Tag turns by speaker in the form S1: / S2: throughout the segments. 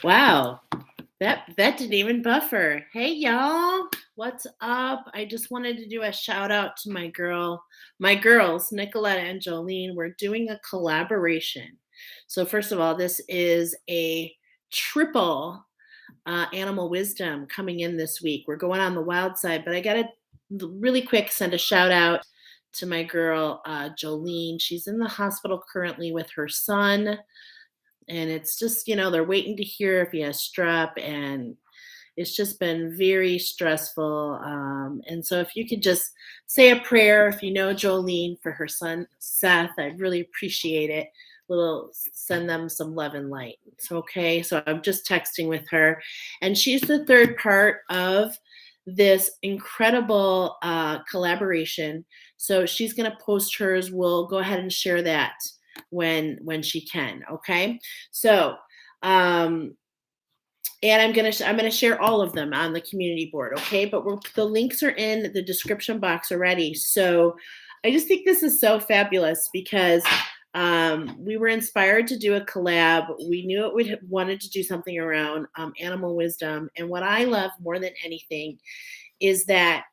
S1: Wow. That didn't even buffer. Hey y'all, what's up? I just wanted to do a shout out to my girls, Nicoletta and Jolene. We're doing a collaboration. So first of all, this is a triple animal wisdom coming in this week. We're going on the wild side, but I gotta really quick send a shout out to my girl Jolene. She's in the hospital currently with her son, and it's just they're waiting to hear if he has strep, and it's just been very stressful. And so if you could just say a prayer, if you know Jolene, for her son Seth, I'd really appreciate it. Little send them some love and light. It's okay. So I'm just texting with her, and she's the third part of this incredible collaboration. So she's going to post hers. We'll go ahead and share that when she can. Okay. So um and I'm gonna share all of them on the community board, okay? But the links are in the description box already. So I just think this is so fabulous because we were inspired to do a collab. We knew it would wanted to do something around animal wisdom, and what I love more than anything is that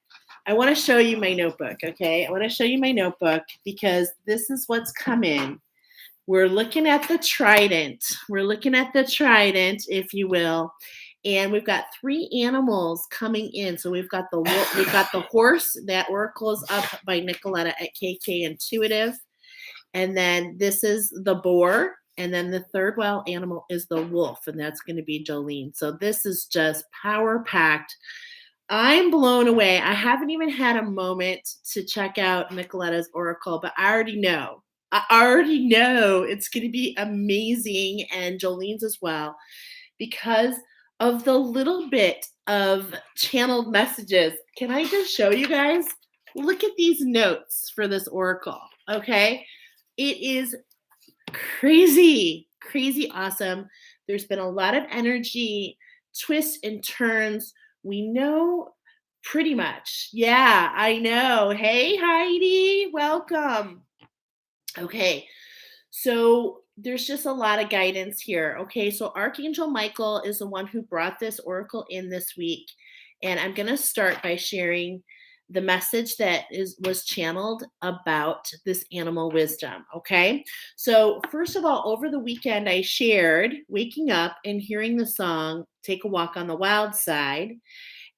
S1: I want to show you my notebook, okay? I want to show you my notebook because this is what's come in. We're looking at the trident. We're looking at the trident, if you will. And we've got three animals coming in. So we've got the horse. That oracle is up by Nicoletta at KK Intuitive. And then this is the boar. And then the third wild animal is the wolf, and that's going to be Jolene. So this is just power packed. I'm blown away. I haven't even had a moment to check out Nicoletta's oracle, but I already know. I already know it's going to be amazing, and Jolene's as well, because of the little bit of channeled messages. Can I just show you guys? Look at these notes for this oracle, okay? It is crazy, crazy awesome. There's been a lot of energy, twists and turns. We know pretty much. Yeah, I know. Hey, Heidi, welcome. Okay, so there's just a lot of guidance here. Okay, so Archangel Michael is the one who brought this oracle in this week. And I'm going to start by sharing the message that was channeled about this animal wisdom. Okay, so first of all, over the weekend, I shared waking up and hearing the song Take a Walk on the Wild Side.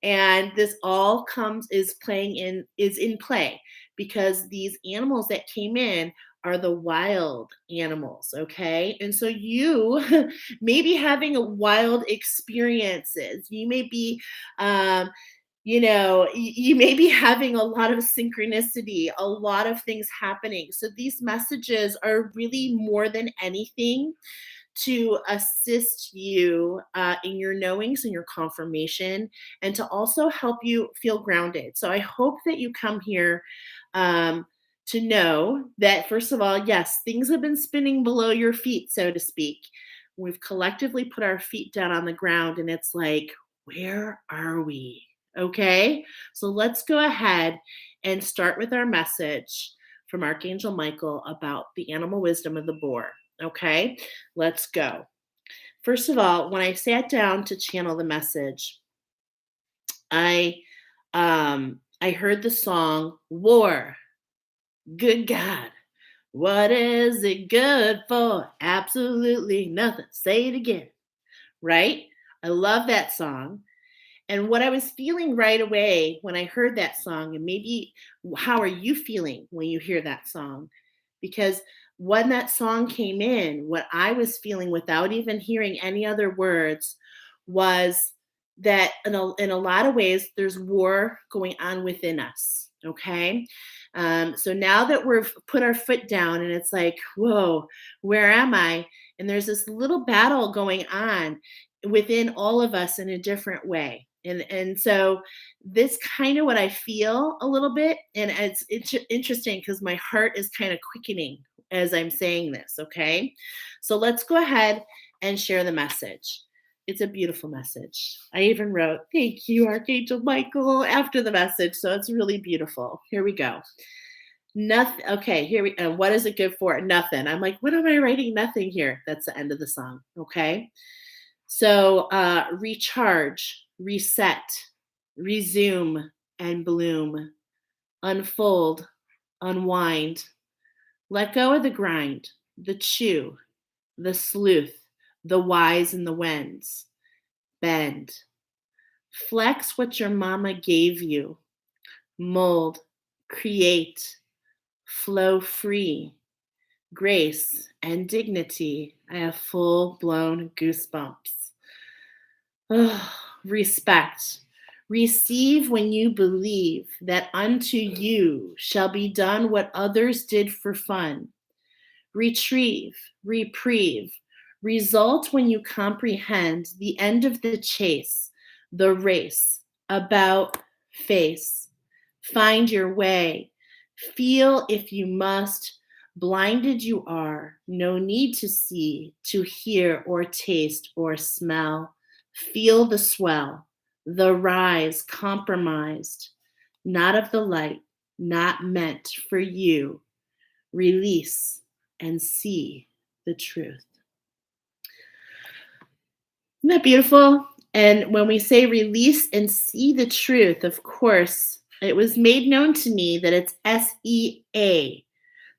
S1: And this all is in play because these animals that came in are the wild animals, okay? And so you may be having a wild experiences. You may be you may be having a lot of synchronicity, a lot of things happening. So these messages are really more than anything to assist you in your knowings and your confirmation, and to also help you feel grounded. So I hope that you come here to know that, first of all, yes, things have been spinning below your feet, so to speak. We've collectively put our feet down on the ground, and it's like, where are we? Okay, so let's go ahead and start with our message from Archangel Michael about the animal wisdom of the boar. Okay, let's go. First of all, when I sat down to channel the message, I heard the song War. Good God. What is it good for? Absolutely nothing. Say it again. Right? I love that song. And what I was feeling right away when I heard that song, and maybe how are you feeling when you hear that song? Because when that song came in, what I was feeling without even hearing any other words was that in a lot of ways, there's war going on within us. Okay. So now that we've put our foot down and it's like, whoa, where am I? And there's this little battle going on within all of us in a different way. And so this kind of what I feel a little bit, and it's interesting because my heart is kind of quickening as I'm saying this. Okay, so let's go ahead and share the message. It's a beautiful message. I even wrote "Thank you, Archangel Michael" after the message, so it's really beautiful. Here we go. Nothing. Okay, here we. What is it good for? Nothing. I'm like, what am I writing? Nothing here. That's the end of the song. Okay. So recharge, reset, resume, and bloom, unfold, unwind, let go of the grind, the chew, the sleuth, the whys and the whens, bend, flex what your mama gave you, mold, create, flow free, grace and dignity. I have full blown goosebumps. Oh, respect. Receive when you believe that unto you shall be done what others did for fun. Retrieve, reprieve. Result when you comprehend the end of the chase, the race, about face. Find your way. Feel if you must. Blinded you are. No need to see, to hear, or taste, or smell. Feel the swell, the rise compromised, not of the light, not meant for you. Release and see the truth. Isn't that beautiful? And when we say release and see the truth, of course, it was made known to me that it's SEA.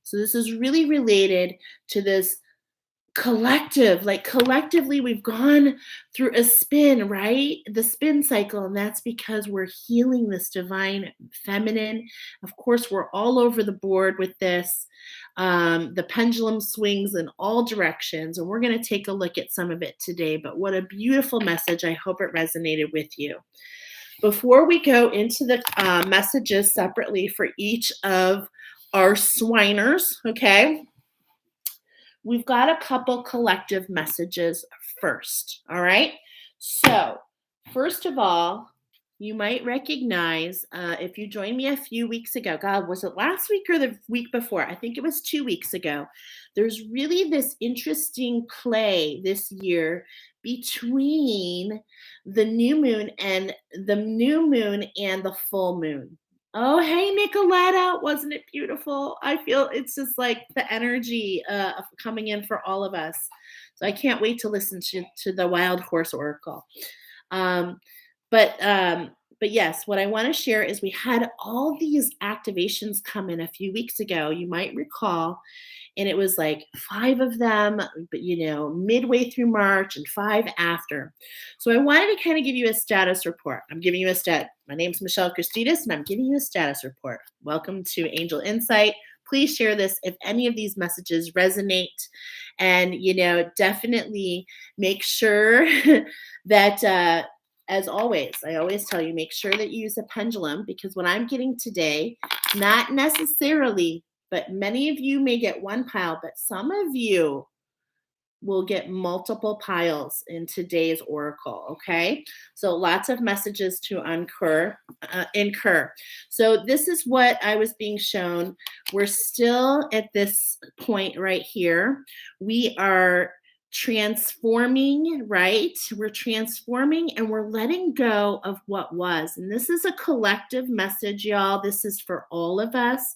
S1: So this is really related to this collective, like collectively we've gone through a spin, right? The spin cycle, and that's because we're healing this divine feminine. Of course, we're all over the board with this. The pendulum swings in all directions, and we're going to take a look at some of it today. But what a beautiful message. I hope it resonated with you. Before we go into the messages separately for each of our swiners, okay, we've got a couple collective messages first, all right? So, first of all, you might recognize if you joined me a few weeks ago. God, was it last week or the week before? I think it was 2 weeks ago. There's really this interesting play this year between the new moon and the full moon. Oh, hey, Nicoletta. Wasn't it beautiful? I feel it's just like the energy coming in for all of us. So I can't wait to listen to the Wild Horse Oracle. Um, but yes, what I want to share is we had all these activations come in a few weeks ago. You might recall, and it was like 5 of them, but midway through March and 5 after. So I wanted to kind of give you a status report. I'm giving you a stat. My name's Michelle Christidis, and I'm giving you a status report. Welcome to Angel Insight. Please share this if any of these messages resonate, and definitely make sure that. As always, I always tell you, make sure that you use a pendulum, because what I'm getting today, not necessarily, but many of you may get one pile, but some of you will get multiple piles in today's oracle, okay? So lots of messages to incur. So this is what I was being shown. We're still at this point right here. We are transforming, right? We're transforming and we're letting go of what was. And this is a collective message, y'all. This is for all of us.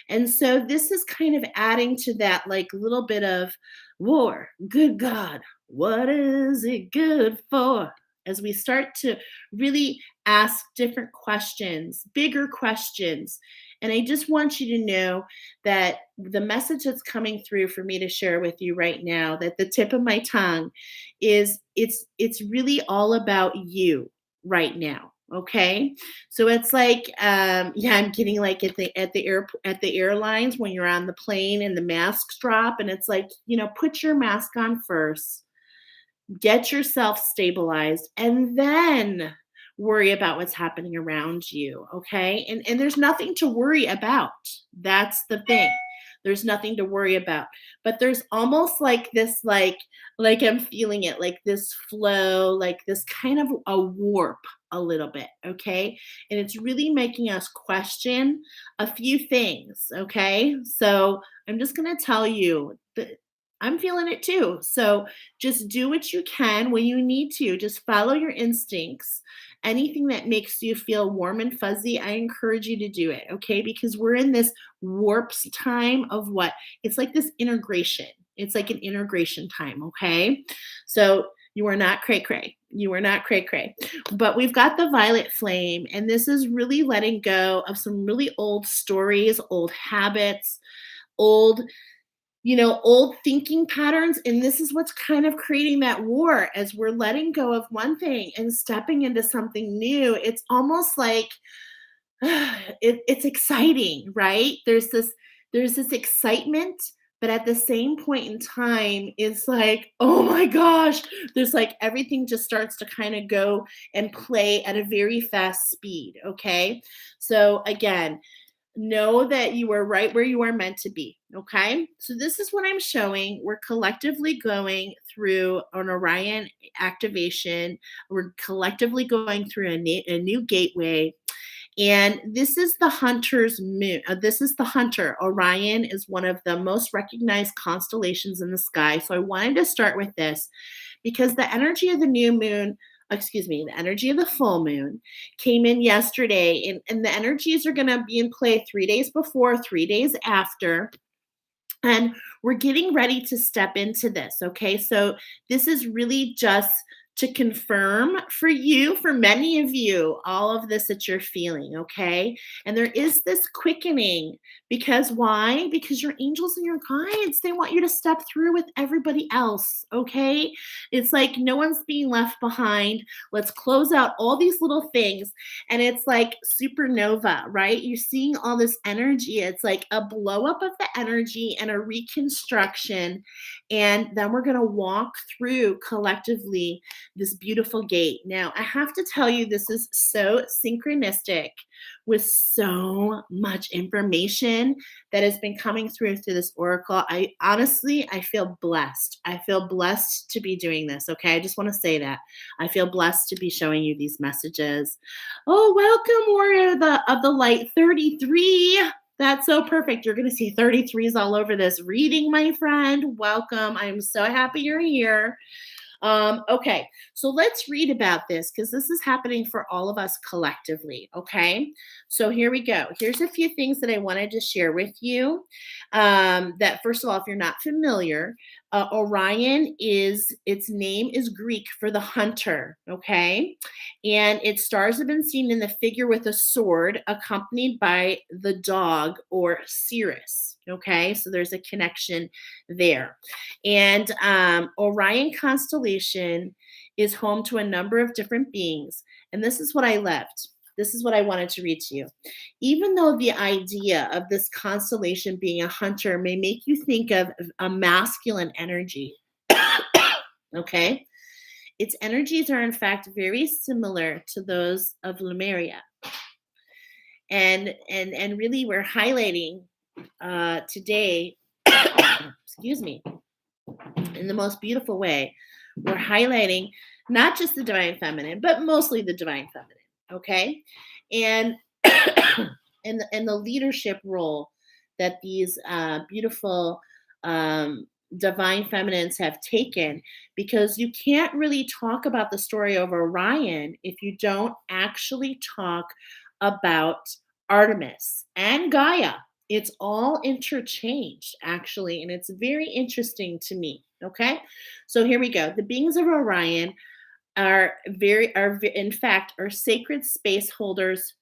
S1: And so this is kind of adding to that, like little bit of war. Good God, what is it good for? As we start to really ask different questions, bigger questions. And I just want you to know that the message that's coming through for me to share with you right now, that the tip of my tongue is it's really all about you right now. Okay. So it's like, I'm getting like at the airlines when you're on the plane and the masks drop, and it's like, put your mask on first, get yourself stabilized, and then worry about what's happening around you. Okay. And there's nothing to worry about. That's the thing. There's nothing to worry about. But there's almost like this, like I'm feeling it, like this flow, like this kind of a warp a little bit. Okay. And it's really making us question a few things. Okay. So I'm just going to tell you that I'm feeling it too. So just do what you can when you need to. Just follow your instincts. Anything that makes you feel warm and fuzzy, I encourage you to do it, okay? Because we're in this warps time of what? It's like this integration. It's like an integration time, okay? So You are not cray cray. You are not cray cray. But we've got the violet flame, and this is really letting go of some really old stories, old habits, old old thinking patterns. And this is what's kind of creating that war as we're letting go of one thing and stepping into something new. It's almost like it's exciting, right? There's this excitement, but at the same point in time, it's like, oh my gosh, there's like everything just starts to kind of go and play at a very fast speed. Okay. So again, know that you are right where you are meant to be. Okay. So this is what I'm showing. We're collectively going through an Orion activation. We're collectively going through a new gateway. And this is the hunter's moon. This is the hunter. Orion is one of the most recognized constellations in the sky. So I wanted to start with this because the energy of the new moon, the energy of the full moon came in yesterday. And the energies are going to be in play 3 days before, 3 days after. And we're getting ready to step into this. Okay. So this is really just to confirm for you, for many of you, all of this that you're feeling. Okay. And there is this quickening because why? Because your angels and your guides, they want you to step through with everybody else. Okay. It's like no one's being left behind. Let's close out all these little things. And it's like supernova, right? You're seeing all this energy. It's like a blow up of the energy and a reconstruction. And then we're going to walk through collectively this beautiful gate. Now, I have to tell you, this is so synchronistic with so much information that has been coming through this oracle. I feel blessed. I feel blessed to be doing this. Okay. I just want to say that I feel blessed to be showing you these messages. Oh, welcome, warrior of the light 33. That's so perfect. You're going to see 33s all over this reading, my friend. Welcome. I'm so happy you're here. Okay, so let's read about this because this is happening for all of us collectively. Okay, so here we go. Here's a few things that I wanted to share with you. That first of all, if you're not familiar, Orion its name is Greek for the hunter. Okay, and its stars have been seen in the figure with a sword accompanied by the dog or cirrus. Okay, so there's a connection there. And Orion constellation is home to a number of different beings. And this is what I left. This is what I wanted to read to you. Even though the idea of this constellation being a hunter may make you think of a masculine energy, okay, its energies are in fact very similar to those of Lemuria. And really we're highlighting today, excuse me, in the most beautiful way, we're highlighting not just the divine feminine, but mostly the divine feminine. Okay. And and the leadership role that these beautiful divine feminines have taken, because you can't really talk about the story of Orion if you don't actually talk about Artemis and Gaia. It's all interchanged, actually, and it's very interesting to me. Okay, so here we go. The beings of Orion are in fact are sacred space holders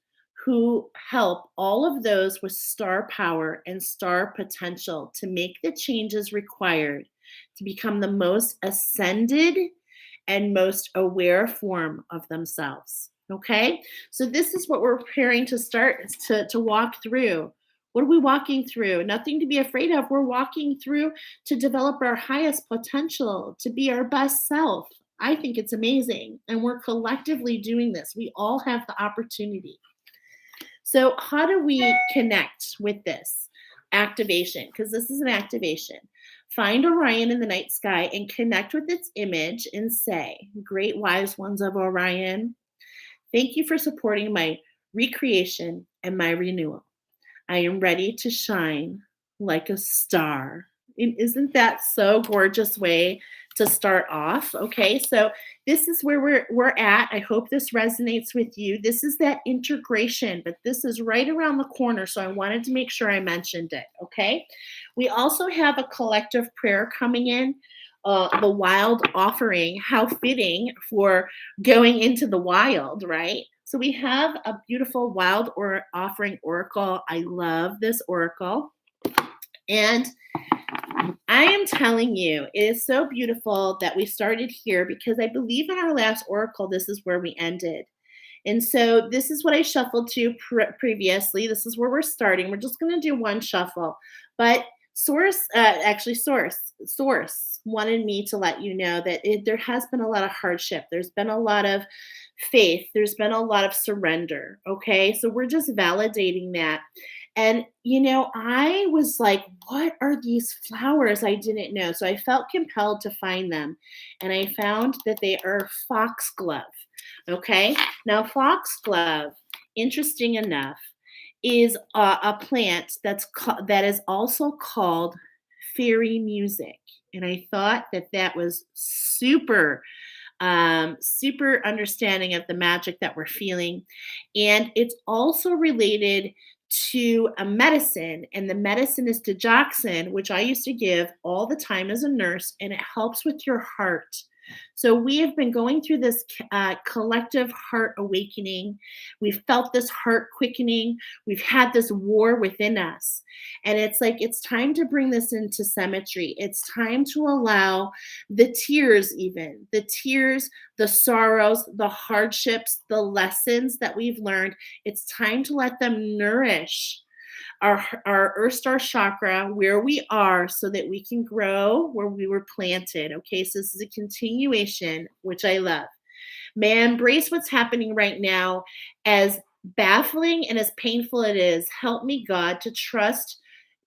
S1: who help all of those with star power and star potential to make the changes required to become the most ascended and most aware form of themselves. Okay, so this is what we're preparing to start to walk through. What are we walking through? Nothing to be afraid of. We're walking through to develop our highest potential, to be our best self. I think it's amazing. And we're collectively doing this. We all have the opportunity. So how do we connect with this activation? Because this is an activation. Find Orion in the night sky and connect with its image and say, great wise ones of Orion, thank you for supporting my recreation and my renewal. I am ready to shine like a star. And isn't that so gorgeous way to start off? Okay, so this is where we're at. I hope this resonates with you. This is that integration, but this is right around the corner, so I wanted to make sure I mentioned it. Okay, we also have a collective prayer coming in. the wild offering. How fitting for going into the wild, right? So we have a beautiful wild or offering oracle. I love this oracle. And I am telling you, it is so beautiful that we started here because I believe in our last oracle, this is where we ended. And so this is what I shuffled to previously. This is where we're starting. We're just going to do one shuffle. But Source wanted me to let you know that there has been a lot of hardship. There's been a lot of faith. There's been a lot of surrender. Okay. So we're just validating that. And, I was like, what are these flowers I didn't know? So I felt compelled to find them. And I found that they are foxglove. Okay. Now, foxglove, interesting enough, is a plant that is also called fairy music. And I thought that was super understanding of the magic that we're feeling. And it's also related to a medicine, and the medicine is digoxin, which I used to give all the time as a nurse, and it helps with your heart. So we have been going through this collective heart awakening. We've felt this heart quickening. We've had this war within us. And it's like, it's time to bring this into symmetry. It's time to allow the tears, the sorrows, the hardships, the lessons that we've learned. It's time to let them nourish our earth star chakra where we are so that we can grow where we were planted. Okay, so this is a continuation, which I love. May I embrace what's happening right now, as baffling and as painful it is. Help me, God, to trust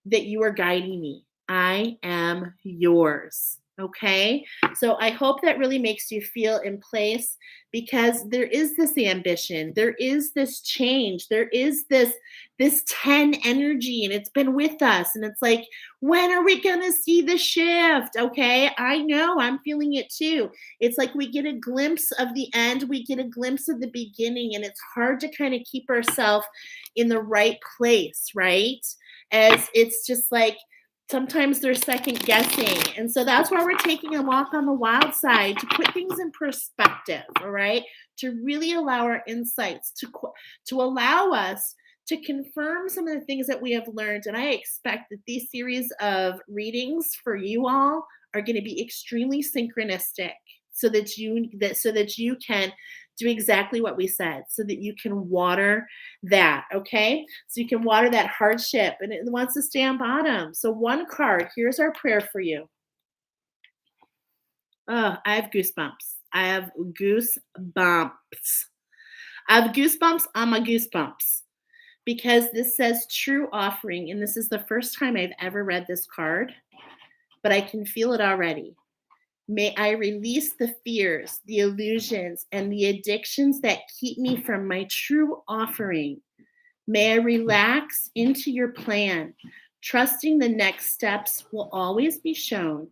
S1: that you are guiding me. I am yours. Okay. So I hope that really makes you feel in place, because there is this ambition. There is this change. There is this 10 energy, and it's been with us. And it's like, when are we going to see the shift? Okay. I know I'm feeling it too. It's like we get a glimpse of the end. We get a glimpse of the beginning, and it's hard to kind of keep ourselves in the right place. Right. As it's just like, sometimes they're second guessing. And so that's why we're taking a walk on the wild side, to put things in perspective, all right? To really allow our insights to allow us to confirm some of the things that we have learned. And I expect that these series of readings for you all are going to be extremely synchronistic, so that you can do exactly what we said, so that you can water that, okay? So you can water that hardship, and it wants to stay on bottom. So one card, here's our prayer for you. Oh, I have goosebumps. I have goosebumps. On my goosebumps, because this says true offering. And this is the first time I've ever read this card, but I can feel it already. May I release the fears, the illusions, and the addictions that keep me from my true offering. May I relax into your plan, trusting the next steps will always be shown.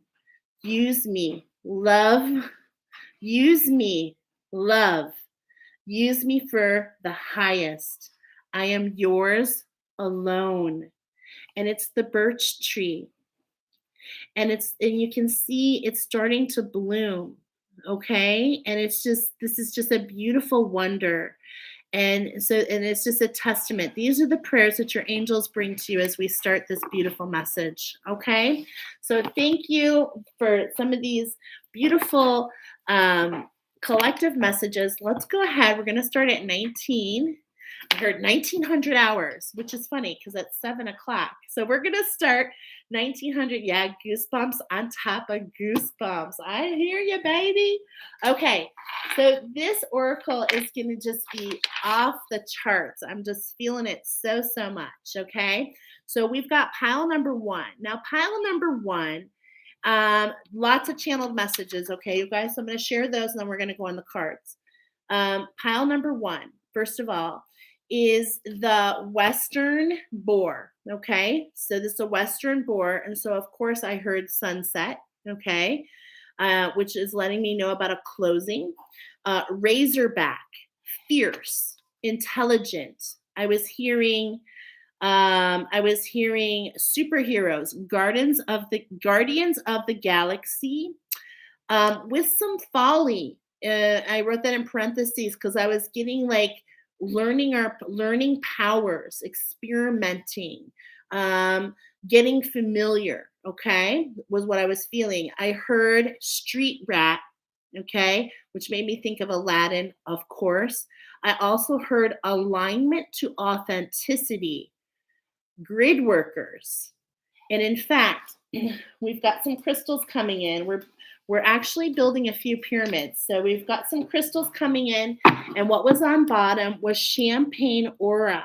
S1: Use me, love. Use me, love. Use me for the highest. I am yours alone. And it's the birch tree. And you can see it's starting to bloom. Okay. And this is just a beautiful wonder. And it's just a testament. These are the prayers that your angels bring to you as we start this beautiful message. Okay. So thank you for some of these beautiful collective messages. Let's go ahead. We're going to start at 19. I heard 1900 hours, which is funny because it's 7 o'clock. So we're going to start 1900. Yeah, goosebumps on top of goosebumps. I hear you, baby. Okay, so this oracle is going to just be off the charts. I'm just feeling it so much. Okay, so we've got pile number 1. Now, pile number 1, lots of channeled messages. Okay, you guys, so I'm going to share those, and then we're going to go on the cards. Pile number 1, first of all, is the Western Boar. Okay, so this is a Western Boar, and so of course I heard sunset. Okay, which is letting me know about a closing. Razorback, fierce, intelligent. I was hearing I was hearing superheroes, Guardians of the Galaxy, with some folly. I wrote that in parentheses because I was getting like learning powers, experimenting, um, getting familiar. Okay, was what I was feeling. I heard street rat. Okay, which made me think of Aladdin, of course. I also heard alignment to authenticity, grid workers. And in fact, we've got some crystals coming in. We're actually building a few pyramids. So we've got some crystals coming in, and what was on bottom was champagne aura.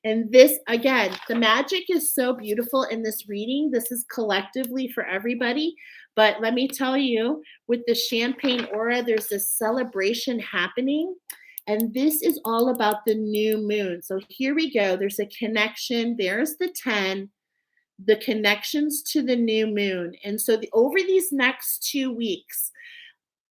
S1: And this, again, the magic is so beautiful in this reading. This is collectively for everybody. But let me tell you, with the champagne aura, there's this celebration happening. And this is all about the new moon. So here we go. There's a connection. There's the 10, the connections to the new moon. And so over these next 2 weeks,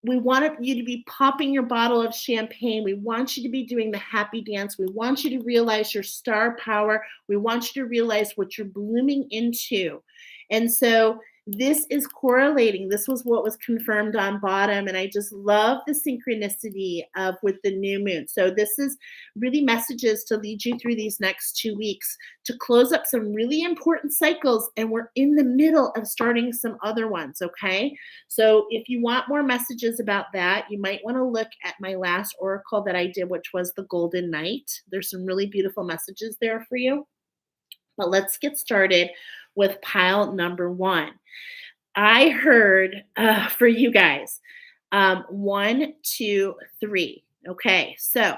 S1: we want you to be popping your bottle of champagne. We want you to be doing the happy dance. We want you to realize your star power. We want you to realize what you're blooming into. And so this is correlating. This was what was confirmed on bottom. And I just love the synchronicity of with the new moon. So this is really messages to lead you through these next 2 weeks to close up some really important cycles. And we're in the middle of starting some other ones. Okay. So if you want more messages about that, you might want to look at my last oracle that I did, which was the Golden Knight. There's some really beautiful messages there for you. But let's get started with pile number 1. I heard for you guys 1, 2, 3. Okay, so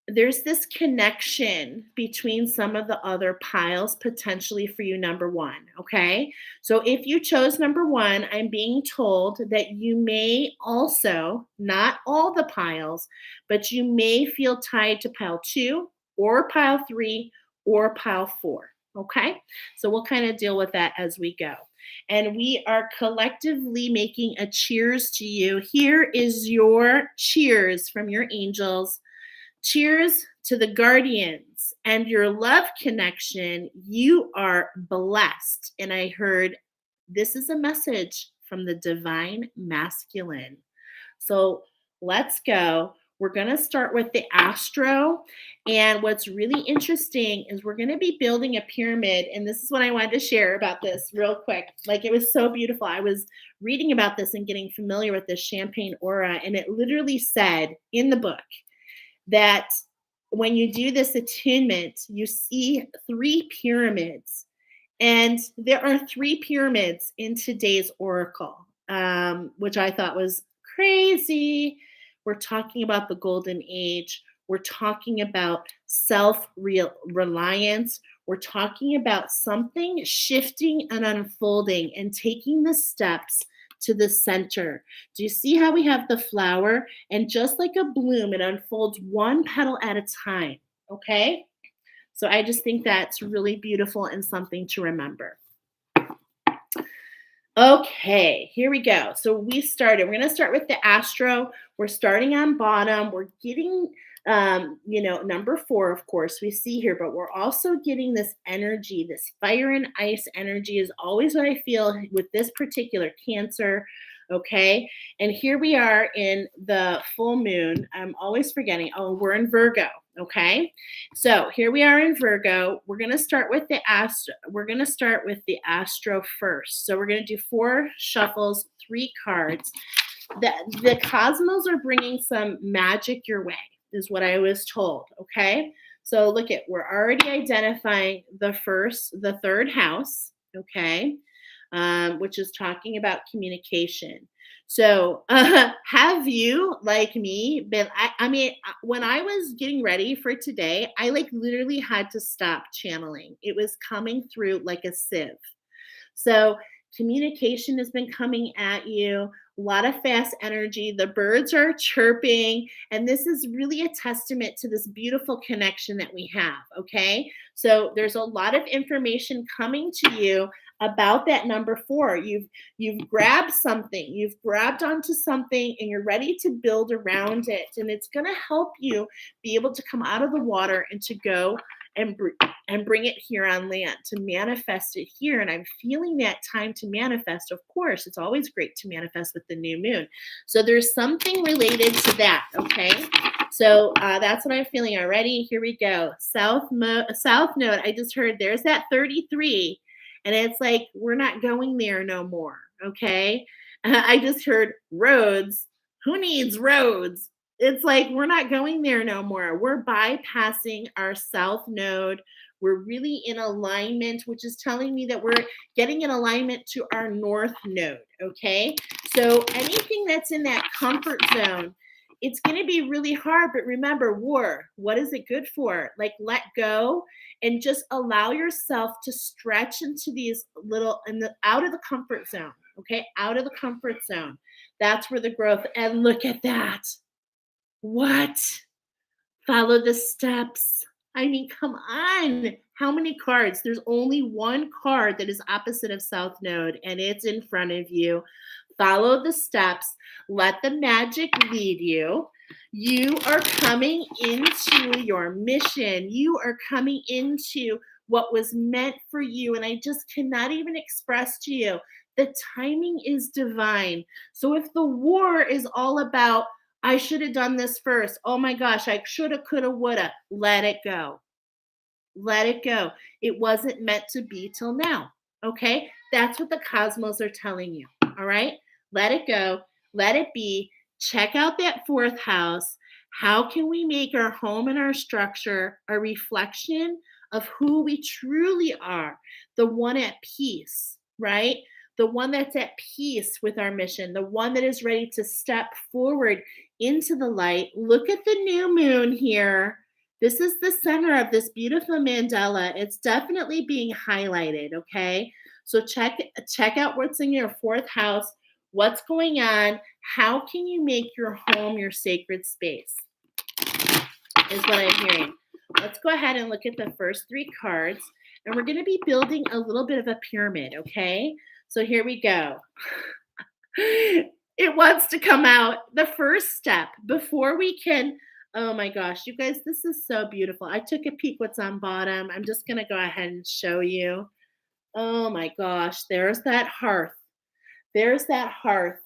S1: there's this connection between some of the other piles potentially for you, number 1. Okay, so if you chose number 1, I'm being told that you may also, not all the piles, but you may feel tied to pile 2 or pile 3 or pile 4. Okay, so we'll kind of deal with that as we go. And we are collectively making a cheers to you. Here is your cheers from your angels. Cheers to the guardians and your love connection. You are blessed. And I heard this is a message from the divine masculine. So let's go. We're going to start with the astro. And what's really interesting is we're going to be building a pyramid. And this is what I wanted to share about this real quick. Like, it was so beautiful. I was reading about this and getting familiar with this champagne aura. And it literally said in the book that when you do this attunement, you see 3 pyramids. And there are 3 pyramids in today's oracle, which I thought was crazy. We're talking about the golden age. We're talking about self-reliance. We're talking about something shifting and unfolding and taking the steps to the center. Do you see how we have the flower? And just like a bloom, it unfolds one petal at a time. Okay? So I just think that's really beautiful and something to remember. Okay, here we go. So we started. We're going to start with the astro. We're starting on bottom. We're getting, number 4, of course, we see here, but we're also getting this energy, this fire and ice energy is always what I feel with this particular Cancer. Okay, and here we are in the full moon. I'm always forgetting. Oh, we're in Virgo. Okay, so here we are in Virgo. We're going to start with the astro. We're going to start with the astro first. So we're going to do 4 shuffles, 3 cards. The cosmos are bringing some magic your way, is what I was told. Okay, so look at, we're already identifying the 3rd house. Okay. Which is talking about communication. So have you, like me, been, I mean, when I was getting ready for today, I like literally had to stop channeling. It was coming through like a sieve. So communication has been coming at you, a lot of fast energy. The birds are chirping, and this is really a testament to this beautiful connection that we have. Okay, so there's a lot of information coming to you about that number 4. You've grabbed something, you've grabbed onto something, and you're ready to build around it, and it's going to help you be able to come out of the water and to go and bring it here on land, to manifest it here. And I'm feeling that time to manifest. Of course, it's always great to manifest with the new moon. So there's something related to that. Okay. So that's what I'm feeling already. Here we go. South node. I just heard there's that 33. And it's like, we're not going there no more. Okay. I just heard roads. Who needs roads? It's like, we're not going there no more. We're bypassing our south node. We're really in alignment, which is telling me that we're getting in alignment to our north node. Okay. So anything that's in that comfort zone, it's going to be really hard. But remember, war, what is it good for? Like, let go and just allow yourself to stretch into these little, out of the comfort zone. Okay. Out of the comfort zone. That's where the growth, and look at that. What? Follow the steps. I mean, come on. How many cards? There's only one card that is opposite of South Node, and it's in front of you. Follow the steps. Let the magic lead you. You are coming into your mission. You are coming into what was meant for you. And I just cannot even express to you, the timing is divine. So if the war is all about, I should have done this first. Oh my gosh, I shoulda, coulda, woulda. Let it go. Let it go. It wasn't meant to be till now. Okay? That's what the cosmos are telling you. All right? Let it go. Let it be. Check out that fourth house. How can we make our home and our structure a reflection of who we truly are? The one at peace, right? The one that's at peace with our mission, the one that is ready to step forward into the light. Look at the new moon here. This is the center of this beautiful mandala. It's definitely being highlighted, okay? So check out what's in your fourth house, what's going on, how can you make your home your sacred space, is what I'm hearing. Let's go ahead and look at the first three cards, and we're going to be building a little bit of a pyramid, okay? So here we go. It wants to come out. The first step before we can, oh my gosh, you guys, this is so beautiful. I took a peek what's on bottom. I'm just going to go ahead and show you. Oh my gosh, there's that hearth. There's that hearth.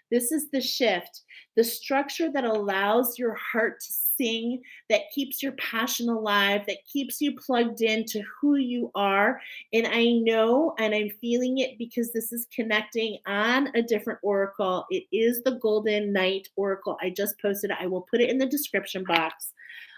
S1: This is the shift, the structure that allows your heart to sing, that keeps your passion alive, that keeps you plugged into who you are. And I know, and I'm feeling it because this is connecting on a different oracle. It is the Golden Knight Oracle. I just posted it. I will put it in the description box.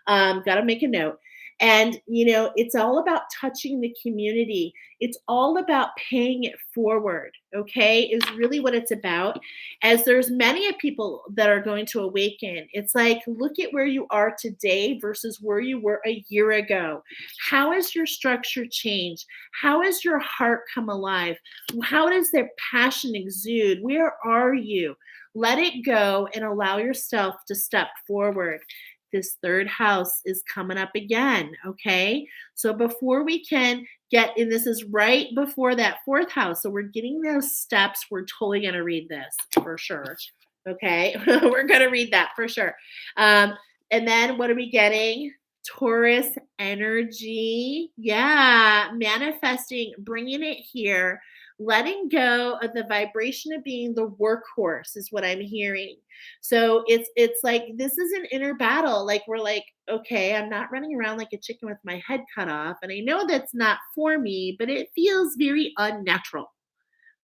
S1: Got to make a note. And, it's all about touching the community. It's all about paying it forward, okay, is really what it's about. As there's many people that are going to awaken, it's like, look at where you are today versus where you were a year ago. How has your structure changed? How has your heart come alive? How does their passion exude? Where are you? Let it go and allow yourself to step forward. This third house is coming up again, okay? So before we can get in, this is right before that fourth house. So we're getting those steps. We're totally going to read this for sure, okay? We're going to read that for sure. And then what are we getting? Taurus energy. Yeah, manifesting, bringing it here. Letting go of the vibration of being the workhorse is what I'm hearing. So it's like, this is an inner battle. Like, we're like, okay, I'm not running around like a chicken with my head cut off. And I know that's not for me, but it feels very unnatural.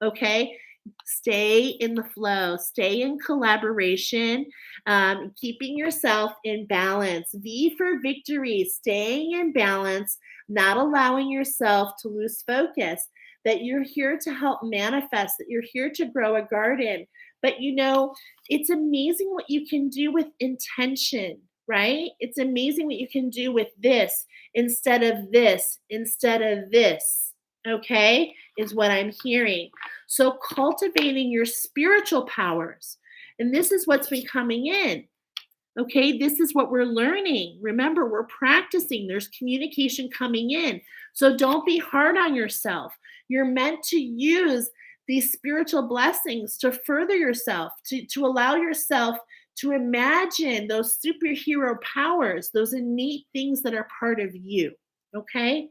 S1: Okay. Stay in the flow, stay in collaboration, keeping yourself in balance. V for victory, staying in balance, not allowing yourself to lose focus, that you're here to help manifest, that you're here to grow a garden. But it's amazing what you can do with intention, right? It's amazing what you can do with this instead of this, instead of this, okay, is what I'm hearing. So cultivating your spiritual powers. And this is what's been coming in. Okay, this is what we're learning. Remember, we're practicing. There's communication coming in. So don't be hard on yourself. You're meant to use these spiritual blessings to further yourself, to allow yourself to imagine those superhero powers, those innate things that are part of you. Okay.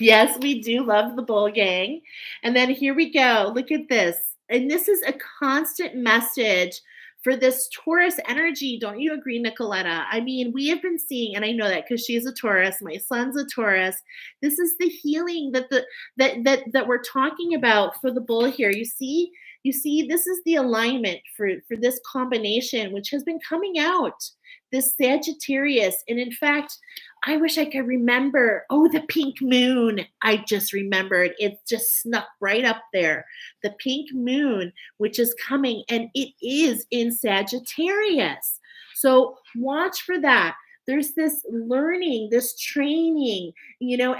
S1: Yes, we do love the bull gang. And then here we go. Look at this. And this is a constant message for this Taurus energy. Don't you agree, Nicoletta? I mean, we have been seeing, and I know that because she's a Taurus, my son's a Taurus. This is the healing that we're talking about for the bull here. You see, this is the alignment for this combination, which has been coming out. This Sagittarius, and in fact, I wish I could remember. Oh, the pink moon. I just remembered. It just snuck right up there. The pink moon, which is coming, and it is in Sagittarius. So watch for that. There's this learning, this training,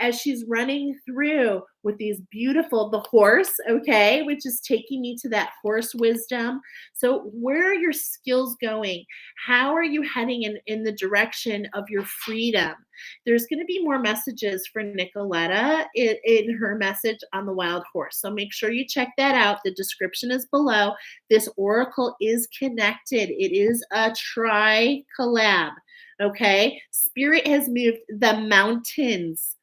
S1: as she's running through with these beautiful, the horse, okay, which is taking me to that horse wisdom. So, where are your skills going? How are you heading in the direction of your freedom? There's going to be more messages for Nicoletta in her message on the wild horse. So make sure you check that out. The description is below. This oracle is connected. It is a collab. Okay. Spirit has moved the mountains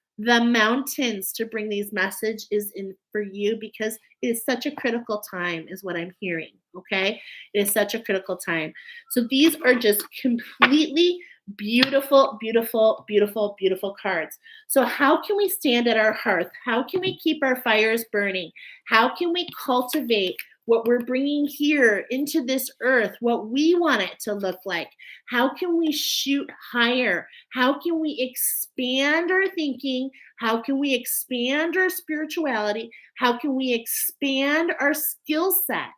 S1: to bring these messages in for you because it is such a critical time, is what I'm hearing. Okay. It is such a critical time. So these are just completely beautiful, beautiful, beautiful, beautiful cards. So, how can we stand at our hearth? How can we keep our fires burning? How can we cultivate what we're bringing here into this earth, what we want it to look like? How can we shoot higher? How can we expand our thinking? How can we expand our spirituality? How can we expand our skill set?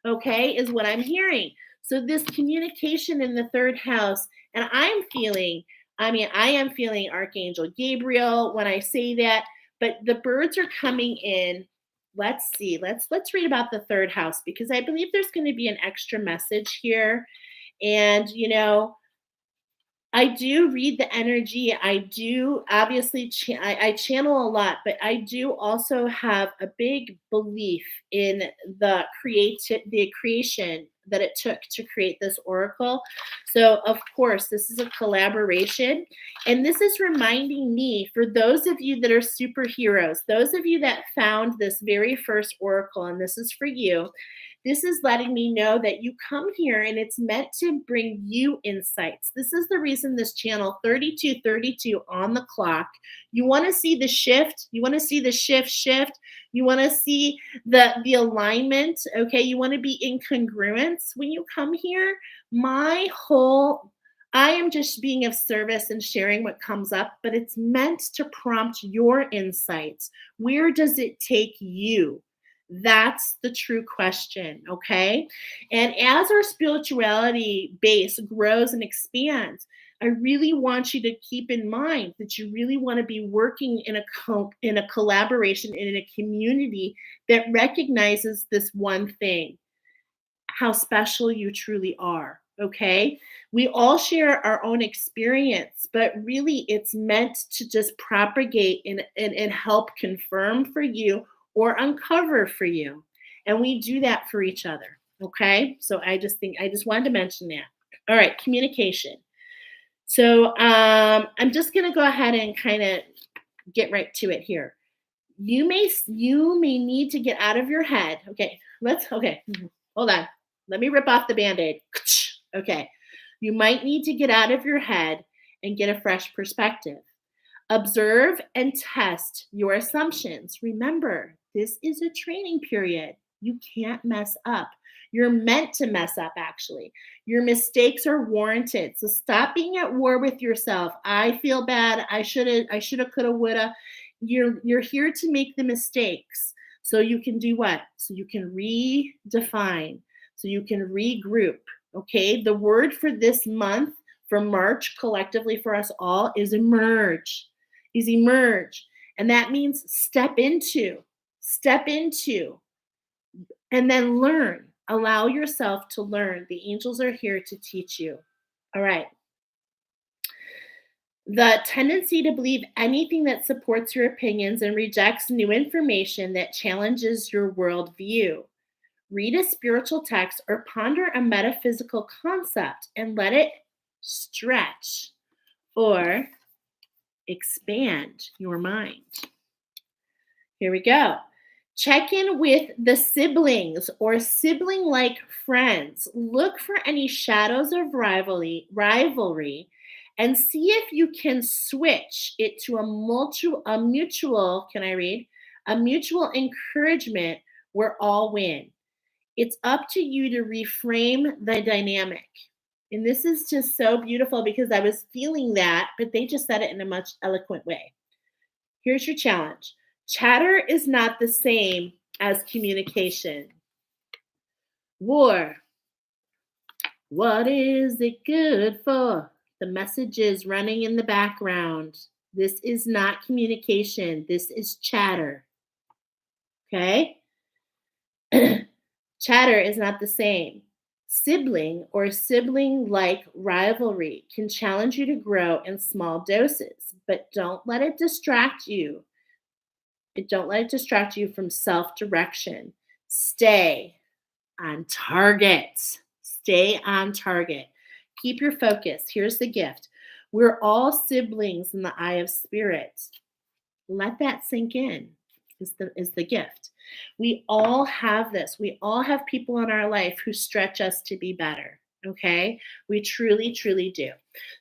S1: Okay, is what I'm hearing. So, this communication in the third house, and I am feeling Archangel Gabriel when I say that, but the birds are coming in. Let's see. Let's read about the third house because I believe there's going to be an extra message here. And I do read the energy. I do obviously I channel a lot, but I do also have a big belief in the creation that it took to create this oracle. So of course, this is a collaboration, and this is reminding me for those of you that are superheroes, those of you that found this very first oracle, and this is for you. This is letting me know that you come here and it's meant to bring you insights. This is the reason this channel 3232 on the clock. You want to see the shift. You want to see the shift. You want to see the alignment. Okay. You want to be in congruence when you come here. I am just being of service and sharing what comes up, but it's meant to prompt your insights. Where does it take you? That's the true question, okay? And as our spirituality base grows and expands, I really want you to keep in mind that you really want to be working in a collaboration and in a community that recognizes this one thing, how special you truly are. Okay. We all share our own experience, but really it's meant to just propagate and help confirm for you or uncover for you. And we do that for each other. Okay. So I just wanted to mention that. All right. Communication. So I'm just going to go ahead and kind of get right to it here. You may need to get out of your head. Okay. Hold on. Let me rip off the Band-Aid. Okay. You might need to get out of your head and get a fresh perspective. Observe and test your assumptions. Remember, this is a training period. You can't mess up. You're meant to mess up, actually. Your mistakes are warranted. So stop being at war with yourself. I feel bad. I shoulda, coulda, woulda. You're here to make the mistakes. So you can do what? So you can redefine. So you can regroup. Okay. The word for this month, for March, collectively for us all, is emerge. And that means step into, and then learn. Allow yourself to learn. The angels are here to teach you. All right. The tendency to believe anything that supports your opinions and rejects new information that challenges your worldview. Read a spiritual text or ponder a metaphysical concept and let it stretch. Or expand your mind. Here we go. Check in with the siblings or sibling like friends. Look for any shadows of rivalry and see if you can switch it to a mutual, can I read? A mutual encouragement where all win. It's up to you to reframe the dynamic. And this is just so beautiful because I was feeling that, but they just said it in a much eloquent way. Here's your challenge. Chatter is not the same as communication. War. What is it good for? The message is running in the background. This is not communication. This is chatter. Okay? Chatter is not the same. Sibling or sibling like rivalry can challenge you to grow in small doses, but don't let it distract you. Don't let it distract you from self-direction. Stay on target. Stay on target. Keep your focus. Here's the gift. We're all siblings in the eye of spirit. Let that sink in is the gift. We all have this. We all have people in our life who stretch us to be better. Okay? We truly, truly do.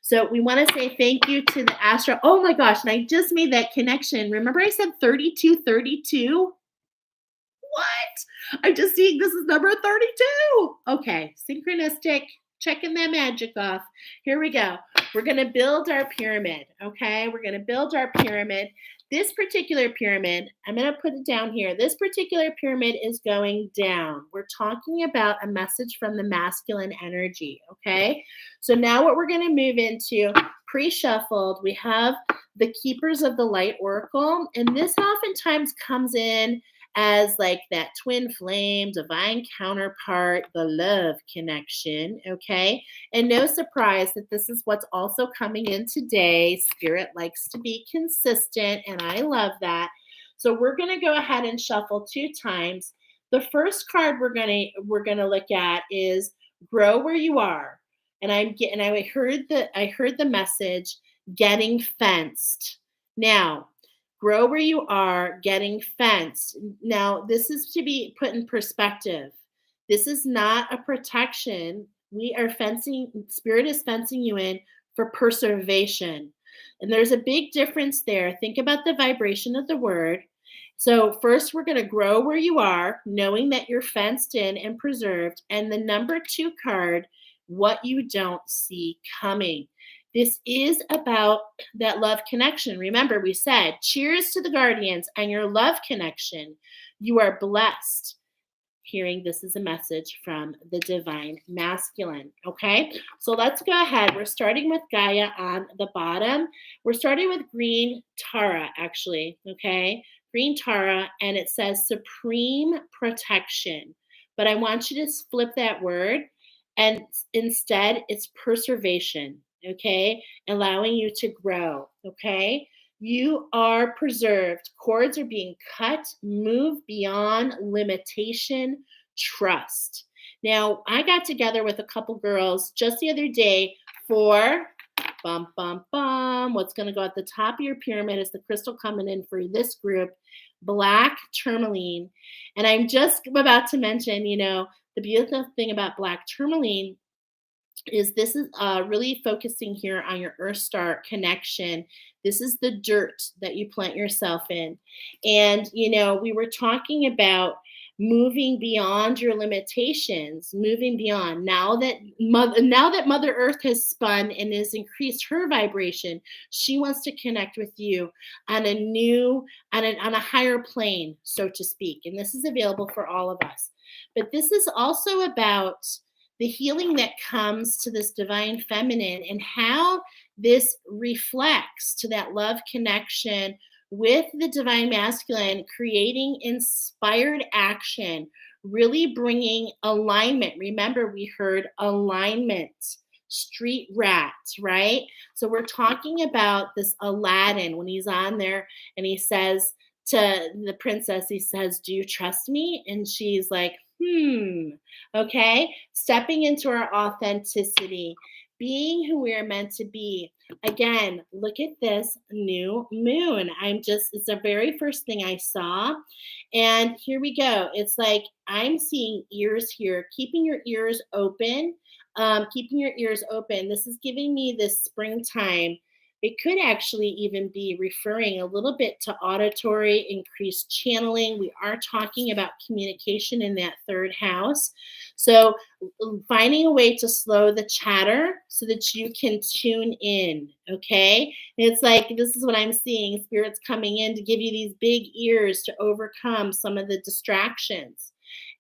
S1: So we want to say thank you to the Astro. Oh my gosh, and I just made that connection. Remember I said 3232? What? I'm just seeing this is number 32. Okay, synchronistic. Checking that magic off. Here we go. We're going to build our pyramid. Okay, we're going to build our pyramid. This particular pyramid, I'm going to put it down here. This particular pyramid is going down. We're talking about a message from the masculine energy. Okay, so now what we're going to move into, pre-shuffled, we have the Keepers of the Light Oracle. And this oftentimes comes in as like that twin flame, divine counterpart, the love connection, okay? And no surprise that this is what's also coming in today. Spirit likes to be consistent, and I love that. So we're going to go ahead and shuffle 2 times. The first card we're going to look at is Grow Where You Are. And I heard the message, getting fenced. Now, grow where you are, getting fenced. Now, this is to be put in perspective. This is not a protection. We are fencing, Spirit is fencing you in for preservation. And there's a big difference there. Think about the vibration of the word. So first, we're going to grow where you are, knowing that you're fenced in and preserved. And the number 2 card, what you don't see coming. This is about that love connection. Remember, we said, cheers to the guardians and your love connection. You are blessed. Hearing this is a message from the divine masculine. Okay, so let's go ahead. We're starting with Gaia on the bottom. We're starting with green Tara, actually. Okay, green Tara, and it says supreme protection. But I want you to flip that word, and instead it's preservation. Okay, allowing you to grow. Okay, you are preserved. Cords are being cut. Move beyond limitation. Trust. Now, I got together with a couple girls just the other day for bum, bum, bum. What's going to go at the top of your pyramid is the crystal coming in for this group, black tourmaline. And I'm just about to mention, the beautiful thing about black tourmaline is this is really focusing here on your Earth Star connection. This is the dirt that you plant yourself in. And, we were talking about moving beyond your limitations, moving beyond. Now that Mother Earth has spun and has increased her vibration, she wants to connect with you on a higher plane, so to speak. And this is available for all of us. But this is also about the healing that comes to this divine feminine and how this reflects to that love connection with the divine masculine, creating inspired action, really bringing alignment. Remember, we heard alignment, street rats, right? So we're talking about this Aladdin when he's on there and he says to the princess, he says, "Do you trust me?" And she's like, okay, stepping into our authenticity, being who we are meant to be. Again, look at this new moon. It's the very first thing I saw. And here we go. It's like I'm seeing ears here, keeping your ears open. Keeping your ears open. This is giving me this springtime. It could actually even be referring a little bit to auditory, increased channeling. We are talking about communication in that third house. So, finding a way to slow the chatter so that you can tune in. Okay. And it's like, this is what I'm seeing, spirits coming in to give you these big ears to overcome some of the distractions.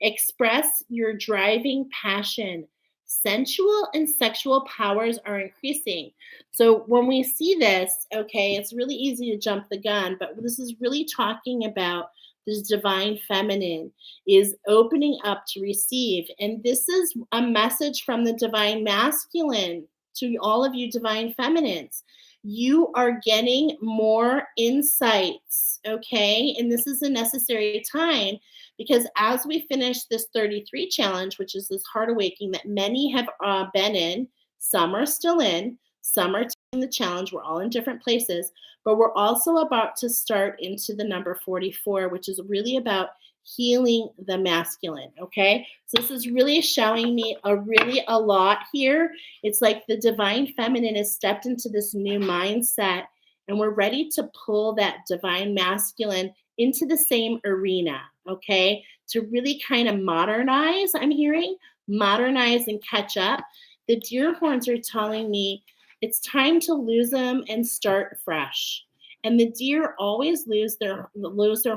S1: Express your driving passion. Sensual and sexual powers are increasing. So when we see this, okay, it's really easy to jump the gun, but this is really talking about this divine feminine is opening up to receive. And this is a message from the divine masculine to all of you divine feminines. You are getting more insights, okay? And this is a necessary time because as we finish this 33 challenge, which is this heart awakening that many have been in, some are still in, some are taking the challenge. We're all in different places, but we're also about to start into the number 44, which is really about healing the masculine. Okay. So this is really showing me a lot here. It's like the divine feminine has stepped into this new mindset and we're ready to pull that divine masculine into the same arena. Okay. To really kind of modernize, I'm hearing modernize and catch up. The deer horns are telling me it's time to lose them and start fresh. And the deer always lose their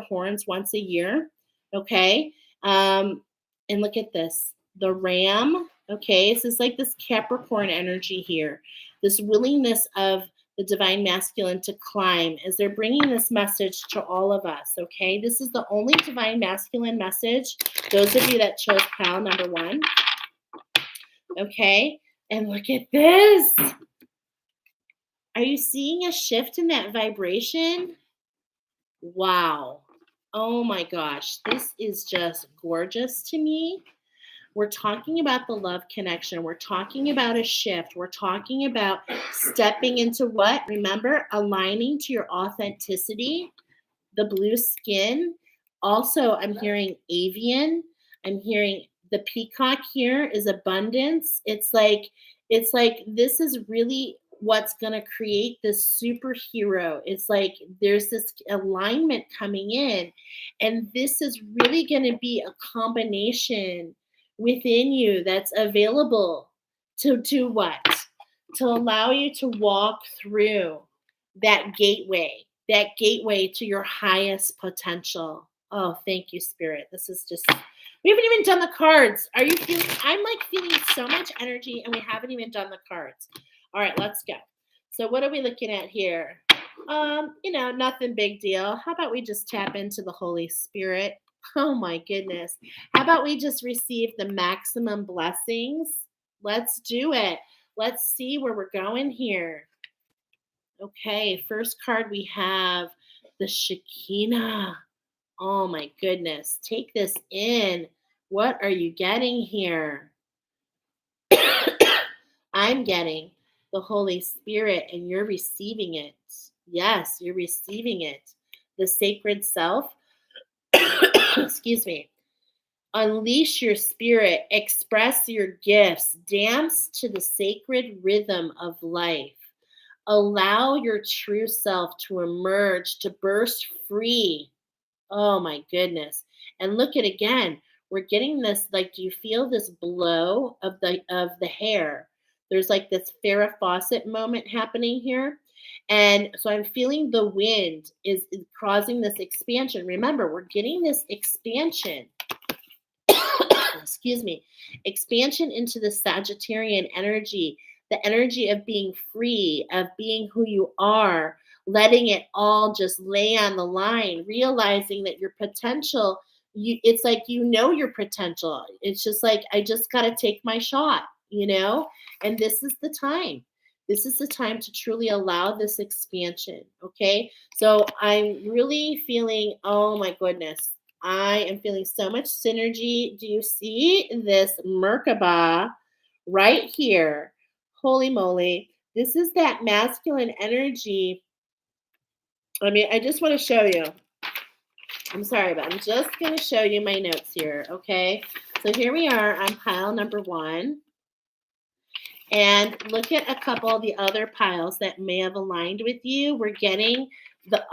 S1: horns once a year. Okay. And look at this. The ram. Okay. So it's like this Capricorn energy here. This willingness of the divine masculine to climb as they're bringing this message to all of us. Okay. This is the only divine masculine message. Those of you that chose pile number 1. Okay. And look at this. Are you seeing a shift in that vibration? Wow. Oh my gosh. This is just gorgeous to me. We're talking about the love connection. We're talking about a shift. We're talking about stepping into what? Remember, aligning to your authenticity, the blue skin. Also, I'm hearing avian. I'm hearing the peacock here is abundance. It's like this is really what's going to create this superhero. It's like there's this alignment coming in, and this is really going to be a combination within you that's available to what? To allow you to walk through that gateway to your highest potential. Oh, thank you, Spirit. This is just, we haven't even done the cards. Are you feeling, I'm like feeling so much energy and we haven't even done the cards. All right, let's go. So what are we looking at here? Nothing big deal. How about we just tap into the Holy Spirit? Oh my goodness. How about we just receive the maximum blessings? Let's do it. Let's see where we're going here. Okay, first card we have the Shekinah. Oh my goodness. Take this in. What are you getting here? I'm getting the Holy Spirit and you're receiving it. Yes, you're receiving it. The sacred self. Excuse me. Unleash your spirit. Express your gifts. Dance to the sacred rhythm of life. Allow your true self to emerge, to burst free. Oh my goodness. And look at again, we're getting this, like, do you feel this blow of the hair? There's like this Farrah Fawcett moment happening here. And so I'm feeling the wind is causing this expansion. Remember, we're getting this expansion. Excuse me. Expansion into the Sagittarian energy, the energy of being free, of being who you are, letting it all just lay on the line, realizing that your potential, it's like your potential. It's just like, I just got to take my shot, and this is the time. This is the time to truly allow this expansion, okay? So I'm really feeling, oh my goodness, I am feeling so much synergy. Do you see this Merkaba right here Holy moly. This is that masculine energy. I mean, I just want to show you. I'm sorry, but I'm just going to show you my notes here, okay? So here we are on pile number 1. And look at a couple of the other piles that may have aligned with you. We're getting the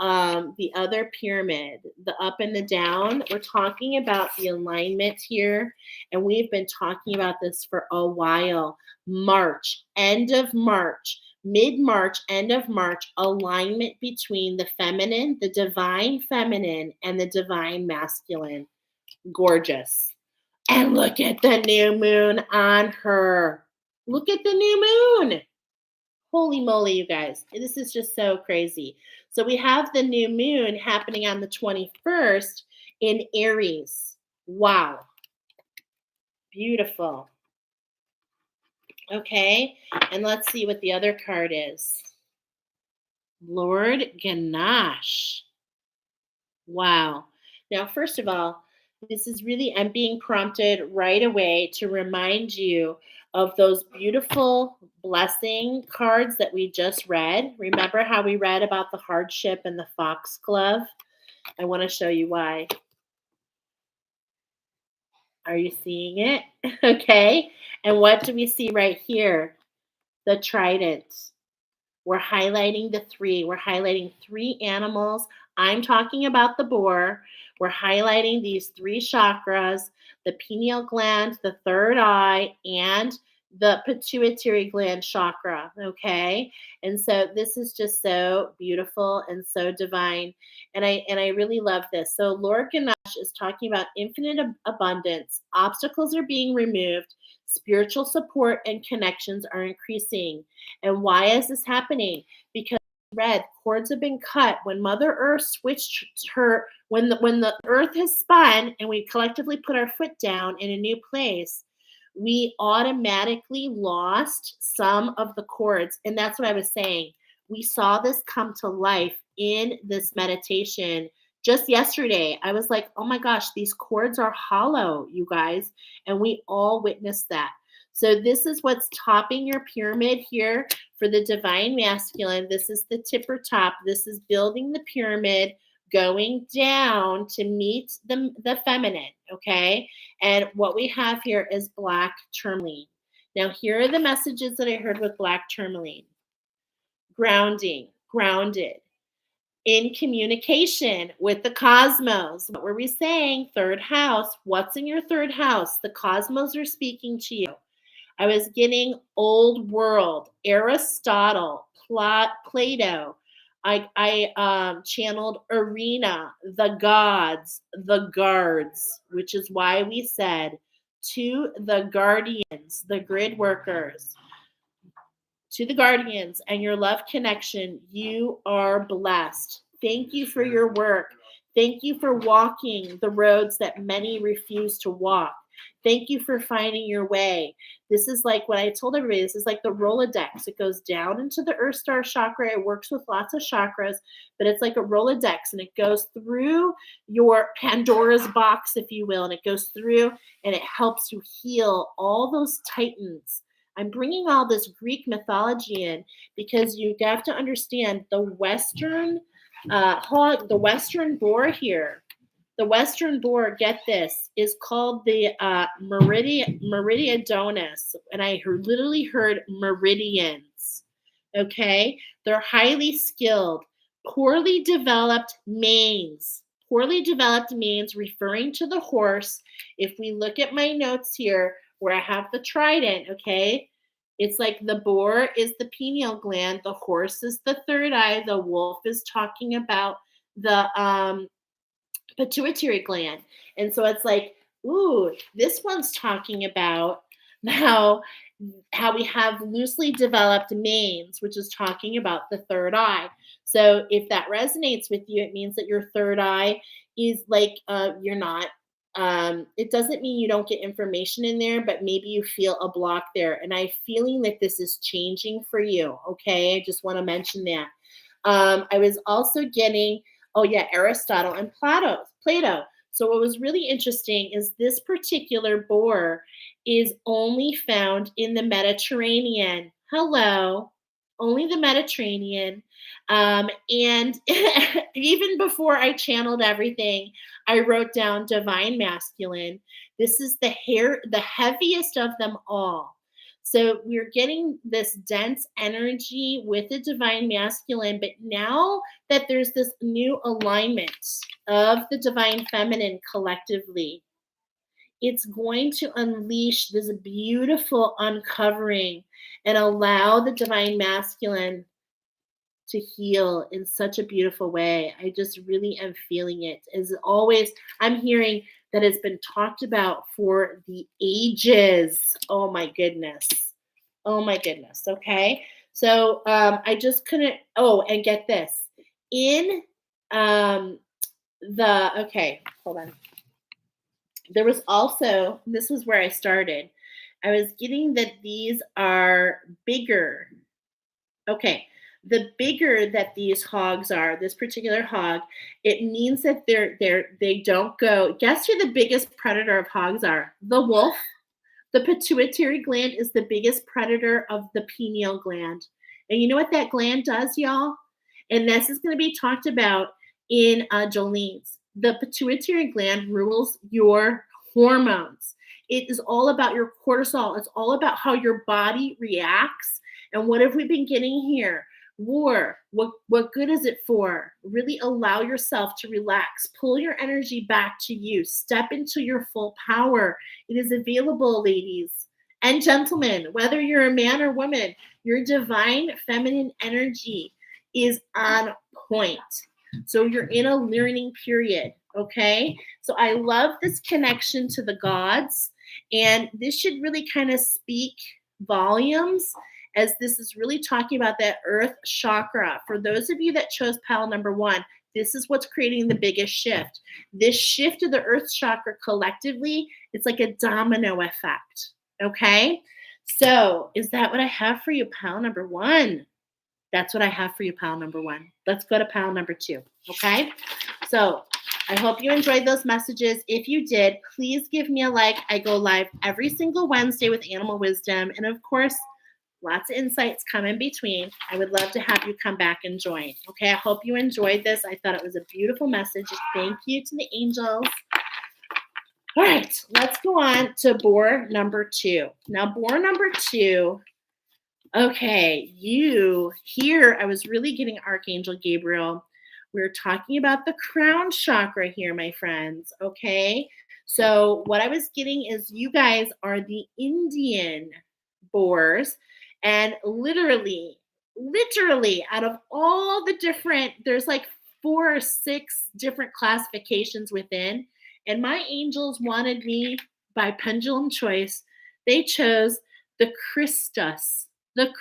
S1: other pyramid, the up and the down. We're talking about the alignment here, and we've been talking about this for a while. March, end of March, mid-March, end of March, alignment between the feminine, the divine feminine, and the divine masculine. Gorgeous. And look at the new moon on her. Look at the new moon. Holy moly, you guys. This is just so crazy. So we have the new moon happening on the 21st in Aries. Wow. Beautiful. Okay. And let's see what the other card is. Lord Ganesh. Wow. Now, first of all, this is really, I'm being prompted right away to remind you of those beautiful blessing cards that we just read. Remember how we read about the hardship and the foxglove? I want to show you why. Are you seeing it? Okay. And what do we see right here? The trident. We're highlighting the 3. We're highlighting 3 animals. I'm talking about the boar. We're highlighting these 3 chakras, the pineal gland, the third eye, and the pituitary gland chakra, okay? And so this is just so beautiful and so divine. And I really love this. So Lord Ganesh is talking about infinite abundance. Obstacles are being removed. Spiritual support and connections are increasing. And why is this happening? Because red cords have been cut when Mother Earth switched her, when the earth has spun and we collectively put our foot down in a new place, we automatically lost some of the cords. And that's what I was saying. We saw this come to life in this meditation just yesterday. I was like, oh my gosh, these cords are hollow, you guys. And we all witnessed that. So this is what's topping your pyramid here for the divine masculine. This is the tipper top. This is building the pyramid, going down to meet the feminine, okay? And what we have here is black tourmaline. Now, here are the messages that I heard with black tourmaline. Grounding, grounded, in communication with the cosmos. What were we saying? Third house. What's in your third house? The cosmos are speaking to you. I was getting old world, Aristotle, Plato. I channeled arena, the gods, the guards, which is why we said to the guardians, the grid workers, to the guardians and your love connection, you are blessed. Thank you for your work. Thank you for walking the roads that many refuse to walk. Thank you for finding your way. This is like what I told everybody. This is like the Rolodex. It goes down into the Earth Star chakra. It works with lots of chakras, but it's like a Rolodex, and it goes through your Pandora's box, if you will, and it goes through and it helps you heal all those titans. I'm bringing all this Greek mythology in because you have to understand the Western the Western boar here. The Western boar, get this, is called the Meridianus, and I literally heard meridians. Okay, they're highly skilled, poorly developed manes. Poorly developed manes referring to the horse. If we look at my notes here, where I have the trident, okay, it's like the boar is the pineal gland, the horse is the third eye, the wolf is talking about the pituitary gland. And so it's like, ooh, this one's talking about how we have loosely developed manes, which is talking about the third eye. So if that resonates with you, it means that your third eye is like you're not. It doesn't mean you don't get information in there, but maybe you feel a block there. And I'm feeling that this is changing for you. Okay, I just want to mention that. I was also getting, oh yeah, Aristotle and Plato. So what was really interesting is this particular boar is only found in the Mediterranean. hello, only the Mediterranean. And even before I channeled everything, I wrote down divine masculine. This is the heaviest of them all. So we're getting this dense energy with the divine masculine, but now that there's this new alignment of the divine feminine collectively, it's going to unleash this beautiful uncovering and allow the divine masculine to heal in such a beautiful way. I just really am feeling it. As always, I'm hearing that it's been talked about for the ages. Oh my goodness. Oh my goodness. Okay. So I just couldn't. Oh, and get this. In um, okay, hold on. There was also, this was where I started. I was getting that these are bigger. Okay. The bigger that these hogs are, this particular hog, it means that they don't go. Guess who the biggest predator of hogs are? The wolf. The pituitary gland is the biggest predator of the pineal gland. And you know what that gland does, y'all? And this is going to be talked about in Jolene's. The pituitary gland rules your hormones. It is all about your cortisol. It's all about how your body reacts. And what have we been getting here? War. What good is it for? Really allow yourself to relax. Pull your energy back to you. Step into your full power. It is available, ladies and gentlemen, whether you're a man or woman, your divine feminine energy is on point. So you're in a learning period, okay? So I love this connection to the gods, and this should really kind of speak volumes as this is really talking about that earth chakra. For those of you that chose pile number 1, this is what's creating the biggest shift. This shift of the earth chakra collectively, it's like a domino effect, okay? So is that what I have for you, pile number 1? That's what I have for you, pile number 1. Let's go to pile number 2, okay? So I hope you enjoyed those messages. If you did, please give me a like. I go live every single Wednesday with Animal Wisdom. And of course, lots of insights come in between. I would love to have you come back and join. Okay, I hope you enjoyed this. I thought it was a beautiful message. Thank you to the angels. All right, let's go on to boar number 2. Now, boar number 2, okay, I was really getting Archangel Gabriel. We're talking about the crown chakra here, my friends, okay? So what I was getting is you guys are the Indian boars, and literally, out of all the different, there's like 4 or 6 different classifications within, and my angels wanted me by pendulum choice. They chose the Christus, the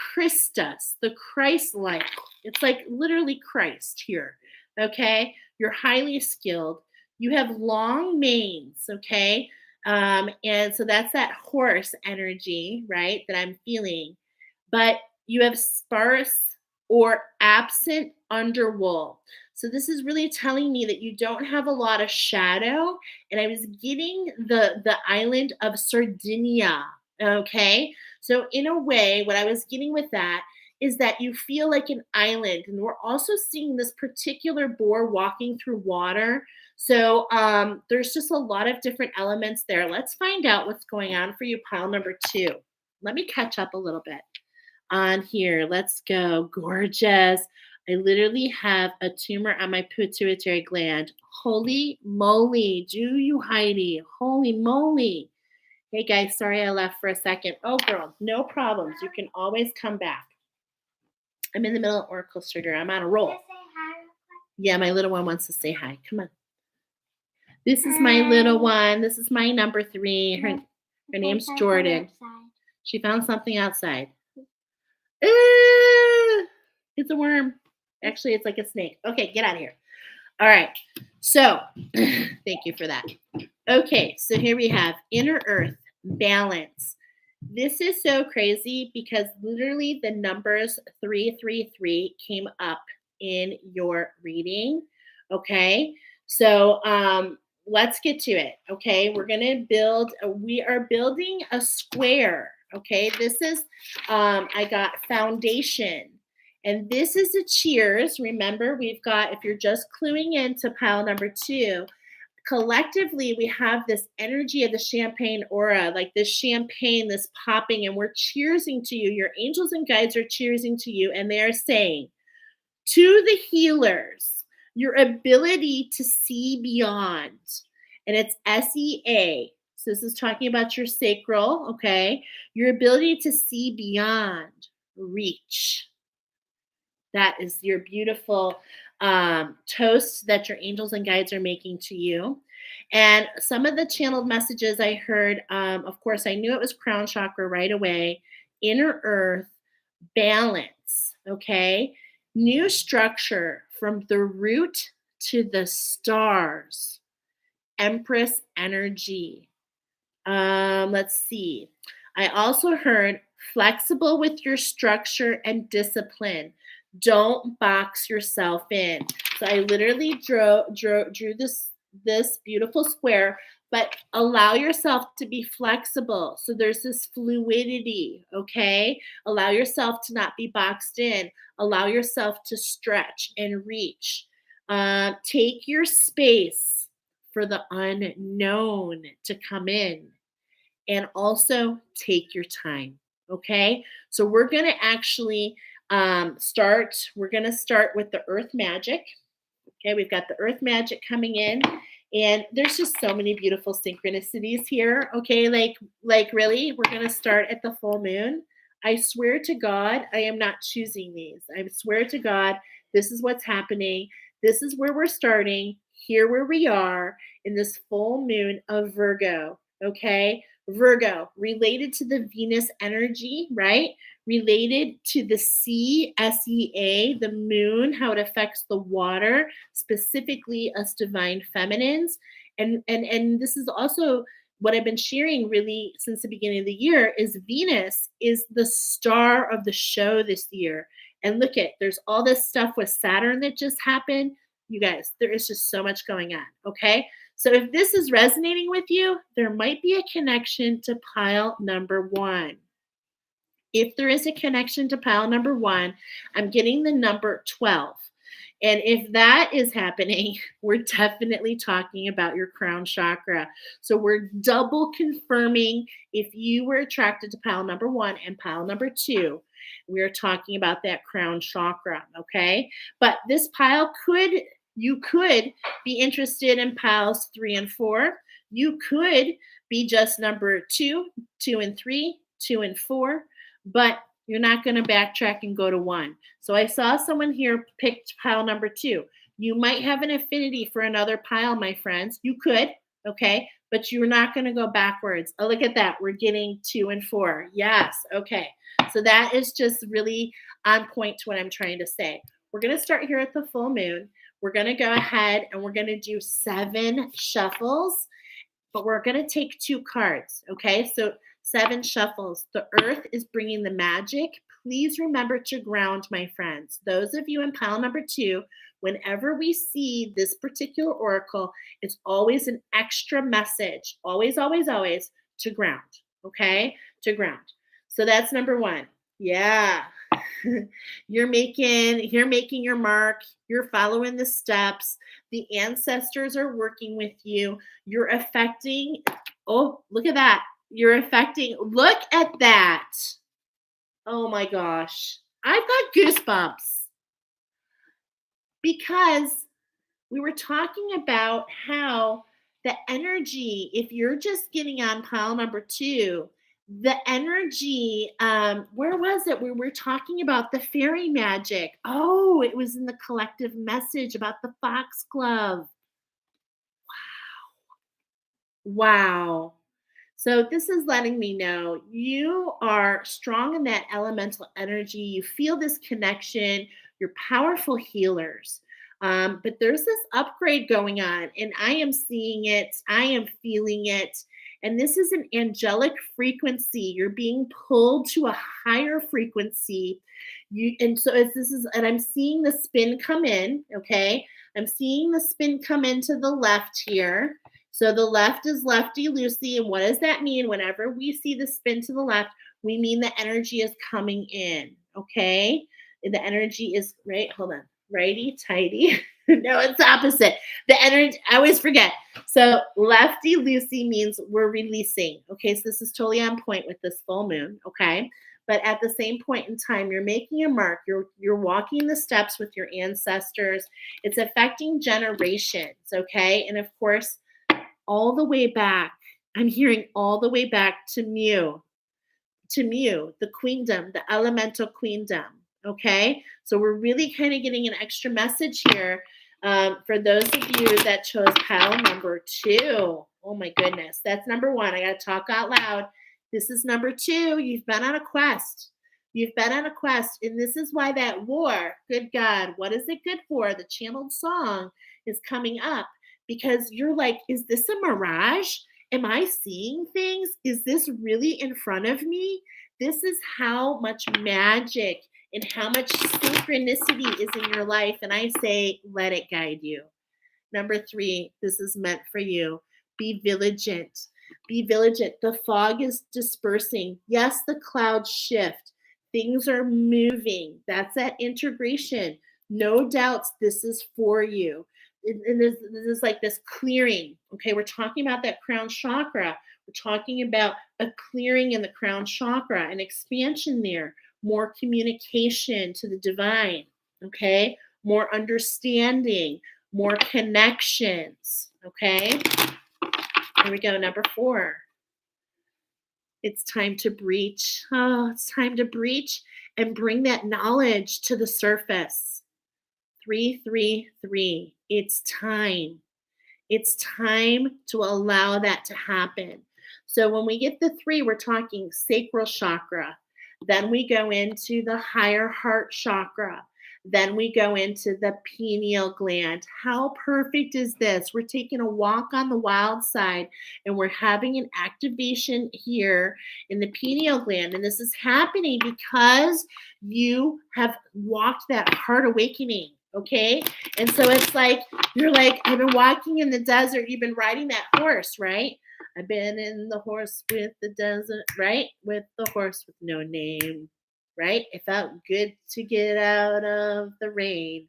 S1: Christ-like. It's like literally Christ here. Okay, you're highly skilled. You have long manes. Okay, and so that's that horse energy, right? That I'm feeling. But you have sparse or absent underwool. So this is really telling me that you don't have a lot of shadow. And I was getting the island of Sardinia. Okay. So in a way, what I was getting with that is that you feel like an island. And we're also seeing this particular boar walking through water. So there's just a lot of different elements there. Let's find out what's going on for you, pile number 2. Let me catch up a little bit on here. Let's go. Gorgeous. I literally have a tumor on my pituitary gland. Holy moly. Do you, Heidi? Holy moly. Hey guys, sorry I left for a second. Oh girl, no problems. You can always come back. I'm in the middle of Oracle Sugar. I'm on a roll. Yeah, my little one wants to say hi. Come on. This is my little one. This is my number 3. Her name's Jordan. She found something outside. It's a worm. Actually, it's like a snake. Okay, get out of here. All right. So, thank you for that. Okay, so here we have inner earth, balance. This is so crazy because literally the numbers 333 came up in your reading. Okay, so let's get to it. Okay, we are building a square. Okay, this is, I got foundation. And this is a cheers. Remember, we've got, if you're just cluing into pile number 2, collectively we have this energy of the champagne aura, like this champagne, this popping, and we're cheersing to you. Your angels and guides are cheersing to you, and they are saying to the healers, your ability to see beyond. And it's SEA. So this is talking about your sacral, okay? Your ability to see beyond, reach. That is your beautiful toast that your angels and guides are making to you. And some of the channeled messages I heard, of course, I knew it was crown chakra right away, inner earth, balance, okay? New structure from the root to the stars, Empress energy. Let's see. I also heard flexible with your structure and discipline. Don't box yourself in. So I literally drew this beautiful square, but allow yourself to be flexible. So there's this fluidity, okay? Allow yourself to not be boxed in. Allow yourself to stretch and reach. Take your space for the unknown to come in, and also take your time. Okay, so we're going to actually we're going to start with the earth magic. Okay, we've got the earth magic coming in, and there's just so many beautiful synchronicities here. Okay, like really, we're going to start at the full moon. I swear to God, I am not choosing these. I swear to God, this is what's happening. This is where we're starting. Here where we are in this full moon of Virgo. Okay, Virgo, related to the Venus energy, right? Related to the sea, SEA, the moon, how it affects the water, specifically us divine feminines. And this is also what I've been sharing really since the beginning of the year is Venus is the star of the show this year. And look at, there's all this stuff with Saturn that just happened. You guys, there is just so much going on, okay? So if this is resonating with you, there might be a connection to pile number 1. If there is a connection to pile number 1, I'm getting the number 12. And if that is happening, we're definitely talking about your crown chakra. So we're double confirming if you were attracted to pile number 1 and pile number 2. We're talking about that crown chakra, okay? But this pile you could be interested in piles 3 and 4. You could be just number 2, 2 and 3, 2 and 4, but you're not going to backtrack and go to 1. So I saw someone here picked pile number 2. You might have an affinity for another pile, my friends. You could, okay, but you're not going to go backwards. Oh, look at that. We're getting 2 and 4. Yes, okay. So that is just really on point to what I'm trying to say. We're going to start here at the full moon. We're going to go ahead and we're going to do 7 shuffles, but we're going to take 2 cards, okay? So 7 shuffles. The earth is bringing the magic. Please remember to ground, my friends. Those of you in pile number 2, whenever we see this particular oracle, it's always an extra message. Always, always, always to ground, okay? To ground. So that's number 1. Yeah. You're making your mark. You're following the steps. The ancestors are working with you. You're affecting. Oh, look at that. You're affecting. Look at that. Oh my gosh. I've got goosebumps because we were talking about how the energy, if you're just getting on pile number 2, the energy, where was it? We were talking about the fairy magic. Oh, it was in the collective message about the foxglove. Wow. So this is letting me know you are strong in that elemental energy. You feel this connection. You're powerful healers. But there's this upgrade going on, and I am seeing it. I am feeling it. And this is an angelic frequency. You're being pulled to a higher frequency. And I'm seeing the spin come in. Okay, I'm seeing the spin come into the left here. So the left is lefty loosey. And what does that mean? Whenever we see the spin to the left, we mean the energy is coming in, okay? The energy is, right, hold on, righty tighty. No, it's opposite. The energy, I always forget. So lefty loosey means we're releasing. Okay, so this is totally on point with this full moon. Okay, but at the same point in time, you're making a mark. You're walking the steps with your ancestors. It's affecting generations. Okay, and of course, all the way back. I'm hearing all the way back to Mu, the queendom, the elemental queendom. Okay, so we're really kind of getting an extra message here for those of you that chose pile number 2. Oh my goodness, that's number 1. I got to talk out loud. This is number 2. You've been on a quest. You've been on a quest, and this is why that war, good God, what is it good for? The channeled song is coming up because you're like, is this a mirage? Am I seeing things? Is this really in front of me? This is how much magic and how much synchronicity is in your life. And I say, let it guide you. Number 3, this is meant for you. Be vigilant. Be vigilant. The fog is dispersing. Yes, the clouds shift. Things are moving. That's that integration. No doubts this is for you. And this is like this clearing. Okay, we're talking about that crown chakra. We're talking about a clearing in the crown chakra, an expansion there, more communication to the divine. Okay, more understanding, more connections. Okay, here we go. Number 4. It's time to breach. Oh, it's time to breach and bring that knowledge to the surface. 333. It's time. It's time to allow that to happen. So when we get the 3, we're talking sacral chakra. Then we go into the higher heart chakra. Then we go into the pineal gland. How perfect is this? We're taking a walk on the wild side and we're having an activation here in the pineal gland. And this is happening because you have walked that heart awakening. Okay. And so it's like, you're like, I've been walking in the desert. You've been riding that horse, right? I've been in the horse with the desert, right? With the horse with no name, right? It felt good to get out of the rain.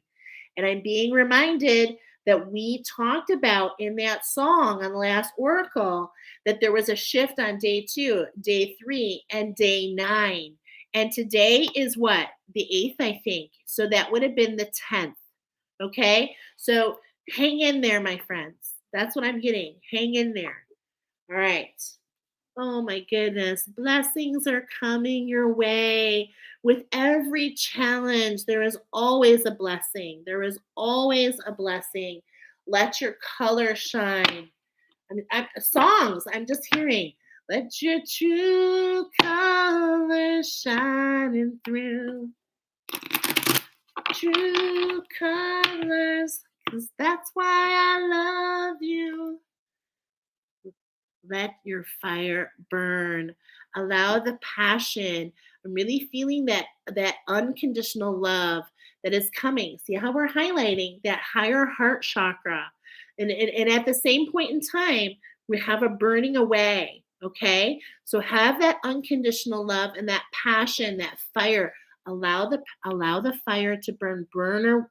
S1: And I'm being reminded that we talked about in that song on the last oracle that there was a shift on day 2, day 3, and day 9. And today is what? The 8th, I think. So that would have been the 10th. Okay? So hang in there, my friends. That's what I'm getting. Hang in there. All right. Oh my goodness. Blessings are coming your way. With every challenge, there is always a blessing. There is always a blessing. Let your color shine. Songs, I'm just hearing. Let your true colors shining through. True colors, because that's why I love you. Let your fire burn. Allow the passion. I'm really feeling that unconditional love that is coming. See how we're highlighting that higher heart chakra. And at the same point in time, we have a burning away. Okay. So have that unconditional love and that passion, that fire. Allow the fire to burn. Burner.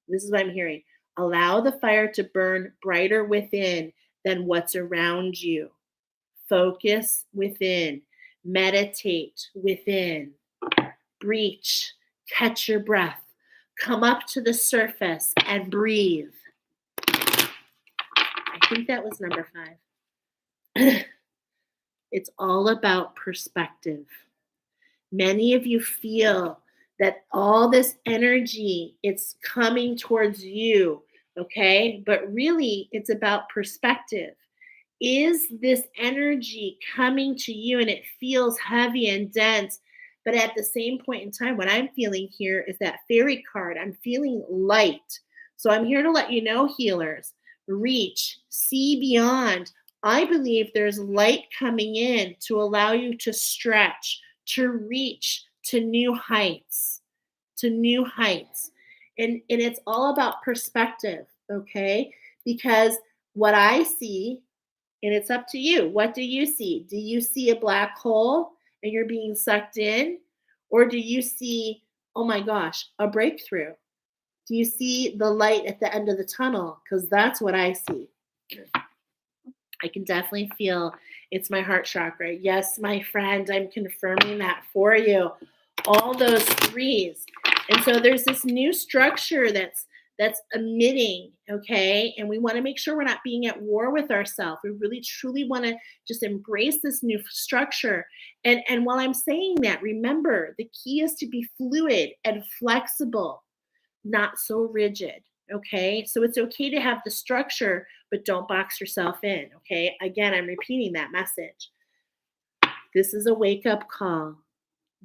S1: This is what I'm hearing. Allow the fire to burn brighter within than what's around you. Focus within. Meditate within. Breach. Catch your breath. Come up to the surface and breathe. I think that was number 5. It's all about perspective. Many of you feel that all this energy, it's coming towards you, okay? But really, it's about perspective. Is this energy coming to you and it feels heavy and dense? But at the same point in time, what I'm feeling here is that fairy card. I'm feeling light. So I'm here to let you know, healers, reach, see beyond. I believe there's light coming in to allow you to stretch, to reach to new heights, And it's all about perspective, okay? Because what I see, and it's up to you, what do you see? Do you see a black hole? and you're being sucked in? Or do you see, oh my gosh, a breakthrough? Do you see the light at the end of the tunnel? Because that's what I see. I can definitely feel it's my heart chakra. Yes, my friend, I'm confirming that for you. All those threes. And so there's this new structure that's emitting, okay? And we want to make sure we're not being at war with ourselves. We really truly want to just embrace this new structure. And while I'm saying that, remember, the key is to be fluid and flexible, not so rigid. Okay. So it's okay to have the structure, but don't box yourself in. Okay. Again, I'm repeating that message. This is a wake up call.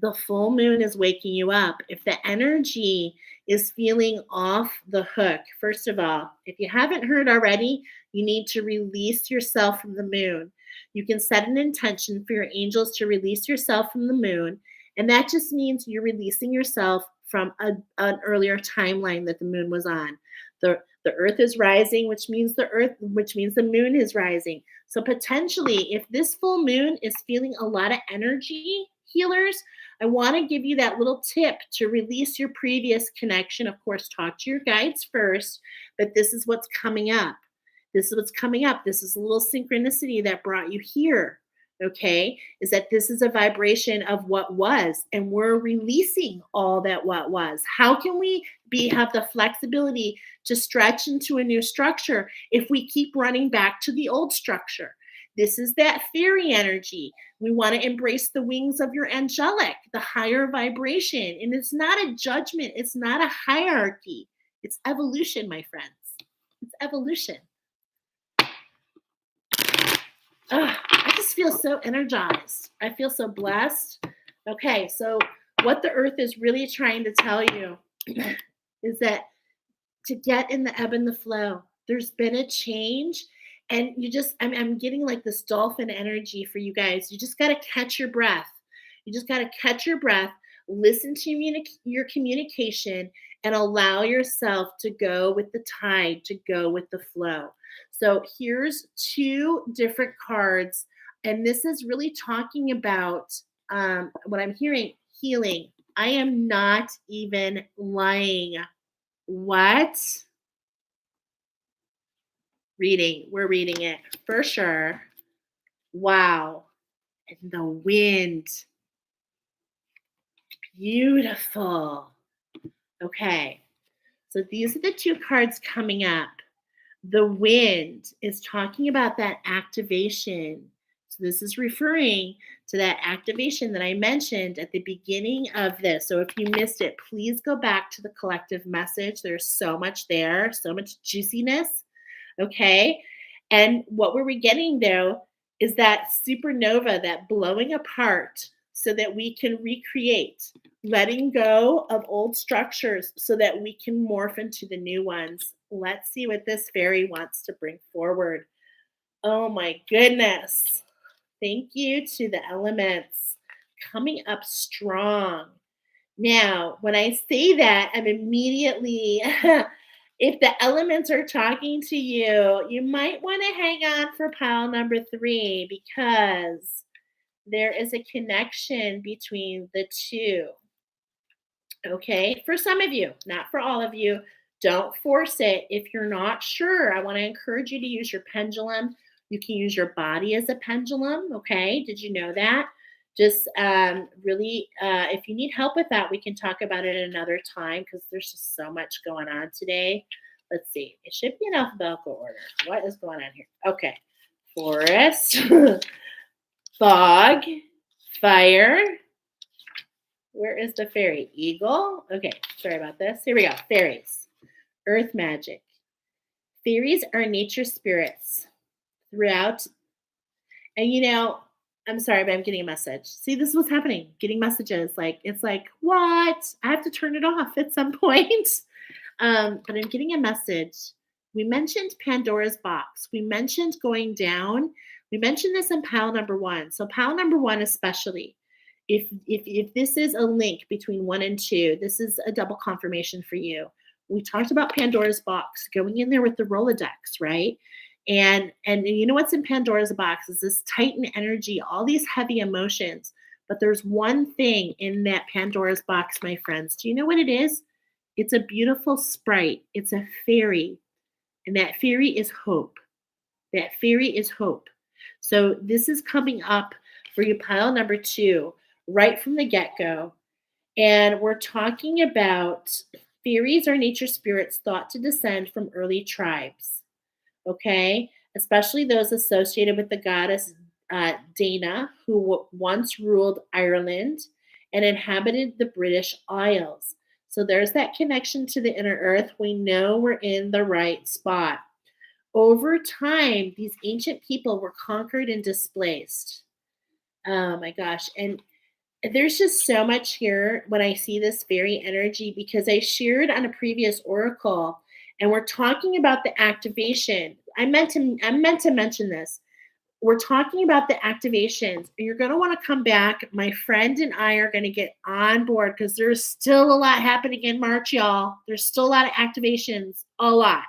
S1: The full moon is waking you up. If the energy is feeling off the hook, first of all, if you haven't heard already, you need to release yourself from the moon. You can set an intention for your angels to release yourself from the moon. And that just means you're releasing yourself from an earlier timeline that the moon was on. The earth is rising, which means the moon is rising. So potentially, if this full moon is feeling a lot of energy, healers, I want to give you that little tip to release your previous connection. Of course, talk to your guides first, but this is what's coming up. This is what's coming up. This is a little synchronicity that brought you here. Okay, is that this is a vibration of what was, and we're releasing all that what was. How can we have the flexibility to stretch into a new structure if we keep running back to the old structure? This is that fairy energy. We want to embrace the wings of your angelic, the higher vibration. And it's not a judgment. It's not a hierarchy. It's evolution, my friends. It's evolution. I just feel so energized. I feel so blessed. Okay, so what the earth is really trying to tell you is that to get in the ebb and the flow, there's been a change. And I'm getting like this dolphin energy for you guys. You just got to catch your breath. You just got to catch your breath, listen to your communication, and allow yourself to go with the tide, to go with the flow. So here's two different cards. And this is really talking about what I'm hearing, healing. I am not even lying. What? We're reading it for sure. Wow. And the wind. Beautiful. Okay. So these are the two cards coming up. The wind is talking about that activation. So this is referring to that activation that I mentioned at the beginning of this. So if you missed it, please go back to the collective message. There's so much there, so much juiciness. Okay. And what were we getting though is that supernova, that blowing apart so that we can recreate, letting go of old structures so that we can morph into the new ones. Let's see what this fairy wants to bring forward. Oh my goodness. Thank you to the elements coming up strong. Now, when I say that, I'm immediately if the elements are talking to you, you might want to hang on for pile number 3 because there is a connection between the two. Okay, for some of you, not for all of you. Don't force it. If you're not sure, I want to encourage you to use your pendulum. You can use your body as a pendulum. Okay, did you know that? Just really, if you need help with that, we can talk about it another time because there's just so much going on today. Let's see. It should be in alphabetical order. What is going on here? Okay. Forest, fog, fire. Where is the fairy? Eagle. Okay. Sorry about this. Here we go. Fairies. Earth magic. Fairies are nature spirits throughout. And I'm sorry, but I'm getting a message. See, this is what's happening. Getting messages. It's like, what? I have to turn it off at some point. But I'm getting a message. We mentioned Pandora's box. We mentioned going down. We mentioned this in pile number 1. So pile number 1 especially. If this is a link between 1 and 2, this is a double confirmation for you. We talked about Pandora's box, going in there with the Rolodex, right? And you know what's in Pandora's box is this Titan energy, all these heavy emotions. But there's one thing in that Pandora's box, my friends. Do you know what it is? It's a beautiful sprite. It's a fairy. And that fairy is hope. That fairy is hope. So this is coming up for you, pile number 2, right from the get go. And we're talking about fairies are nature spirits thought to descend from early tribes, okay? Especially those associated with the goddess Dana, who once ruled Ireland and inhabited the British Isles. So there's that connection to the inner earth. We know we're in the right spot. Over time, these ancient people were conquered and displaced. Oh my gosh. And there's just so much here when I see this fairy energy because I shared on a previous oracle and we're talking about the activation. I meant to mention this. We're talking about the activations. You're going to want to come back. My friend and I are going to get on board because there's still a lot happening in March, y'all. There's still a lot of activations, a lot.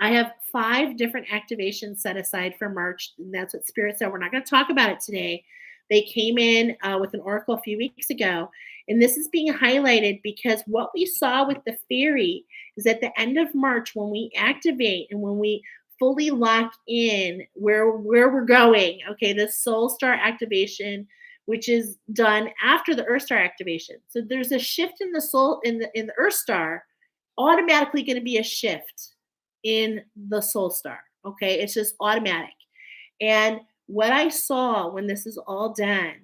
S1: I have 5 different activations set aside for March, and that's what Spirit said. We're not going to talk about it today. They came in with an oracle a few weeks ago, and this is being highlighted because what we saw with the fairy is at the end of March when we activate and when we fully lock in where we're going. Okay, the Soul Star activation, which is done after the Earth Star activation. So there's a shift in the soul in the Earth Star, automatically going to be a shift in the Soul Star. Okay, it's just automatic. And what I saw when this is all done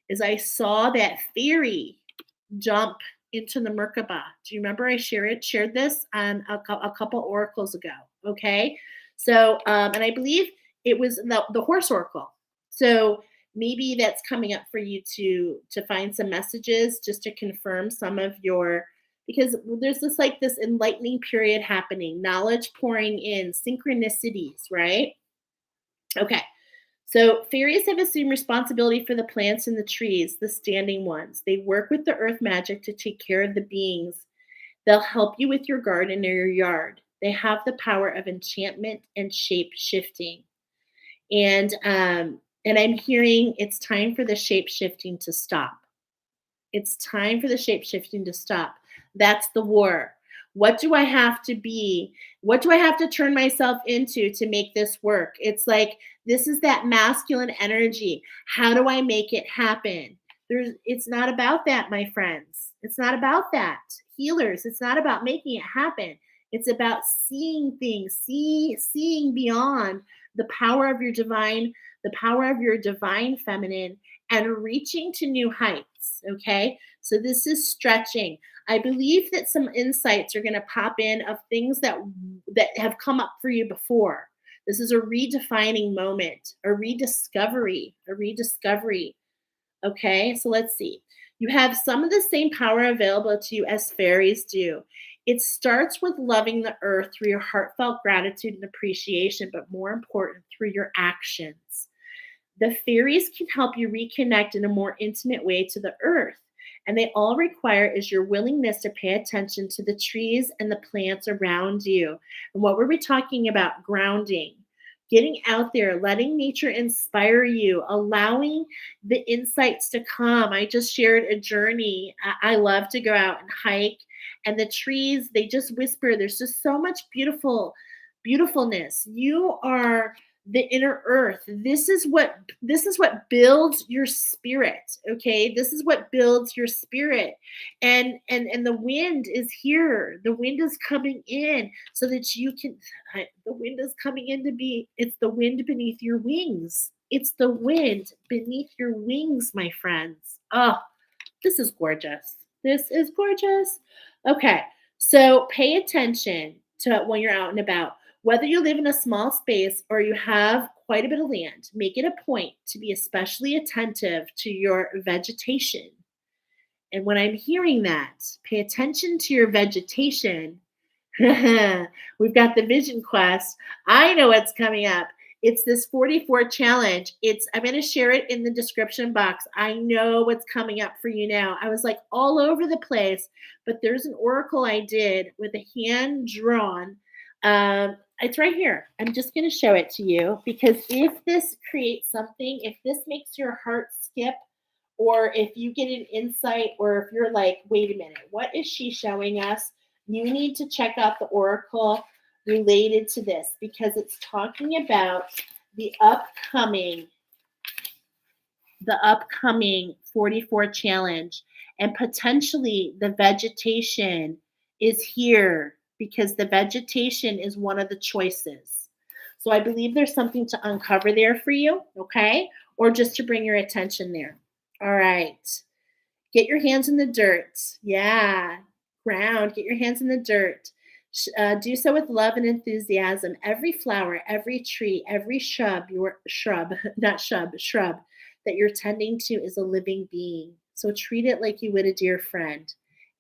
S1: is I saw that fairy jump into the Merkaba. Do you remember I shared this on a couple oracles ago? Okay, so and I believe it was the horse oracle. So maybe that's coming up for you to find some messages just to confirm some of your, because there's this enlightening period happening, knowledge pouring in, synchronicities, right? Okay. So fairies have assumed responsibility for the plants and the trees, the standing ones. They work with the earth magic to take care of the beings. They'll help you with your garden or your yard. They have the power of enchantment and shape shifting. And I'm hearing it's time for the shape shifting to stop. It's time for the shape shifting to stop. That's the war. What do I have to be? What do I have to turn myself into to make this work? It's like this is that masculine energy. How do I make it happen? It's not about that, my friends. It's not about that. Healers, it's not about making it happen. It's about seeing things, seeing beyond the power of your divine, the power of your divine feminine, and reaching to new heights. Okay. So this is stretching. I believe that some insights are going to pop in of things that have come up for you before. This is a redefining moment, a rediscovery. Okay, so let's see. You have some of the same power available to you as fairies do. It starts with loving the earth through your heartfelt gratitude and appreciation, but more important, through your actions. The fairies can help you reconnect in a more intimate way to the earth. And they all require is your willingness to pay attention to the trees and the plants around you. And what were we talking about? Grounding, getting out there, letting nature inspire you, allowing the insights to come. I just shared a journey. I love to go out and hike, and the trees, they just whisper. There's just so much beautifulness. You are the inner earth. This is what builds your spirit. Okay, this is what builds your spirit. And the wind is here. The wind is coming in so that you can, the wind is coming in to be, it's the wind beneath your wings. It's the wind beneath your wings, my friends. Oh, this is gorgeous. This is gorgeous. Okay, so pay attention to when you're out and about. Whether you live in a small space or you have quite a bit of land, make it a point to be especially attentive to your vegetation. And when I'm hearing that, pay attention to your vegetation. We've got the vision quest. I know what's coming up. It's this 44 challenge. I'm going to share it in the description box. I know what's coming up for you now. I was like all over the place, but there's an oracle I did with a hand drawn. It's right here. I'm just going to show it to you because if this creates something, if this makes your heart skip or if you get an insight, or if you're like, wait a minute, what is she showing us? You need to check out the oracle related to this, because it's talking about the upcoming the upcoming 44 challenge, and potentially the vegetation is here, because the vegetation is one of the choices. So I believe there's something to uncover there for you, okay? Or just to bring your attention there. All right. Get your hands in the dirt. Yeah. Ground. Get your hands in the dirt. Do so with love and enthusiasm. Every flower, every tree, every not shrub that you're tending to is a living being. So treat it like you would a dear friend.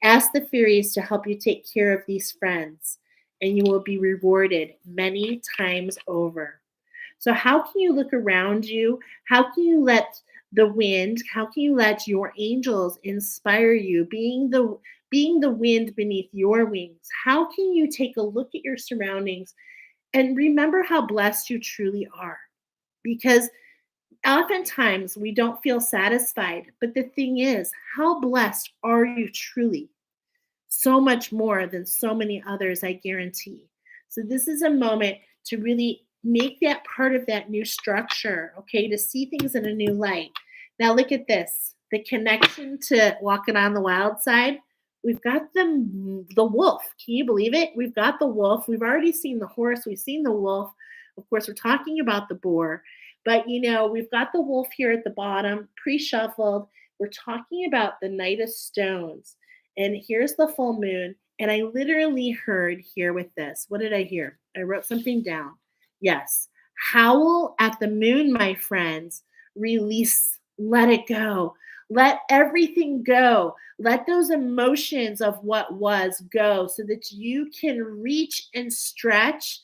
S1: Ask the fairies to help you take care of these friends, and you will be rewarded many times over. So, how can you look around you? How can you let the wind, how can you let your angels inspire you, being the wind beneath your wings? How can you take a look at your surroundings and remember how blessed you truly are? Because oftentimes we don't feel satisfied, but the thing is, how blessed are you truly? So much more than so many others, I guarantee. So, this is a moment to really make that part of that new structure, okay, to see things in a new light. Now, look at this, the connection to walking on the wild side. We've got the wolf. Can you believe it? We've got the wolf. We've already seen the horse. We've seen the wolf. Of course, we're talking about the boar. But, we've got the wolf here at the bottom, pre shuffled. We're talking about the Knight of Stones. And here's the full moon. And I literally heard here with this. What did I hear? I wrote something down. Yes. Howl at the moon, my friends. Release. Let it go. Let everything go. Let those emotions of what was go, so that you can reach and stretch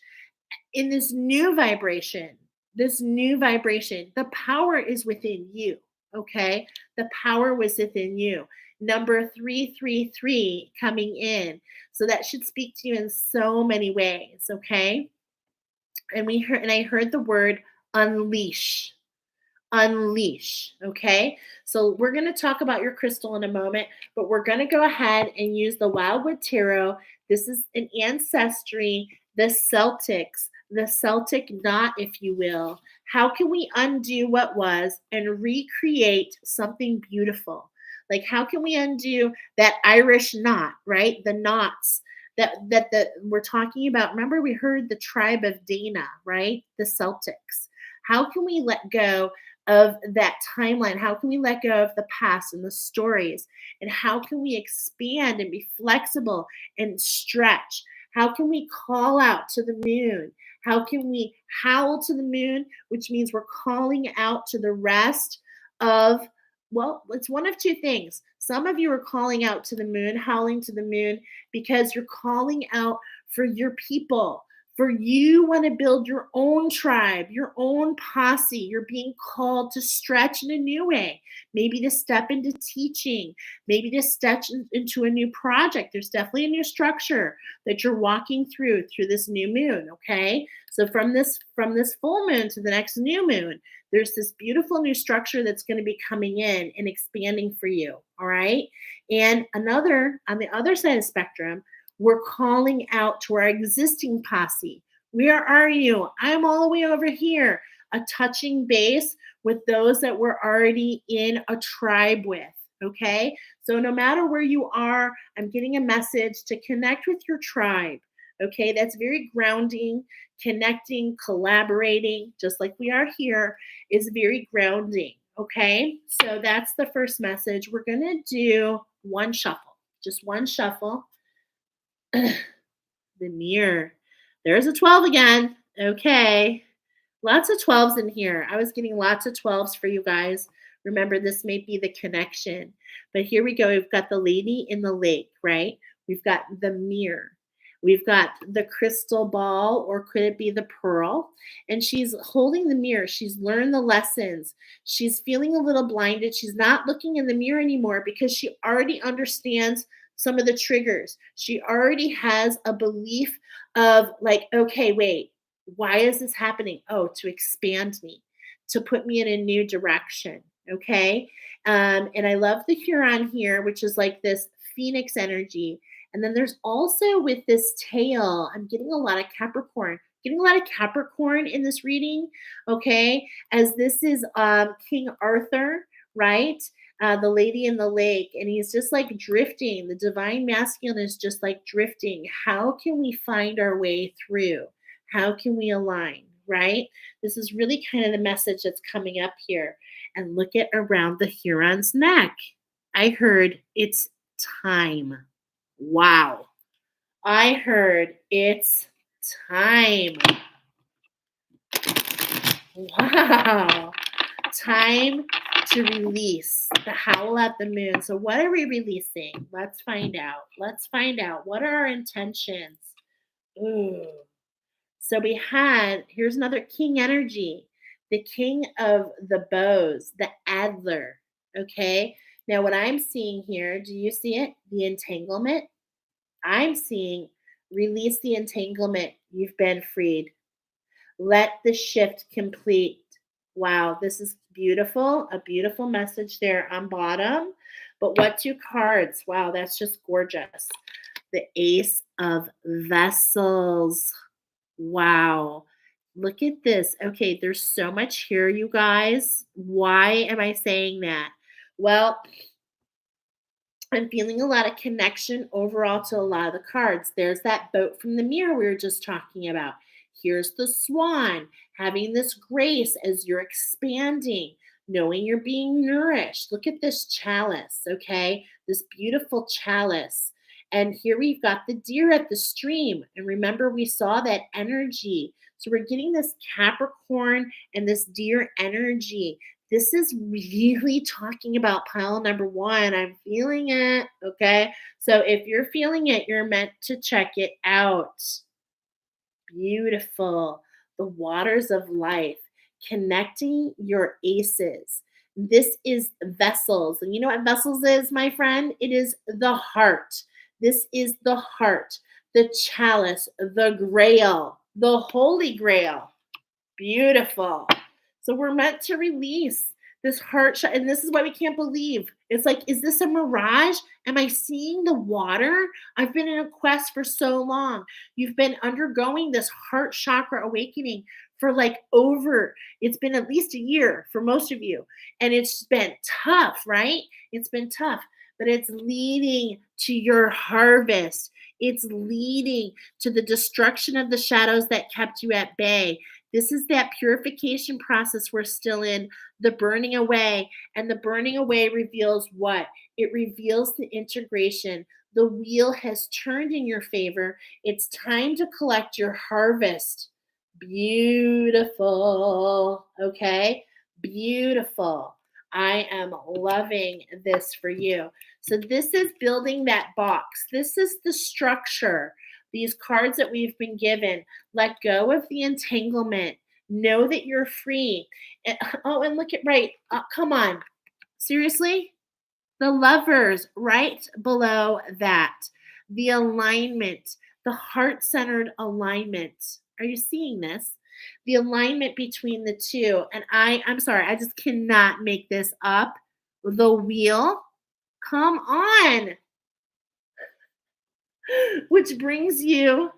S1: in this new vibration. This new vibration. The power is within you. Okay. The power was within you. Number 333 coming in. So that should speak to you in so many ways. Okay. And I heard the word unleash. Unleash. Okay. So we're going to talk about your crystal in a moment, but we're going to go ahead and use the Wildwood Tarot. This is an ancestry, the Celtic knot, if you will. How can we undo what was and recreate something beautiful? Like, how can we undo that Irish knot, right? The knots that we're talking about. Remember, we heard the tribe of Dana, right? The Celtics. How can we let go of that timeline? How can we let go of the past and the stories? And how can we expand and be flexible and stretch? How can we call out to the moon? How can we howl to the moon, which means we're calling out to the rest of, well, it's one of two things. Some of you are calling out to the moon, howling to the moon, because you're calling out for your people. For you want to build your own tribe, your own posse. You're being called to stretch in a new way, maybe to step into teaching, maybe to stretch into a new project. There's definitely a new structure that you're walking through this new moon. Okay, so from this full moon to the next new moon, there's this beautiful new structure that's going to be coming in and expanding for you. All right, and on the other side of the spectrum, we're calling out to our existing posse. Where are you? I'm all the way over here. A touching base with those that we're already in a tribe with. Okay. So no matter where you are, I'm getting a message to connect with your tribe. Okay. That's very grounding, connecting, collaborating, just like we are here, is very grounding. Okay. So that's the first message. We're going to do one shuffle, just one shuffle. The mirror. There's a 12 again. Okay. Lots of 12s in here. I was getting lots of 12s for you guys. Remember, this may be the connection. But here we go. We've got the lady in the lake, right? We've got the mirror. We've got the crystal ball, or could it be the pearl? And she's holding the mirror. She's learned the lessons. She's feeling a little blinded. She's not looking in the mirror anymore because she already understands some of the triggers. She already has a belief of like, okay, wait, why is this happening? Oh, to expand me, to put me in a new direction. Okay. And I love the Huron here, which is like this phoenix energy. And then there's also with this tail, I'm getting a lot of Capricorn. Getting a lot of Capricorn in this reading, okay? As this is King Arthur, right? The Lady in the Lake, and he's just like drifting. The divine masculine is just like drifting. How can we find our way through? How can we align, right? This is really kind of the message that's coming up here. And look at around the Huron's neck. I heard it's time. Wow. I heard it's time. Wow. Time to release the howl at the moon. So, what are we releasing? Let's find out. Let's find out. What are our intentions? Ooh. So, here's another king energy, the king of the bows, the adder. Okay. Now, what I'm seeing here, do you see it? The entanglement. I'm seeing release the entanglement. You've been freed. Let the shift complete. Wow, this is beautiful. A beautiful message there on bottom. But what two cards? Wow, that's just gorgeous. The Ace of Vessels. Wow. Look at this. Okay, there's so much here, you guys. Why am I saying that? Well, I'm feeling a lot of connection overall to a lot of the cards. There's that boat from the mirror we were just talking about. Here's the swan, having this grace as you're expanding, knowing you're being nourished. Look at this chalice, okay? This beautiful chalice. And here we've got the deer at the stream. And remember, we saw that energy. So we're getting this Capricorn and this deer energy. This is really talking about pile number one. I'm feeling it. Okay. So if you're feeling it, you're meant to check it out. Beautiful. The waters of life, connecting your aces. This is vessels. And you know what vessels is, my friend? It is the heart. This is the heart, the chalice, the grail, the holy grail. Beautiful. So we're meant to release this heart shot. And this is why we can't believe. It's like, is this a mirage? Am I seeing the water? I've been in a quest for so long. You've been undergoing this heart chakra awakening for it's been at least a year for most of you. And it's been tough, right? It's been tough, but it's leading to your harvest. It's leading to the destruction of the shadows that kept you at bay. This is that purification process we're still in, the burning away. And the burning away reveals what? It reveals the integration. The wheel has turned in your favor. It's time to collect your harvest. Beautiful. Okay? Beautiful. I am loving this for you. So, this is building that box. This is the structure. These cards that we've been given. Let go of the entanglement. Know that you're free. And look at right. Come on. Seriously? The lovers right below that. The alignment, the heart centered alignment. Are you seeing this? The alignment between the two. And I'm sorry, I just cannot make this up. The wheel. Come on. Which brings you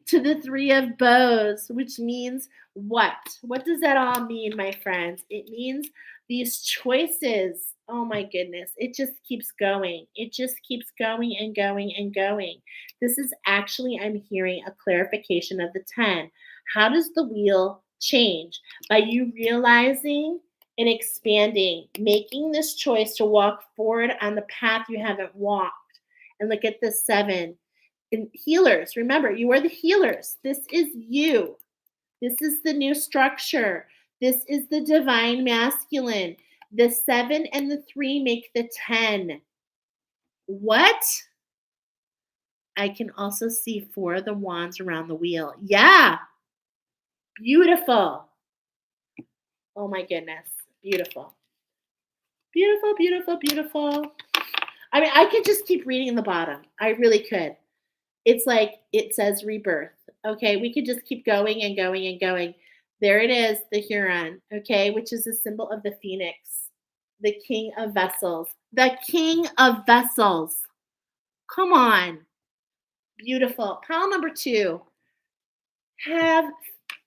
S1: to the Three of Bows, which means what? What does that all mean, my friends? It means these choices. Oh my goodness. It just keeps going. It just keeps going and going and going. This is actually, I'm hearing a clarification of the 10. How does the wheel change? By you realizing and expanding, making this choice to walk forward on the path you haven't walked. And look at the 7. And healers, remember, you are the healers. This is you. This is the new structure. This is the divine masculine. The 7 and the 3 make the 10. What? I can also see 4 of the wands around the wheel. Yeah. Beautiful. Oh my goodness. Beautiful. Beautiful, beautiful, beautiful. I mean, I could just keep reading the bottom. I really could. It's like it says rebirth. Okay, we could just keep going and going and going. There it is, the Huron, okay, which is a symbol of the phoenix. The king of vessels. The king of vessels. Come on. Beautiful. Pile number 2. Have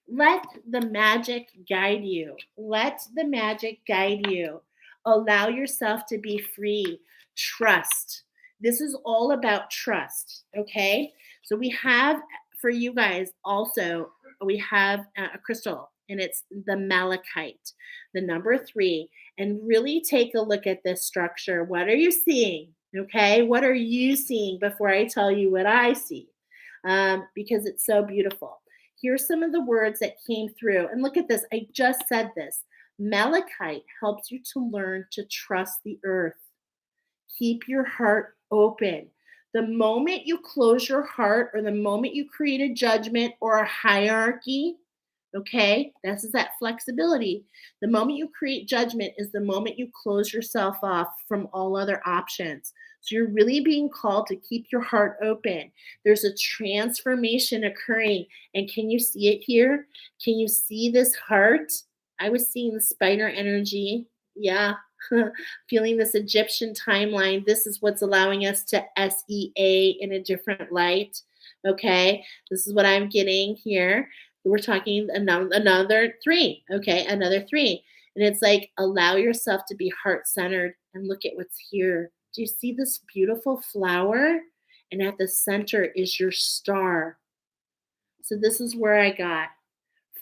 S1: Let the magic guide you. Let the magic guide you. Allow yourself to be free. Trust. This is all about trust. Okay. So we have for you guys also, we have a crystal and it's the malachite, the number 3. And really take a look at this structure. What are you seeing? Okay. What are you seeing before I tell you what I see? Because it's so beautiful. Here's some of the words that came through. And look at this. I just said this. Malachite helps you to learn to trust the earth. Keep your heart open. The moment you close your heart or the moment you create a judgment or a hierarchy, okay, this is that flexibility. The moment you create judgment is the moment you close yourself off from all other options. So you're really being called to keep your heart open. There's a transformation occurring. And can you see it here? Can you see this heart? I was seeing the spider energy. Yeah. Feeling this Egyptian timeline. This is what's allowing us to SEA in a different light. Okay. This is what I'm getting here. We're talking another 3. Okay. Another 3. And it's like, allow yourself to be heart centered and look at what's here. Do you see this beautiful flower? And at the center is your star. So this is where I got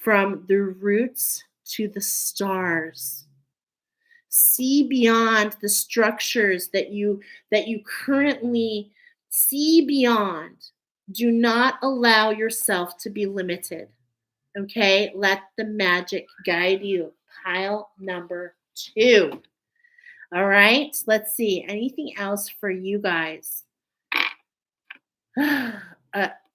S1: from the roots to the stars. See beyond the structures that you currently see beyond. Do not allow yourself to be limited. Okay? Let the magic guide you. Pile number 2. All right, let's see. Anything else for you guys?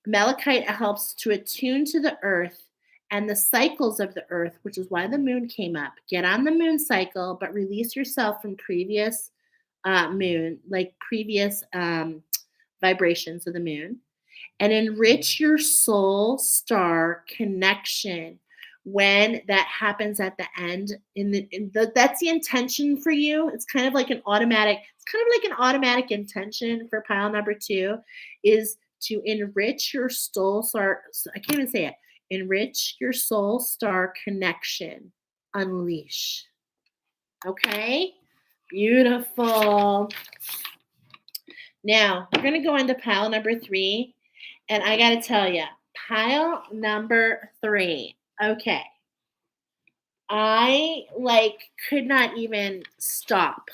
S1: Malachite helps to attune to the earth and the cycles of the earth, which is why the moon came up. Get on the moon cycle, but release yourself from previous previous vibrations of the moon, and enrich your soul star connection. When that happens at the end, that's the intention for you. It's kind of like an automatic. It's kind of like an automatic intention for pile number 2, is to enrich your soul star. I can't even say it. Enrich your soul star connection. Unleash. Okay, beautiful. Now we're gonna go into pile number 3, and I gotta tell you, pile number 3. Okay. I could not even stop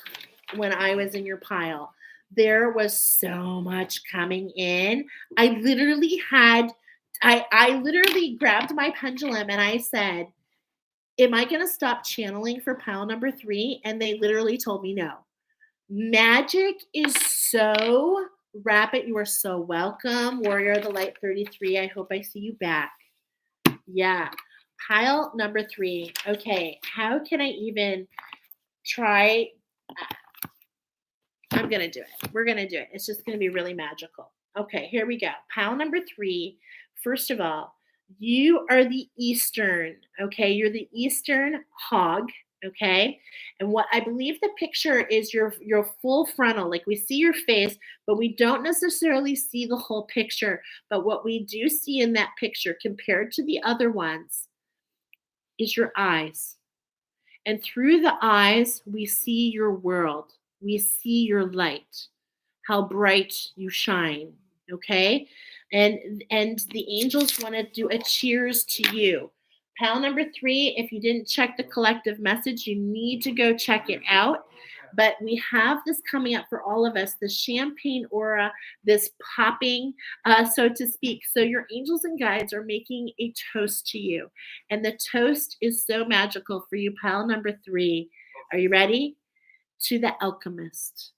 S1: when I was in your pile. There was so much coming in. I literally grabbed my pendulum and I said, am I going to stop channeling for pile number 3? And they literally told me no. Magic is so rapid. You are so welcome. Warrior of the Light 33. I hope I see you back. Yeah. Pile number 3. Okay. How can I even try? I'm going to do it. We're going to do it. It's just going to be really magical. Okay. Here we go. Pile number 3. First of all, you are the Eastern. Okay. You're the Eastern hog. Okay. And what I believe the picture is your full frontal. Like we see your face, but we don't necessarily see the whole picture. But what we do see in that picture compared to the other ones is your eyes. And through the eyes, we see your world. We see your light, how bright you shine. Okay. And the angels want to do a cheers to you. Pile number 3, if you didn't check the collective message, you need to go check it out. But we have this coming up for all of us, the champagne aura, this popping, so to speak. So your angels and guides are making a toast to you. And the toast is so magical for you, pile number 3. Are you ready? To the alchemist.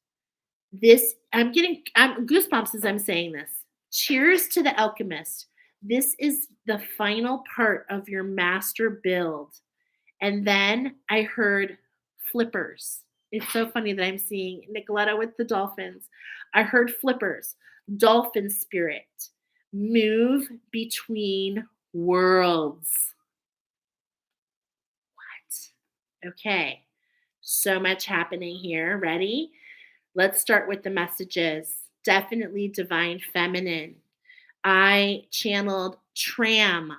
S1: I'm getting goosebumps as I'm saying this. Cheers to the alchemist. This is the final part of your master build. And then I heard flippers. It's so funny that I'm seeing Nicoletta with the dolphins. I heard flippers, dolphin spirit, move between worlds. What? Okay. So much happening here. Ready? Let's start with the messages. Definitely divine feminine. I channeled tram,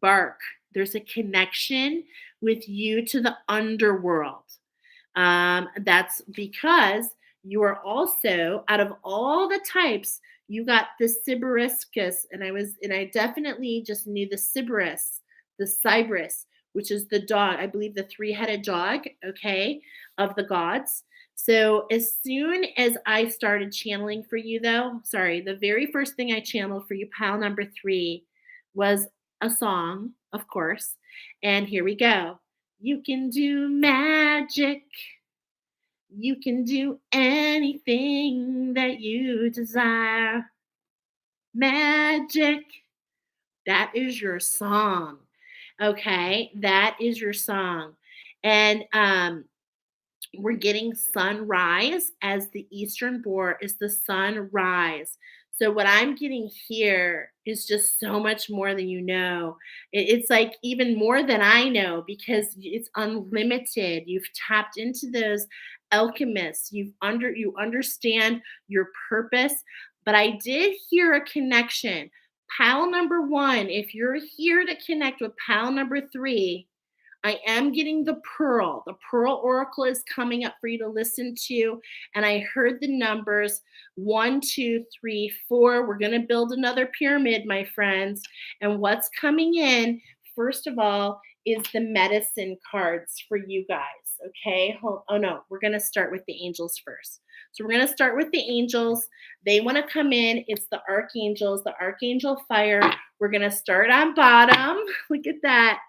S1: bark. There's a connection with you to the underworld. That's because you are also, out of all the types, you got the Sybariscus, and I definitely just knew the Sybaris, the Cybris, which is the dog, I believe the three-headed dog, okay, of the gods. So as soon as I started channeling for you, though, sorry, the very first thing I channeled for you, pile number 3, was a song, of course. And here we go. You can do magic. You can do anything that you desire. Magic. That is your song. Okay? That is your song. And we're getting sunrise, as the Eastern Boar is the sunrise. So what I'm getting here is just so much more than you know. It's like even more than I know, because it's unlimited. You've tapped into those alchemists. You understand your purpose. But I did hear a connection. Pile number 1, if you're here to connect with pile number 3, I am getting the Pearl. The Pearl Oracle is coming up for you to listen to. And I heard the numbers 1, 2, 3, 4. We're going to build another pyramid, my friends. And what's coming in, first of all, is the medicine cards for you guys. Okay. Oh, no. We're going to start with the angels first. So we're going to start with the angels. They want to come in. It's the archangels, the archangel fire. We're going to start on bottom. Look at that.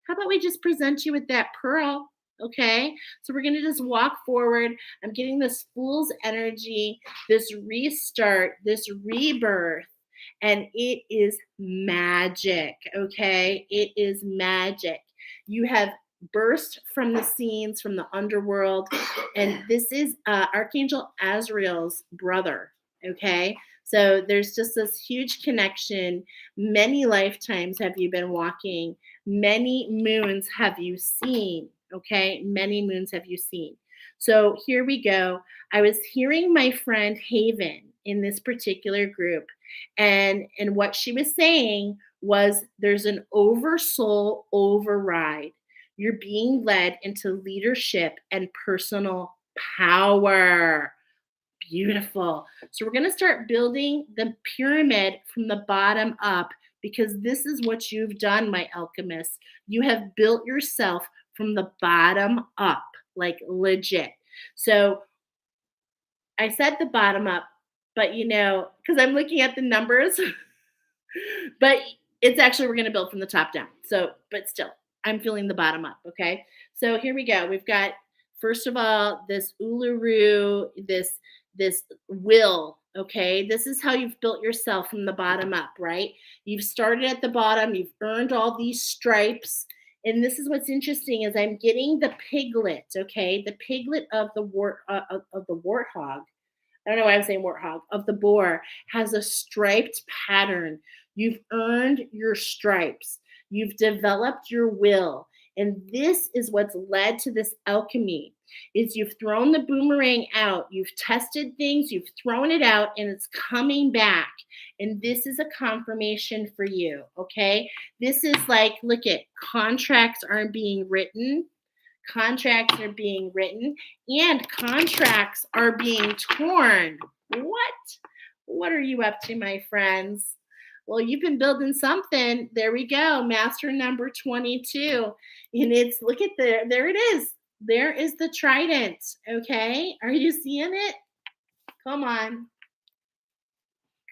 S1: How about we just present you with that pearl? Okay. So we're going to just walk forward. I'm getting this fool's energy, this restart, this rebirth. And it is magic. Okay. It is magic. You have burst from the scenes from the underworld. And this is Archangel Azrael's brother. Okay. So there's just this huge connection. Many lifetimes have you been walking. Many moons have you seen? Okay, many moons have you seen? So here we go. I was hearing my friend Haven in this particular group, and what she was saying was there's an oversoul override. You're being led into leadership and personal power. Beautiful. So we're going to start building the pyramid from the bottom up, because this is what you've done, my alchemist. You have built yourself from the bottom up, like legit. So I said the bottom up, but because I'm looking at the numbers, but it's actually, we're going to build from the top down. So, but still, I'm feeling the bottom up. Okay. So here we go. We've got, first of all, this Uluru, this will. Okay. This is how you've built yourself from the bottom up, right? You've started at the bottom. You've earned all these stripes. And this is what's interesting is I'm getting the piglet. Okay. The piglet of the warthog. I don't know why I'm saying warthog, of the boar, has a striped pattern. You've earned your stripes. You've developed your will. And this is what's led to this alchemy, is you've thrown the boomerang out. You've tested things, you've thrown it out, and it's coming back. And this is a confirmation for you, okay? This is like, look at, contracts are being written. Contracts are being written, and contracts are being torn. What are you up to, my friends? Well, you've been building something. There we go. Master number 22. And it's, look at there it is. There is the trident. Okay. Are you seeing it? Come on.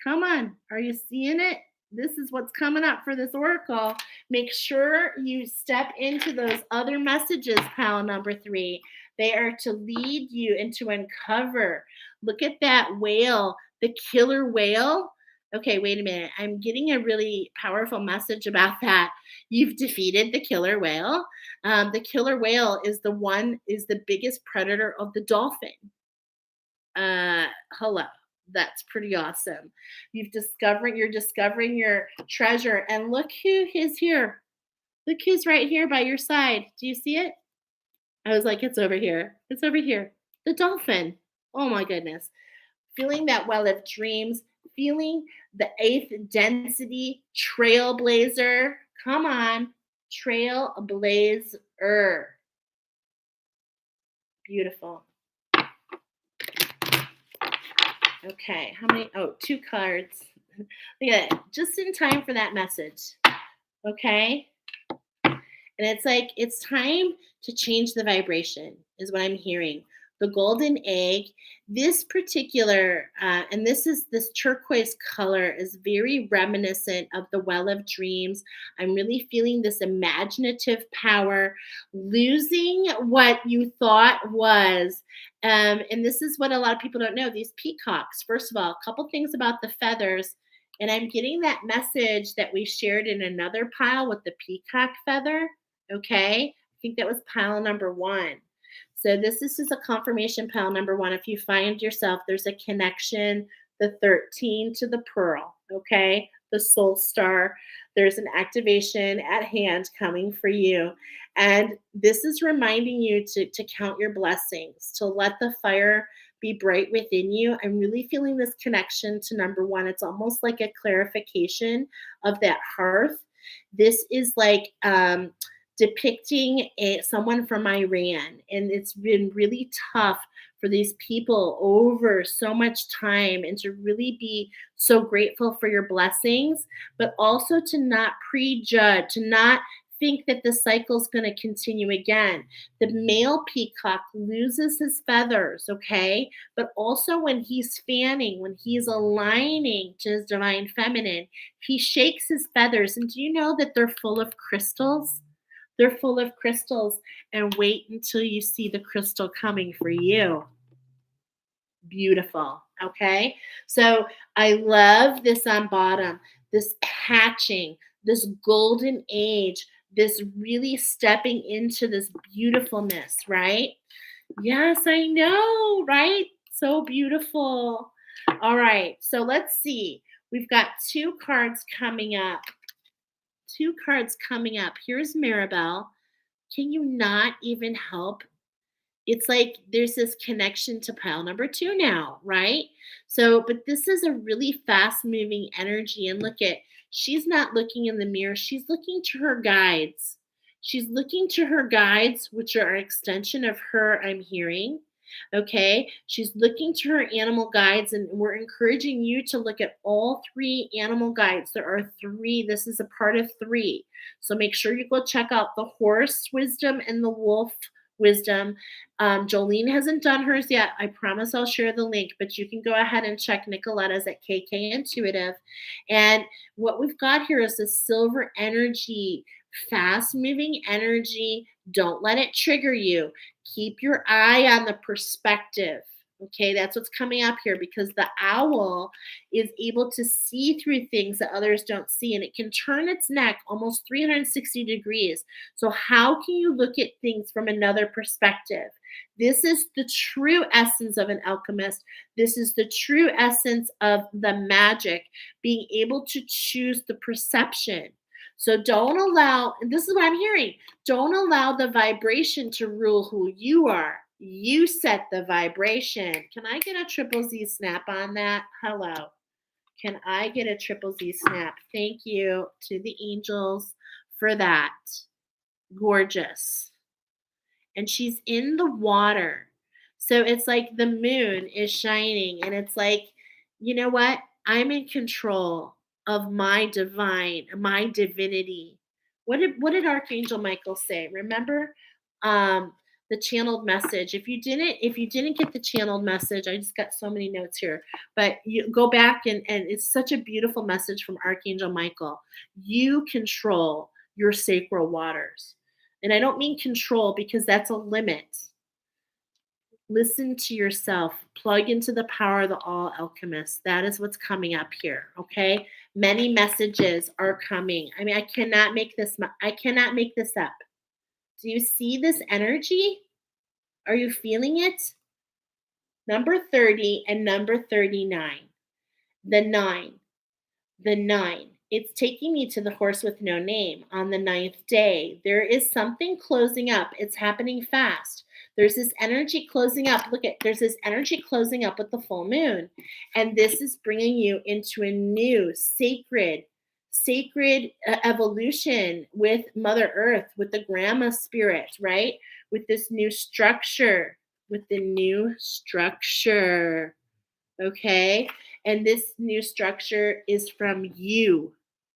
S1: Come on. Are you seeing it? This is what's coming up for this oracle. Make sure you step into those other messages, pile number 3. They are to lead you and to uncover. Look at that whale, the killer whale. Okay, wait a minute. I'm getting a really powerful message about that. You've defeated the killer whale. The killer whale is the biggest predator of the dolphin. Hello. That's pretty awesome. You're discovering your treasure. And look who is here. Look who's right here by your side. Do you see it? I was like, it's over here. It's over here. The dolphin. Oh my goodness. Feeling that well of dreams, feeling the eighth density trailblazer. Come on. Trailblazer. Beautiful. Okay. How many? Oh, two cards. Look at it. Just in time for that message. Okay. And it's like, it's time to change the vibration, is what I'm hearing. The golden egg, this particular, and this turquoise color is very reminiscent of the well of dreams. I'm really feeling this imaginative power, losing what you thought was. And this is what a lot of people don't know. These peacocks, first of all, a couple things about the feathers. And I'm getting that message that we shared in another pile with the peacock feather. Okay. I think that was pile number one. So this is a confirmation pile number one. If you find yourself, there's a connection, the 13 to the pearl. Okay. The soul star. There's an activation at hand coming for you. And this is reminding you to count your blessings, to let the fire be bright within you. I'm really feeling this connection to number one. It's almost like a clarification of that hearth. This is like depicting someone from Iran, and it's been really tough for these people over so much time, and to really be so grateful for your blessings, but also to not prejudge, to not think that the cycle's going to continue again. The male peacock loses his feathers, okay? But also when he's fanning, when he's aligning to his divine feminine, he shakes his feathers. And do you know that they're full of crystals? They're full of crystals. And wait until you see the crystal coming for you. Beautiful. Okay. So I love this on bottom, this hatching, this golden age, this really stepping into this beautifulness, right? Yes, I know, right? So beautiful. All right. So let's see. We've got two cards coming up. Two cards coming up. Here's Maribel. Can you not even help? It's like there's this connection to pile number two now, right? So, but this is a really fast moving energy. And look at, she's not looking in the mirror, she's looking to her guides. She's looking to her guides, which are an extension of her, I'm hearing. Okay. She's looking to her animal guides, and we're encouraging you to look at all three animal guides. There are three. This is a part of three. So make sure you go check out the horse wisdom and the wolf wisdom. Jolene hasn't done hers yet. I promise I'll share the link, but you can go ahead and check Nicoletta's at KK Intuitive. And what we've got here is a silver energy, fast moving energy. Don't let it trigger you. Keep your eye on the perspective. Okay, that's what's coming up here, because the owl is able to see through things that others don't see, and it can turn its neck almost 360 degrees. So, how can you look at things from another perspective? This is the true essence of an alchemist. This is the true essence of the magic, being able to choose the perception. So don't allow, and this is what I'm hearing, don't allow the vibration to rule who you are. You set the vibration. Can I get a triple Z snap on that? Hello. Can I get a triple Z snap? Thank you to the angels for that. Gorgeous. And she's in the water. So it's like the moon is shining, and it's like, you know what? I'm in control of my divine, my divinity. What did Archangel Michael say? Remember the channeled message. If you didn't get the channeled message, I just got so many notes here. But you go back, and it's such a beautiful message from Archangel Michael. You control your sacral waters. And I don't mean control, because that's a limit. Listen to yourself. Plug into the power of the all alchemist. That is what's coming up here. Okay. Many messages are coming. I mean, I cannot make this up. Do you see this energy? Are you feeling it? Number 30 and number 39. The nine. The nine. It's taking me to the horse with no name on the ninth day. There is something closing up. It's happening fast. There's this energy closing up. Look at, there's this energy closing up with the full moon. And this is bringing you into a new sacred evolution with Mother Earth, with the grandma spirit, right? With this new structure, with the new structure. Okay. And this new structure is from you.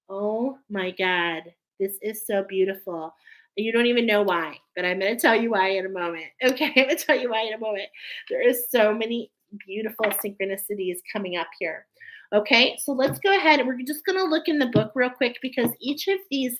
S1: Oh my God. This is so beautiful. You don't even know why, but I'm going to tell you why in a moment. Okay. I'm going to tell you why in a moment. There is so many beautiful synchronicities coming up here. Okay. So let's go ahead and we're just going to look in the book real quick because each of these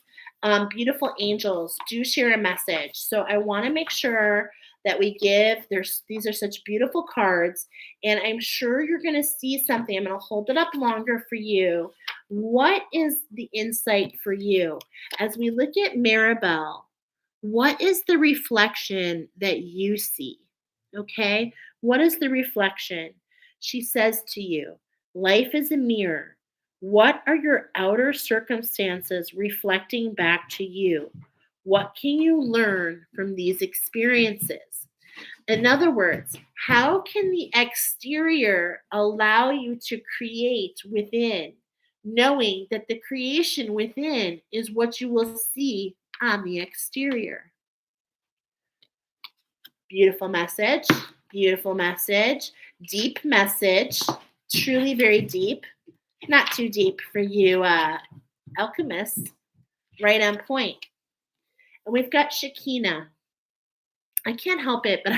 S1: beautiful angels do share a message. So I want to make sure that we give, these are such beautiful cards, and I'm sure you're going to see something. I'm going to hold it up longer for you. What is the insight for you? As we look at Maribel, what is the reflection that you see? Okay? What is the reflection? She says to you, life is a mirror. What are your outer circumstances reflecting back to you? What can you learn from these experiences? In other words, how can the exterior allow you to create within, knowing that the creation within is what you will see on the exterior? Beautiful message, beautiful message, deep message, truly very deep, not too deep for you alchemists, right on point. And we've got Shekinah. I can't help it, but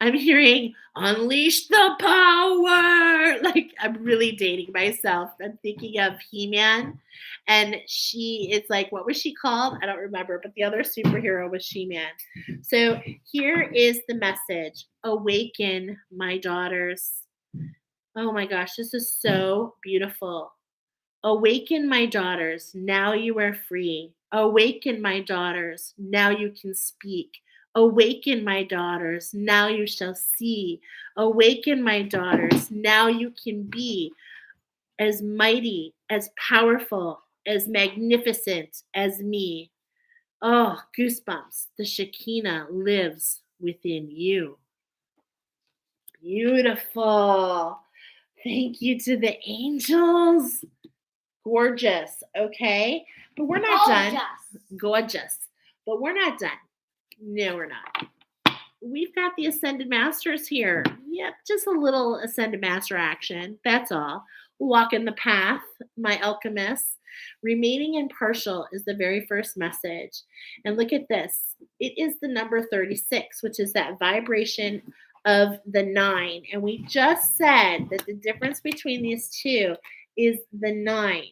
S1: I'm hearing unleash the power. Like I'm really dating myself. I'm thinking of He-Man, and she is like, what was she called? I don't remember, but the other superhero was She-Man. So here is the message: awaken, my daughters. Oh my gosh, this is so beautiful. Awaken, my daughters, now you are free. Awaken, my daughters, now you can speak. Awaken, my daughters, now you shall see. Awaken, my daughters, now you can be as mighty, as powerful, as magnificent as me. Oh, goosebumps. The Shekinah lives within you. Beautiful. Thank you to the angels. Gorgeous. Okay. But we're not done. Gorgeous. But we're not done. No, we're not. We've got the Ascended Masters here. Yep, just a little Ascended Master action. That's all. Walk in the path, my alchemists. Remaining impartial is the very first message. And look at this. It is the number 36, which is that vibration of the 9. And we just said that the difference between these two is the 9.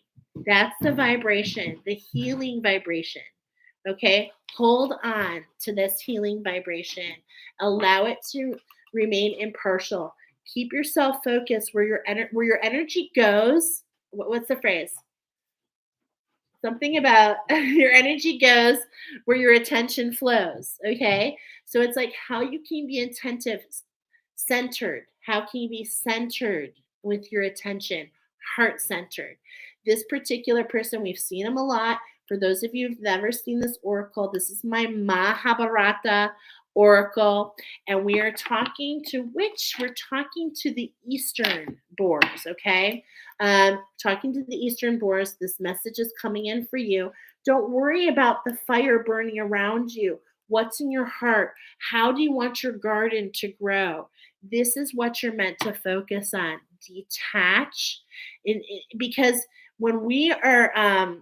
S1: That's the vibration, the healing vibration. Okay, hold on to this healing vibration. Allow it to remain impartial. Keep yourself focused where your energy goes. What's the phrase? Something about your energy goes where your attention flows. Okay, so it's like how you can be attentive, centered. How can you be centered with your attention? Heart centered. This particular person, we've seen him a lot. For those of you who've never seen this oracle, this is my Mahabharata oracle. And we are talking to which? We're talking to the Eastern Boars, okay? Talking to the Eastern Boars, this message is coming in for you. Don't worry about the fire burning around you. What's in your heart? How do you want your garden to grow? This is what you're meant to focus on. Detach, because when we are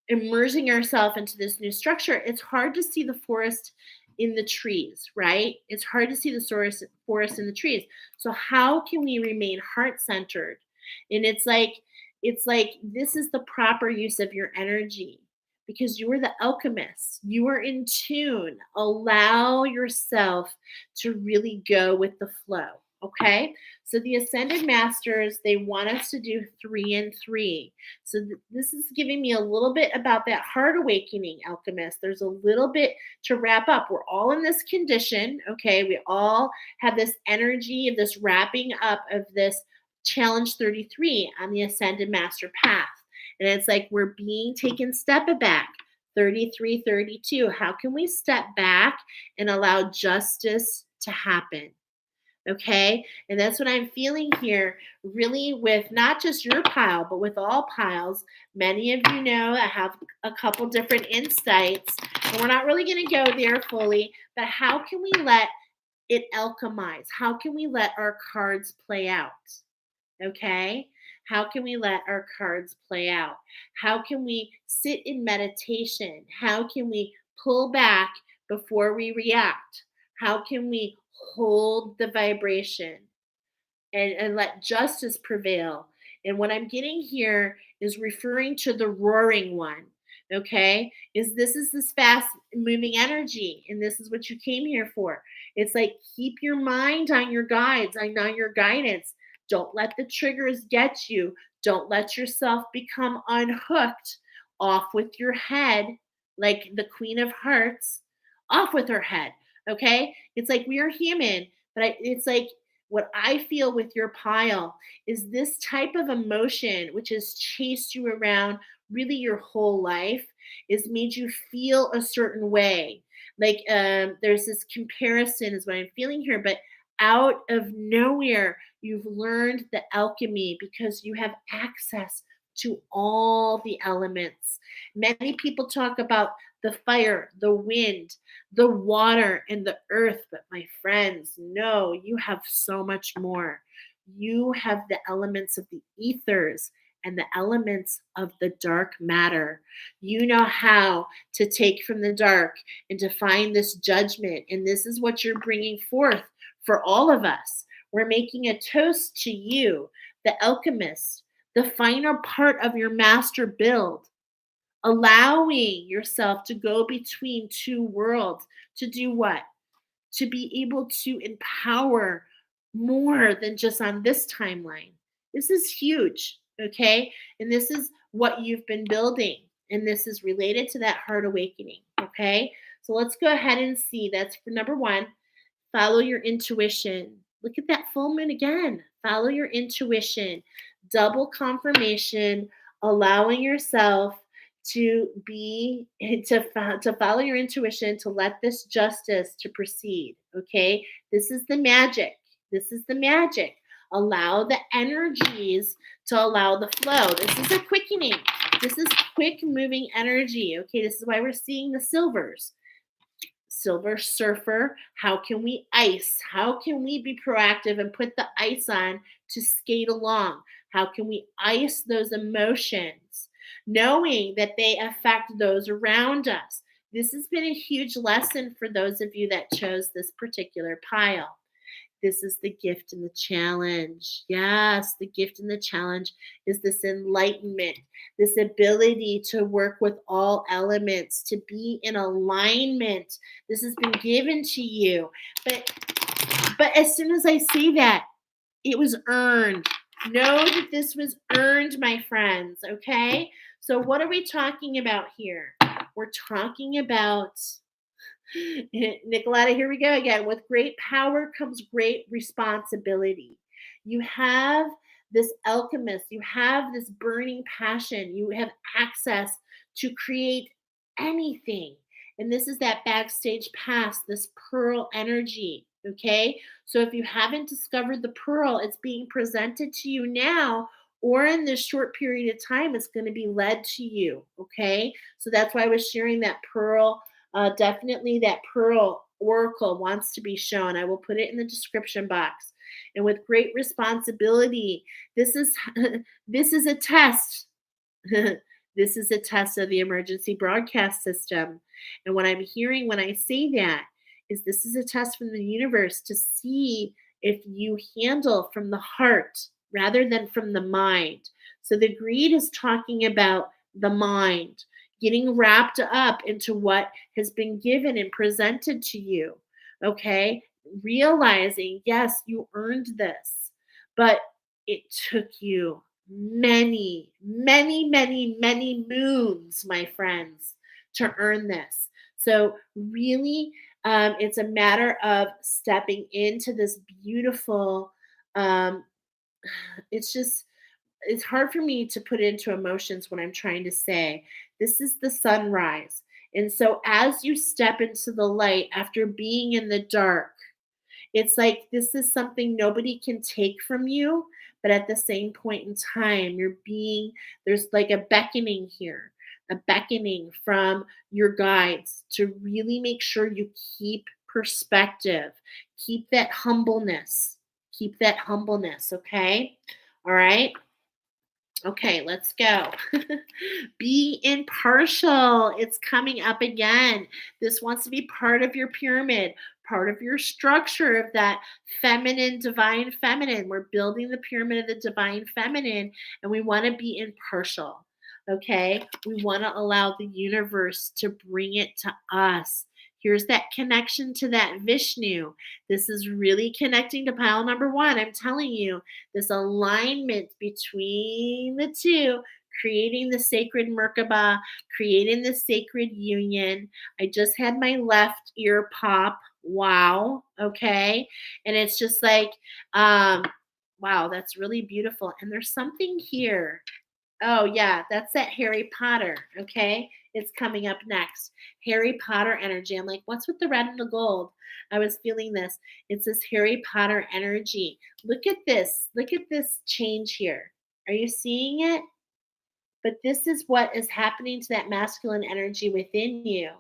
S1: immersing ourselves into this new structure, it's hard to see the forest in the trees, right? It's hard to see the forest in the trees. So how can we remain heart-centered? And it's like this is the proper use of your energy because you are the alchemist. You are in tune. Allow yourself to really go with the flow. Okay, so the Ascended Masters, they want us to do 3 and 3. So this is giving me a little bit about that heart awakening, alchemist. There's a little bit to wrap up. We're all in this condition, okay? We all have this energy of this wrapping up of this challenge 33 on the ascended master path. And it's like we're being taken step back. 33, 32. How can we step back and allow justice to happen? Okay. And that's what I'm feeling here, really, with not just your pile, but with all piles. Many of you know I have a couple different insights, and we're not really going to go there fully, but how can we let it alchemize? How can we let our cards play out? Okay. How can we let our cards play out? How can we sit in meditation? How can we pull back before we react? How can we hold the vibration and let justice prevail? And what I'm getting here is referring to the roaring one. Okay, this is this fast moving energy, and this is what you came here for. It's like keep your mind on your guides, on your guidance. Don't let the triggers get you. Don't let yourself become unhooked. Off with your head, like the Queen of Hearts. Off with her head. Okay, it's like we are human, but it's like what I feel with your pile is this type of emotion, which has chased you around really your whole life, is made you feel a certain way. Like there's this comparison, is what I'm feeling here, but out of nowhere, you've learned the alchemy because you have access to all the elements. Many people talk about the fire, the wind, the water, and the earth. But my friends, no, you have so much more. You have the elements of the ethers and the elements of the dark matter. You know how to take from the dark and to find this judgment. And this is what you're bringing forth for all of us. We're making a toast to you, the alchemist, the finer part of your master build, allowing yourself to go between two worlds to do what? To be able to empower more than just on this timeline. This is huge, okay? And this is what you've been building, and this is related to that heart awakening, okay? So let's go ahead and see. That's for number one. Follow your intuition. Look at that full moon again. Follow your intuition. Double confirmation, allowing yourself to be to follow your intuition, to let this justice to proceed. Okay, this is the magic. This is the magic. Allow the energies to allow the flow. This is a quickening. This is quick moving energy. Okay, this is why we're seeing the silvers. Silver Surfer, how can we ice? How can we be proactive and put the ice on to skate along? How can we ice those emotions, knowing that they affect those around us? This has been a huge lesson for those of you that chose this particular pile. This is the gift and the challenge. Yes, the gift and the challenge is this enlightenment, this ability to work with all elements, to be in alignment. This has been given to you. But as soon as I say that, it was earned. Know that this was earned, my friends, okay? So what are we talking about here? We're talking about Nicoletta, here we go again. With great power comes great responsibility. You have this alchemist, you have this burning passion, you have access to create anything. And this is that backstage pass, this pearl energy. Okay. So if you haven't discovered the pearl, it's being presented to you now, or in this short period of time, it's going to be led to you. Okay. So that's why I was sharing that pearl. Definitely that pearl oracle wants to be shown. I will put it in the description box. And with great responsibility, this is this is a test. This is a test of the emergency broadcast system. And what I'm hearing when I say that is this is a test from the universe to see if you handle from the heart rather than from the mind. So the greed is talking about the mind, getting wrapped up into what has been given and presented to you. Okay. Realizing, yes, you earned this, but it took you many, many, many, many moons, my friends, to earn this. So, really, it's a matter of stepping into this beautiful it's just it's hard for me to put into emotions what I'm trying to say. This is the sunrise. And so as you step into the light after being in the dark, it's like this is something nobody can take from you, but at the same point in time, there's like a beckoning here, a beckoning from your guides to really make sure you keep perspective, keep that humbleness, okay? All right. Okay, let's go. Be impartial. It's coming up again. This wants to be part of your pyramid, part of your structure of that feminine, divine feminine. We're building the pyramid of the divine feminine, and we want to be impartial. Okay, we want to allow the universe to bring it to us. Here's that connection to that Vishnu. This is really connecting to pile number one. I'm telling you, this alignment between the two, creating the sacred Merkaba, creating the sacred union. I just had my left ear pop. Wow. Okay. And it's just like, wow, that's really beautiful. And there's something here. Oh, yeah, that's that Harry Potter, okay? It's coming up next. Harry Potter energy. I'm like, what's with the red and the gold? I was feeling this. It's this Harry Potter energy. Look at this. Look at this change here. Are you seeing it? But this is what is happening to that masculine energy within you.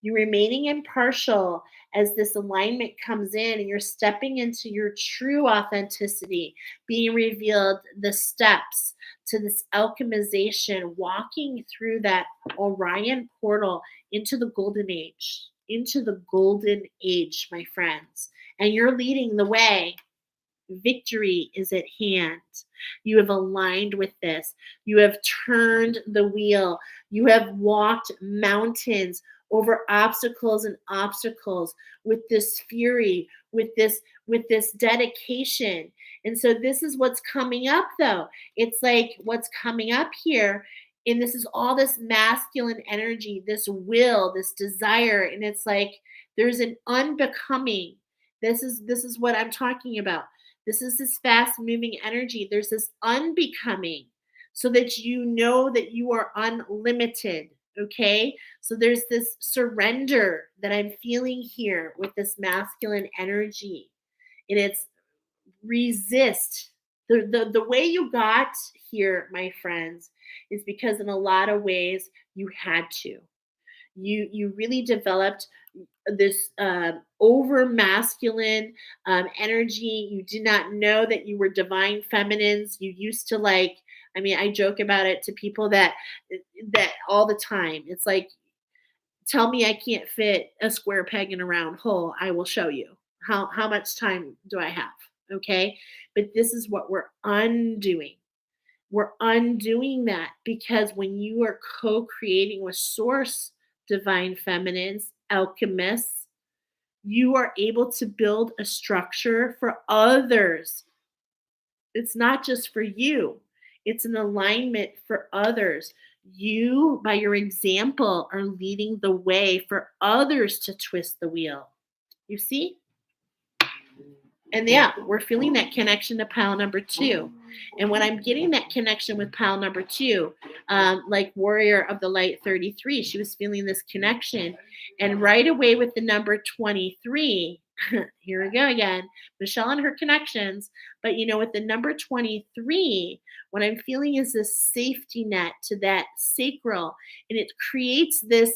S1: You're remaining impartial as this alignment comes in and you're stepping into your true authenticity, being revealed the steps to this alchemization, walking through that Orion portal into the golden age, my friends. And you're leading the way. Victory is at hand. You have aligned with this. You have turned the wheel. You have walked mountains over obstacles and obstacles with this fury, with this dedication. And so this is what's coming up though. It's like what's coming up here, and this is all this masculine energy, this will, this desire, and it's like there's an unbecoming. This is what I'm talking about. This is this fast moving energy. There's this unbecoming so that you know that you are unlimited. Okay. So there's this surrender that I'm feeling here with this masculine energy. And it's resist. The way you got here, my friends, is because in a lot of ways you had to. You really developed this over masculine energy. You did not know that you were divine feminines. You used to like, I mean, I joke about it to people that all the time. It's like, tell me I can't fit a square peg in a round hole. I will show you. How much time do I have? Okay. But this is what we're undoing. We're undoing that because when you are co-creating with source divine feminines, alchemists, you are able to build a structure for others. It's not just for you, it's an alignment for others. You, by your example, are leading the way for others to twist the wheel. You see? And yeah, we're feeling that connection to pile number two. And when I'm getting that connection with pile number two, like Warrior of the Light 33, she was feeling this connection. And right away with the number 23, here we go again, Michelle and her connections. But with the number 23, what I'm feeling is this safety net to that sacral. And it creates this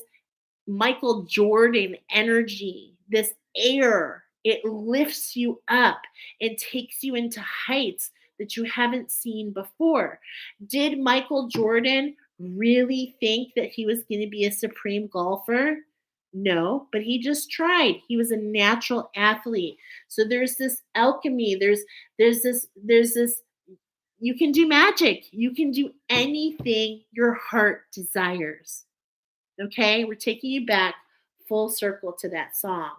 S1: Michael Jordan energy, this air. It lifts you up and takes you into heights that you haven't seen before. Did Michael Jordan really think that he was going to be a supreme golfer? No, but he just tried. He was a natural athlete. So there's this alchemy. There's this you can do magic. You can do anything your heart desires. Okay? We're taking you back full circle to that song.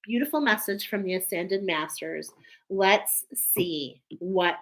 S1: Beautiful message from the Ascended Masters. Let's see what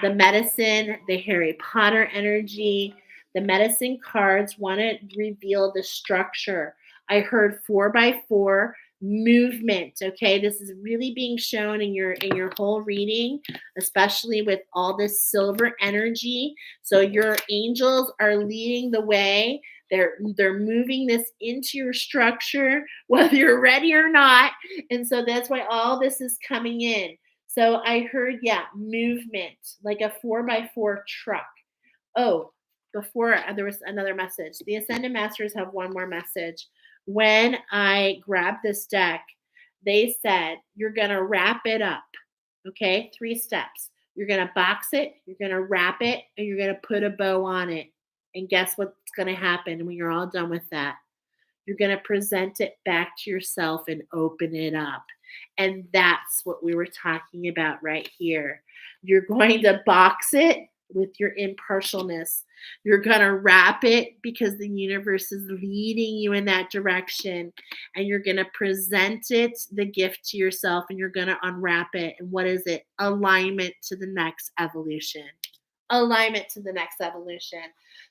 S1: the medicine, the Harry Potter energy, the medicine cards want to reveal the structure. I heard 4x4. movement. Okay, this is really being shown in your whole reading, especially with all this silver energy. So your angels are leading the way. They're moving this into your structure, whether you're ready or not. And so that's why all this is coming in. So I heard, yeah, movement, like a 4x4 truck. Oh, before there was another message. The Ascended Masters have one more message. When I grabbed this deck, they said, you're going to wrap it up. Okay, 3 steps. You're going to box it, you're going to wrap it, and you're going to put a bow on it. And guess what's going to happen when you're all done with that? You're going to present it back to yourself and open it up. And that's what we were talking about right here. You're going to box it with your impartialness. You're going to wrap it because the universe is leading you in that direction. And you're going to present it, the gift, to yourself, and you're going to unwrap it. And what is it? Alignment to the next evolution. Alignment to the next evolution.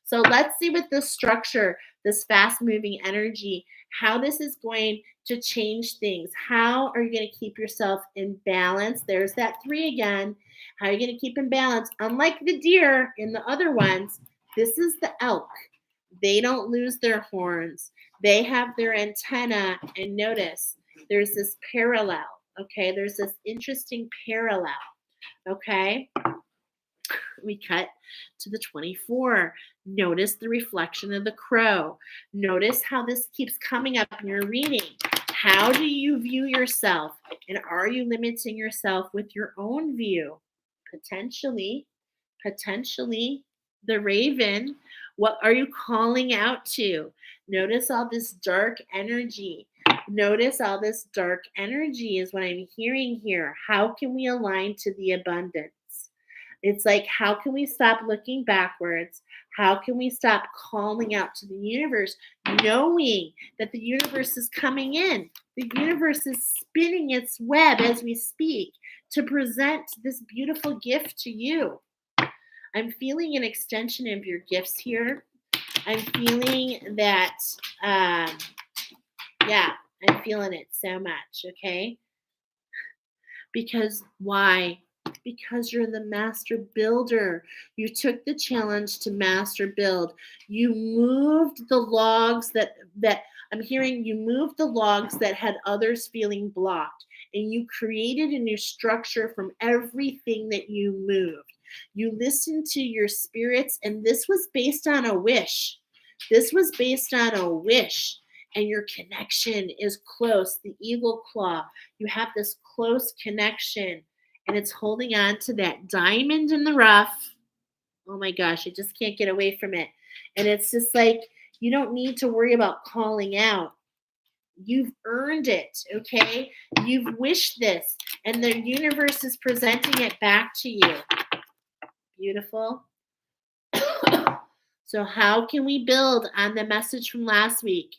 S1: So let's see with this structure, this fast moving energy, how this is going to change things. How are you going to keep yourself in balance? There's that 3 again. How are you going to keep in balance? Unlike the deer in the other ones, this is the elk. They don't lose their horns. They have their antenna, and notice there's this parallel. Okay, there's this interesting parallel. Okay. We cut to the 24. Notice the reflection of the crow. Notice how this keeps coming up in your reading. How do you view yourself? And are you limiting yourself with your own view? Potentially, the raven. What are you calling out to? Notice all this dark energy. Notice all this dark energy is what I'm hearing here. How can we align to the abundance? It's like, how can we stop looking backwards? How can we stop calling out to the universe, knowing that the universe is coming in? The universe is spinning its web as we speak to present this beautiful gift to you. I'm feeling an extension of your gifts here. I'm feeling that, yeah, I'm feeling it so much, okay? Because why? Because you're the master builder. You took the challenge to master build. You moved the logs that I'm hearing, you moved the logs that had others feeling blocked, and you created a new structure from everything that you moved. You listened to your spirits, and this was based on a wish. This was based on a wish. And your connection is close. The eagle claw, you have this close connection. And it's holding on to that diamond in the rough. Oh my gosh, I just can't get away from it. And it's just like, you don't need to worry about calling out. You've earned it, okay? You've wished this, and the universe is presenting it back to you. Beautiful. So how can we build on the message from last week?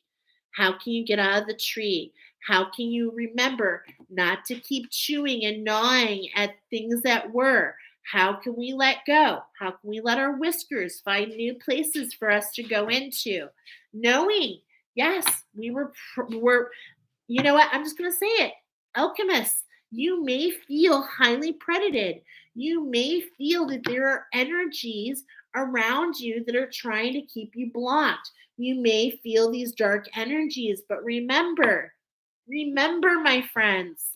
S1: How can you get out of the tree? How can you remember not to keep chewing and gnawing at things that were? How can we let go? How can we let our whiskers find new places for us to go into? Knowing, yes, we're, you know what? I'm just going to say it. Alchemists, you may feel highly predated. You may feel that there are energies around you that are trying to keep you blocked. You may feel these dark energies, but remember, my friends,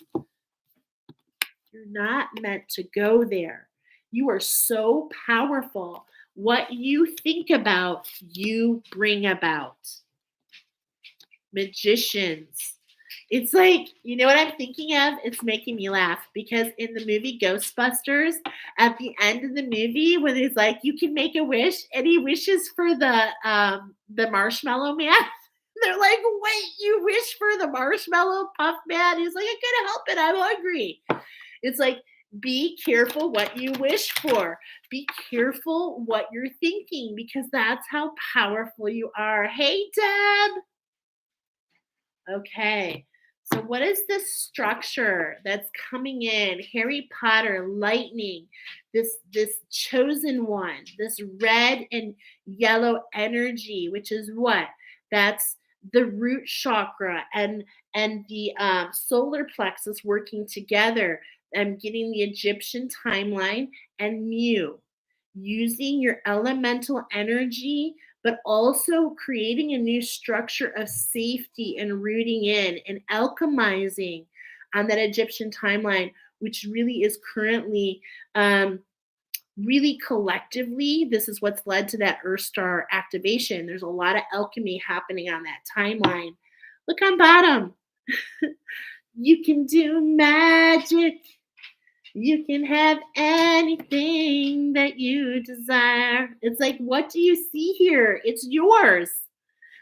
S1: you're not meant to go there. You are so powerful. What you think about, you bring about. Magicians. It's like, you know what I'm thinking of? It's making me laugh because in the movie Ghostbusters, at the end of the movie, when he's like, you can make a wish, and he wishes for the marshmallow man. They're like, wait, you wish for the marshmallow puff man? He's like, I couldn't help it. I'm hungry. It's like, be careful what you wish for. Be careful what you're thinking because that's how powerful you are. Hey, Deb. Okay. So what is this structure that's coming in? Harry Potter, lightning, this chosen one, this red and yellow energy, which is what? That's the root chakra and the solar plexus working together. I'm getting the Egyptian timeline and mu, using your elemental energy, but also creating a new structure of safety and rooting in and alchemizing on that Egyptian timeline, which really is currently um, really collectively, this is what's led to that Earth star activation. There's a lot of alchemy happening on that timeline. Look on bottom. You can do magic. You can have anything that you desire. It's like, what do you see here? It's yours.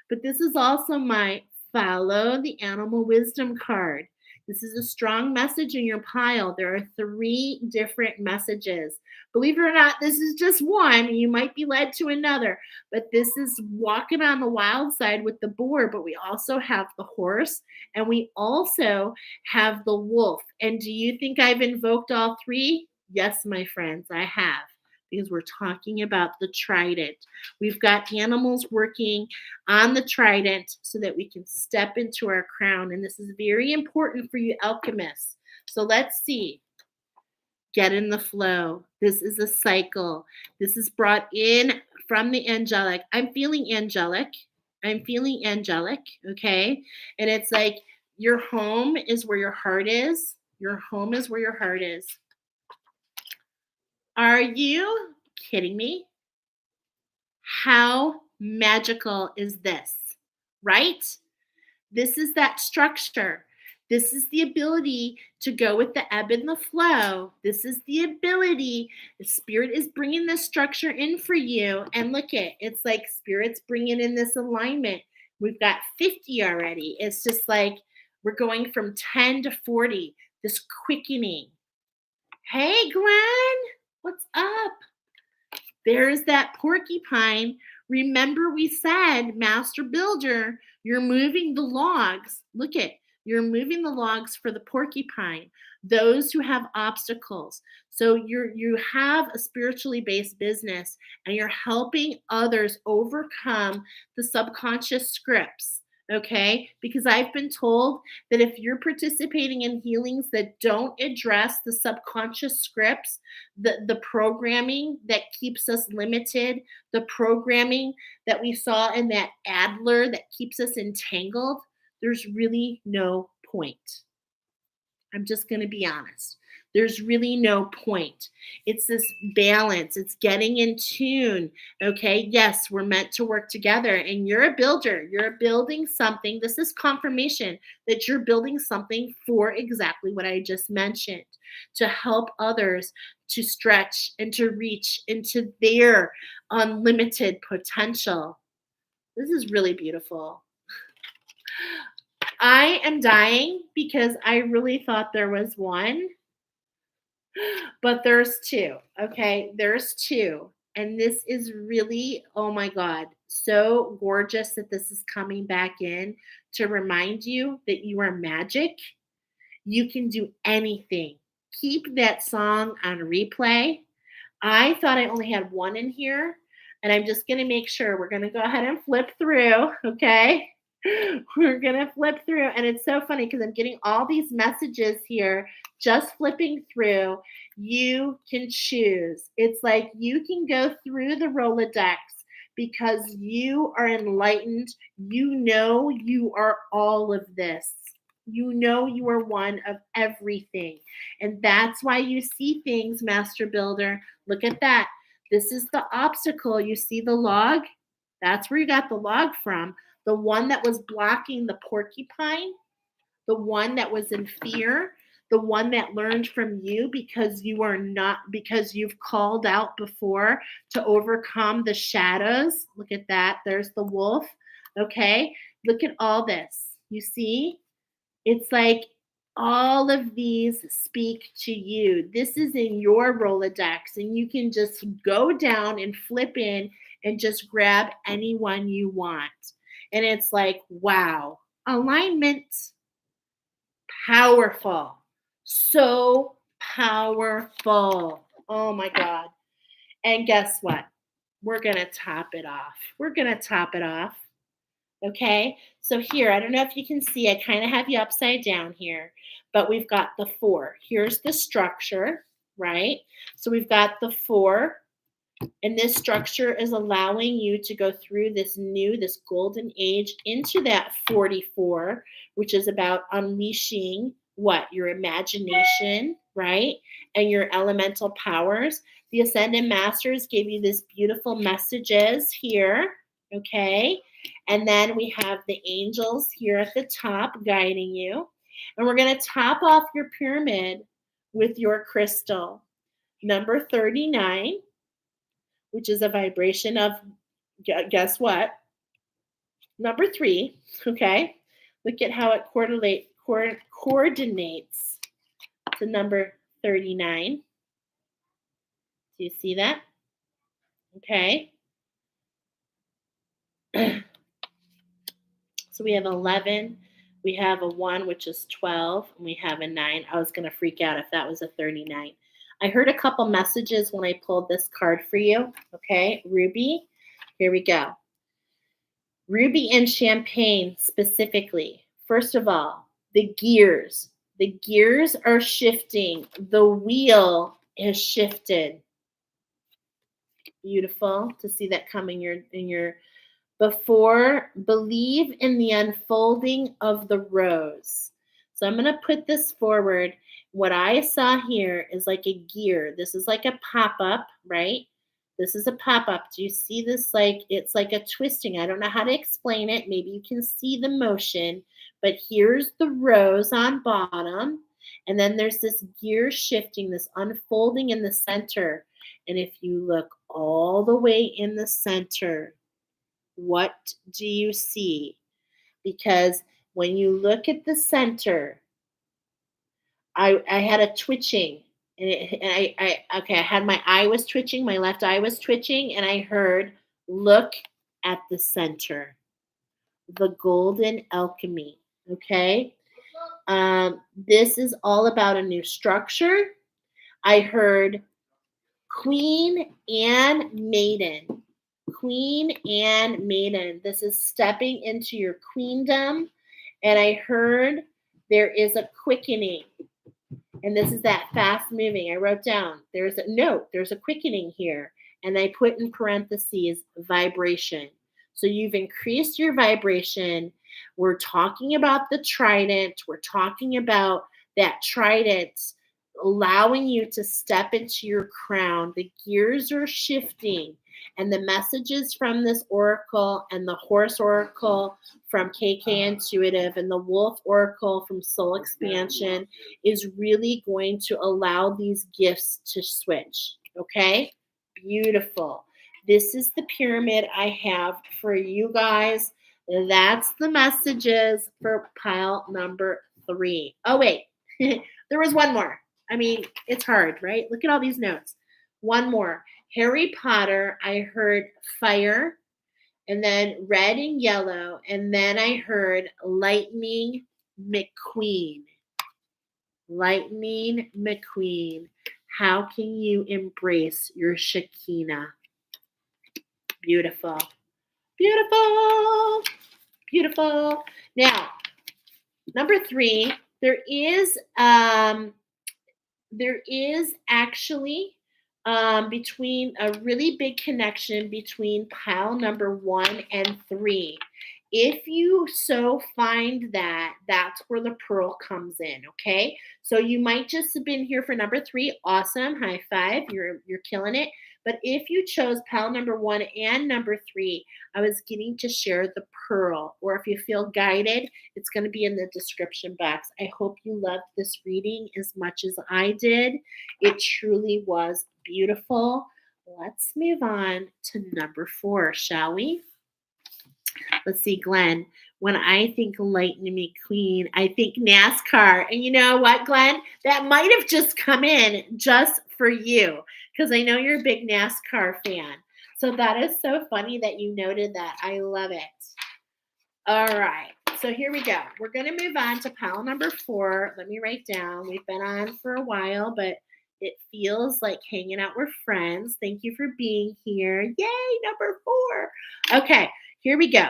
S1: But this is also my follow the animal wisdom card. This is a strong message in your pile. There are 3 different messages. Believe it or not, this is just one. You might be led to another, but this is walking on the wild side with the boar. But we also have the horse and we also have the wolf. And do you think I've invoked all 3? Yes, my friends, I have, because we're talking about the trident. We've got animals working on the trident so that we can step into our crown. And this is very important for you alchemists. So let's see. Get in the flow. This is a cycle. This is brought in from the angelic. I'm feeling angelic. I'm feeling angelic. Okay. And it's like your home is where your heart is. Your home is where your heart is. Are you kidding me? How magical is this, right? This is that structure. This is the ability to go with the ebb and the flow. This is the ability. The spirit is bringing this structure in for you. And look at it's like spirit's bringing in this alignment. We've got 50 already. It's just like we're going from 10 to 40, this quickening. Hey, Glenn, what's up? There's that porcupine. Remember, we said, Master Builder, you're moving the logs. Look at, you're moving the logs for the porcupine, those who have obstacles. So you have a spiritually based business and you're helping others overcome the subconscious scripts. Okay, because I've been told that if you're participating in healings that don't address the subconscious scripts, the programming that keeps us limited, the programming that we saw in that Adler that keeps us entangled, there's really no point. I'm just going to be honest. There's really no point. It's this balance. It's getting in tune. Okay. Yes, we're meant to work together. And you're a builder. You're building something. This is confirmation that you're building something for exactly what I just mentioned, to help others to stretch and to reach into their unlimited potential. This is really beautiful. I am dying because I really thought there was one, but there's 2. Okay, there's 2. And this is really, oh my God, so gorgeous that this is coming back in to remind you that you are magic. You can do anything. Keep that song on replay. I thought I only had one in here, and I'm just going to make sure we're going to go ahead and flip through, okay? We're going to flip through, and it's so funny because I'm getting all these messages here just flipping through. You can choose. It's like you can go through the Rolodex because you are enlightened. You know you are all of this. You know you are one of everything. And that's why you see things, Master Builder. Look at that. This is the obstacle. You see the log? That's where you got the log from. The one that was blocking the porcupine, the one that was in fear, the one that learned from you because because you've called out before to overcome the shadows. Look at that. There's the wolf. Okay. Look at all this. You see? It's like all of these speak to you. This is in your Rolodex, and you can just go down and flip in and just grab anyone you want. And it's like, wow, alignment, powerful, so powerful. Oh my God. And guess what? We're going to top it off. We're going to top it off. Okay. So here, I don't know if you can see, I kind of have you upside down here, but we've got the 4. Here's the structure, right? So we've got the 4, and this structure is allowing you to go through this golden age into that 44, which is about unleashing what? Your imagination, right? And your elemental powers. The Ascended Masters gave you this beautiful messages here, okay? And then we have the angels here at the top guiding you. And we're going to top off your pyramid with your crystal, number 39, which is a vibration of, guess what? Number 3, okay? Look at how it coordinates to number 39. Do you see that? Okay. So we have 11, we have a 1, which is 12, and we have a 9. I was going to freak out if that was a 39. I heard a couple messages when I pulled this card for you. Okay, Ruby, here we go. Ruby and Champagne specifically. First of all, the gears. The gears are shifting. The wheel has shifted. Beautiful to see that come in your before. Believe in the unfolding of the rose. So I'm going to put this forward. What I saw here is like a gear. This is like a pop-up, right? This is a pop-up. Do you see this? Like it's like a twisting. I don't know how to explain it. Maybe you can see the motion, but here's the rose on bottom. And then there's this gear shifting, this unfolding in the center. And if you look all the way in the center, what do you see? Because when you look at the center, I had a twitching, and I had my eye was twitching, my left eye was twitching, and I heard, look at the center, the golden alchemy. Okay, this is all about a new structure. I heard Queen and Maiden. Queen and Maiden. This is stepping into your queendom. And I heard there is a quickening. And this is that fast moving. I wrote down, there's a quickening here. And I put in parentheses, vibration. So you've increased your vibration. We're talking about the trident. We're talking about that trident allowing you to step into your crown. The gears are shifting. And the messages from this oracle and the horse oracle from KK Intuitive and the wolf oracle from Soul Expansion is really going to allow these gifts to switch. Okay? Beautiful. This is the pyramid I have for you guys. That's the messages for pile number 3. Oh, wait. There was one more. I mean, it's hard, right? Look at all these notes. One more. Harry Potter, I heard fire, and then red and yellow, and then I heard Lightning McQueen. Lightning McQueen. How can you embrace your Shekinah? Beautiful. Beautiful. Beautiful. Now, number 3, there is actually between a really big connection between pile number 1 and 3. If you so find that, that's where the pearl comes in, okay? So you might just have been here for number 3. Awesome. High five. You're killing it. But if you chose pile number 1 and number 3, I was getting to share the pearl. Or if you feel guided, it's going to be in the description box. I hope you loved this reading as much as I did. It truly was beautiful. Let's move on to number 4, shall we? Let's see, Glenn. When I think Lightning McQueen, I think NASCAR. And you know what, Glenn? That might have just come in just for you because I know you're a big NASCAR fan. So that is so funny that you noted that. I love it. All right. So here we go. We're going to move on to pile number 4. Let me write down. We've been on for a while, but it feels like hanging out with friends. Thank you for being here. Yay, number 4. Okay, here we go.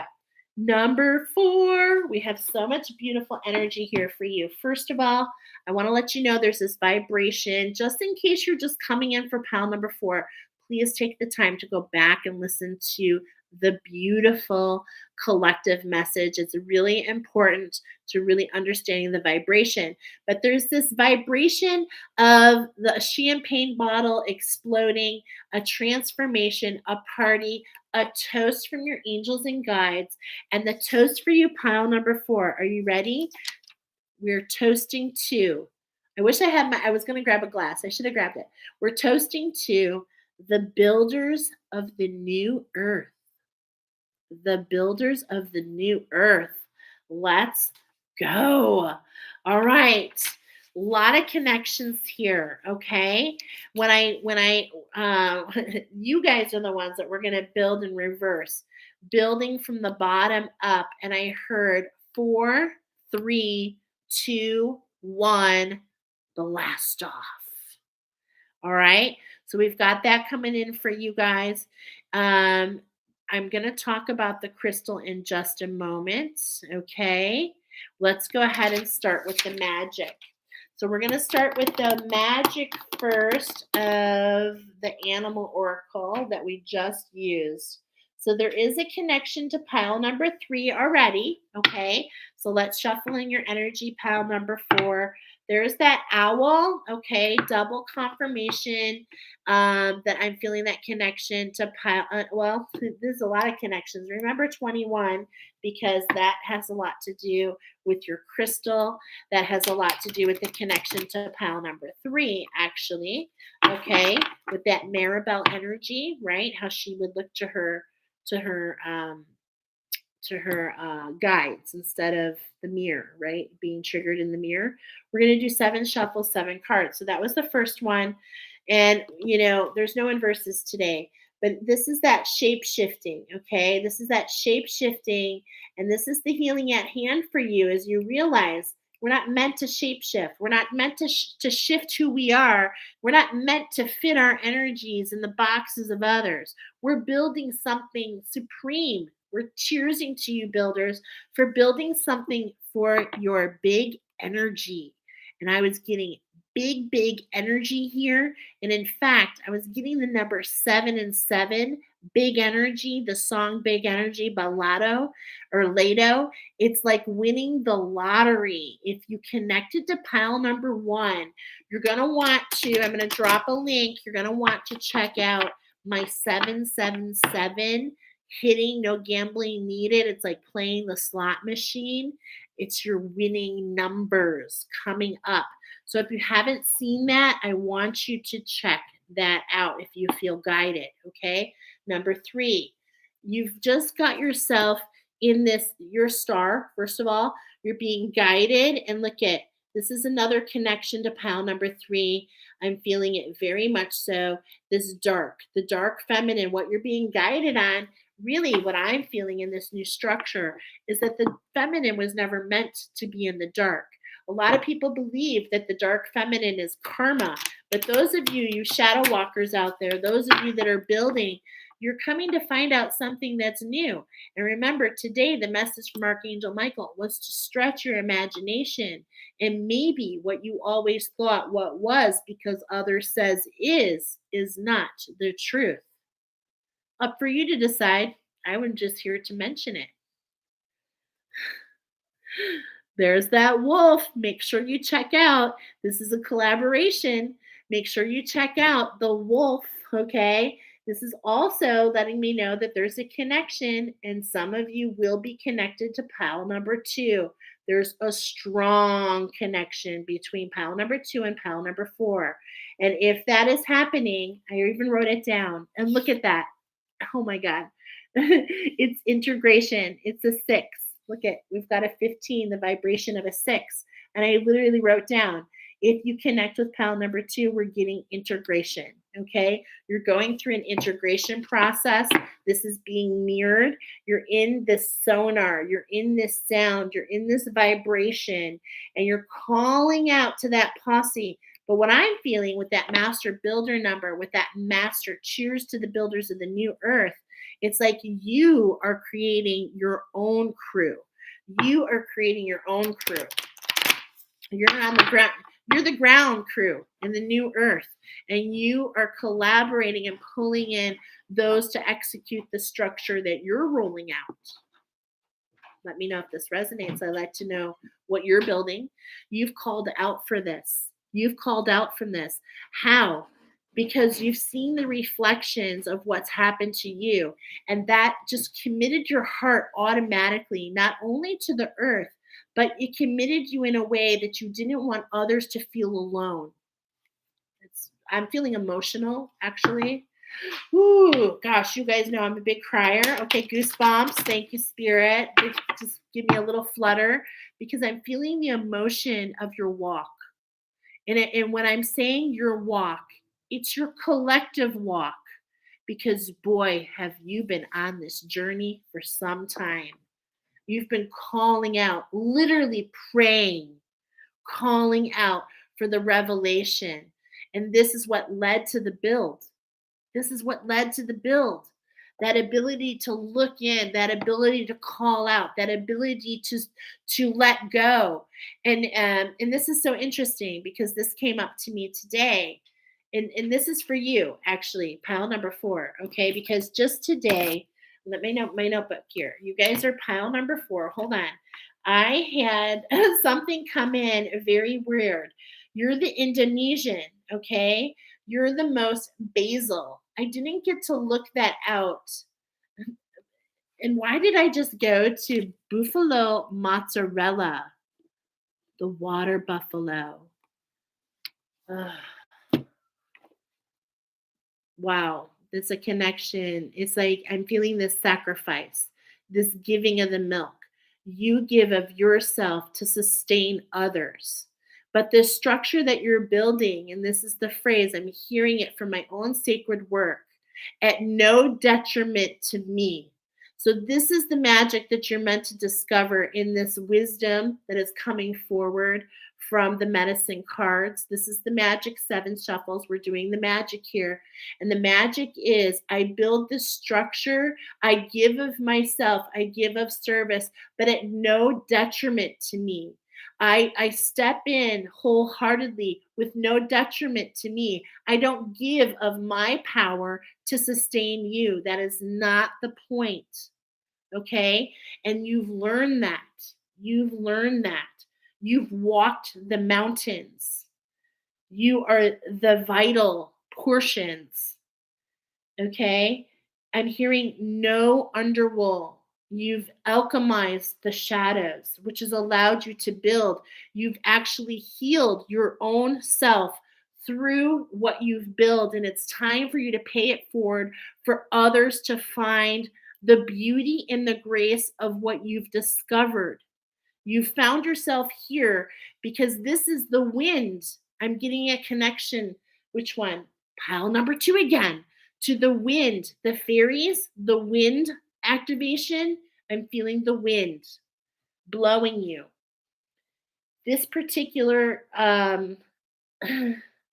S1: Number 4, we have so much beautiful energy here for you. First of all, I want to let you know there's this vibration. Just in case you're just coming in for pile number 4, please take the time to go back and listen to the beautiful collective message. It's really important to really understanding the vibration. But there's this vibration of the champagne bottle exploding, a transformation, a party, a toast from your angels and guides. And the toast for you, pile number 4. Are you ready? We're toasting to. I wish I was going to grab a glass. I should have grabbed it. We're toasting to the builders of the new earth. The builders of the new earth. Let's go. All right. A lot of connections here. Okay. You guys are the ones that we're going to build in reverse, building from the bottom up. And I heard 4, 3, 2, 1, blast off. All right. So we've got that coming in for you guys. I'm going to talk about the crystal in just a moment. Okay. Let's go ahead and start with the magic. So we're going to start with the magic first of the animal oracle that we just used. So there is a connection to pile number 3 already. Okay. So let's shuffle in your energy, pile number 4. There's that owl. Okay. Double confirmation that I'm feeling that connection to pile. Well, there's a lot of connections. Remember 21 because that has a lot to do with your crystal. That has a lot to do with the connection to pile number 3, actually. Okay. With that Maribel energy, right? How she would look to her guides instead of the mirror, right? Being triggered in the mirror. We're going to do 7 shuffles, 7 cards. So that was the first one. And, there's no inverses today, but this is that shape shifting. Okay. This is that shape shifting. And this is the healing at hand for you as you realize we're not meant to shape shift. We're not meant to shift who we are. We're not meant to fit our energies in the boxes of others. We're building something supreme. We're cheersing to you, builders, for building something for your big energy. And I was getting big energy here. And in fact, I was getting the number 7 and 7, big energy, the song Big Energy by Lado. It's like winning the lottery. If you connected to pile number 1, you're going to want to, I'm going to drop a link. You're going to want to check out my 777 hitting, no gambling needed. It's like playing the slot machine. It's your winning numbers coming up. So if you haven't seen that, I want you to check that out if you feel guided. Okay. Number 3, you've just got yourself in this, your star. First of all, you're being guided, and look at, this is another connection to pile number 3. I'm feeling it very much so. The dark feminine, what you're being guided on. Really, what I'm feeling in this new structure is that the feminine was never meant to be in the dark. A lot of people believe that the dark feminine is karma, but those of you shadow walkers out there, those of you that are building, you're coming to find out something that's new. And remember, today, the message from Archangel Michael was to stretch your imagination. And maybe what you always thought what was because others says is not the truth. Up for you to decide. I was just here to mention it. There's that wolf. Make sure you check out. This is a collaboration. Make sure you check out the wolf. Okay. This is also letting me know that there's a connection, and some of you will be connected to pile number 2. There's a strong connection between pile number 2 and pile number 4. And if that is happening, I even wrote it down. And look at that. Oh my God. It's integration. It's a 6. Look at, we've got a 15, the vibration of a 6. And I literally wrote down, if you connect with pile number 2, we're getting integration. Okay. You're going through an integration process. This is being mirrored. You're in this sonar. You're in this sound. You're in this vibration, and you're calling out to that posse. But what I'm feeling with that master builder number, with that master cheers to the builders of the new earth, It's like you are creating your own crew. You are creating your own crew. You're on the ground. You're the ground crew in the new earth, and you are collaborating and pulling in those to execute the structure that you're rolling out. Let me know if this resonates. I'd like to know what you're building. You've called out for this. You've called out from this. How? Because you've seen the reflections of what's happened to you, and that just committed your heart automatically, not only to the earth, but it committed you in a way that you didn't want others to feel alone. I'm feeling emotional, actually. Ooh, gosh, you guys know I'm a big crier. Okay, goosebumps. Thank you, Spirit. Just give me a little flutter because I'm feeling the emotion of your walk. And when I'm saying your walk, it's your collective walk because, boy, have you been on this journey for some time. You've been calling out, literally praying, calling out for the revelation. And this is what led to the build. This is what led to the build. That ability to look in, that ability to call out, that ability to let go. And this is so interesting because this came up to me today. And this is for you, actually, pile number 4, okay? Because just today, let me note my notebook here. You guys are pile number 4. Hold on. I had something come in very weird. You're the Indonesian, okay? You're the most basil. I didn't get to look that out. And why did I just go to buffalo mozzarella, the water buffalo? Ugh. Wow, it's a connection. It's like I'm feeling this sacrifice, this giving of the milk. You give of yourself to sustain others. But this structure that you're building, and this is the phrase, I'm hearing it from my own sacred work, at no detriment to me. So, this is the magic that you're meant to discover in this wisdom that is coming forward from the medicine cards. This is the magic 7 shuffles. We're doing the magic here. And the magic is I build this structure, I give of myself, I give of service, but at no detriment to me. I step in wholeheartedly with no detriment to me. I don't give of my power to sustain you. That is not the point. Okay. And you've learned that. You've learned that. You've walked the mountains. You are the vital portions. Okay. I'm hearing no underwool. You've alchemized the shadows, which has allowed you to build. You've actually healed your own self through what you've built. And it's time for you to pay it forward for others to find the beauty and the grace of what you've discovered. You found yourself here because this is the wind. I'm getting a connection. Which one? Pile number 2 again. To the wind, the fairies, the wind activation. I'm feeling the wind blowing you. This particular,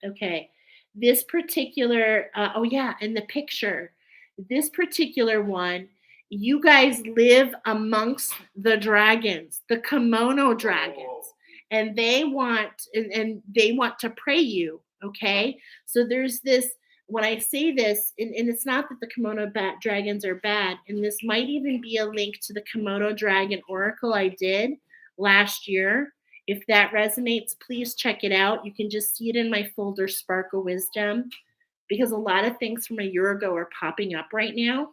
S1: okay, this particular, oh yeah, in the picture, this particular one, you guys live amongst the dragons, the kimono dragons, and they want and they want to pray you. Okay, so there's this. When I say this, and it's not that the kimono dragons are bad, and this might even be a link to the kimono dragon oracle I did last year. If that resonates, please check it out. You can just see it in my folder, Spark of Wisdom, because a lot of things from a year ago are popping up right now.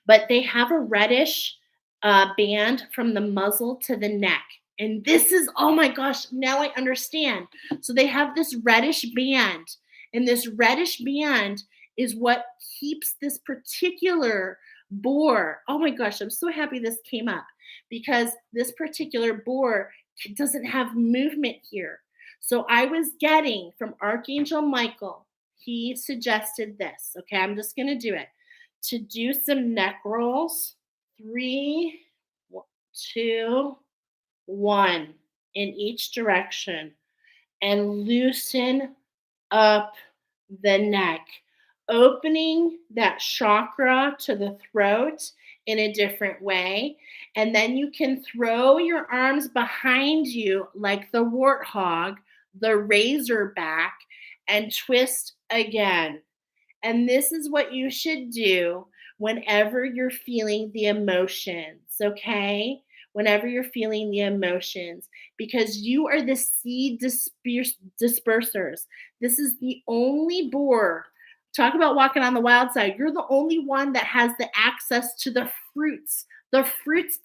S1: But they have a reddish band from the muzzle to the neck. And this is, oh my gosh, now I understand. So they have this reddish band, and this reddish band is what keeps this particular boar. Oh my gosh, I'm so happy this came up because this particular boar doesn't have movement here. So I was getting from Archangel Michael, he suggested this. Okay, I'm just going to do it. To do some neck rolls. 3, 2, 1 in each direction and loosen up the neck. opening that chakra to the throat in a different way. And then you can throw your arms behind you like the warthog, the razorback, and twist again. And this is what you should do whenever you're feeling the emotions, okay? Whenever you're feeling the emotions, because you are the seed dispersers. This is the only boar. Talk about walking on the wild side. You're the only one that has the access to the fruits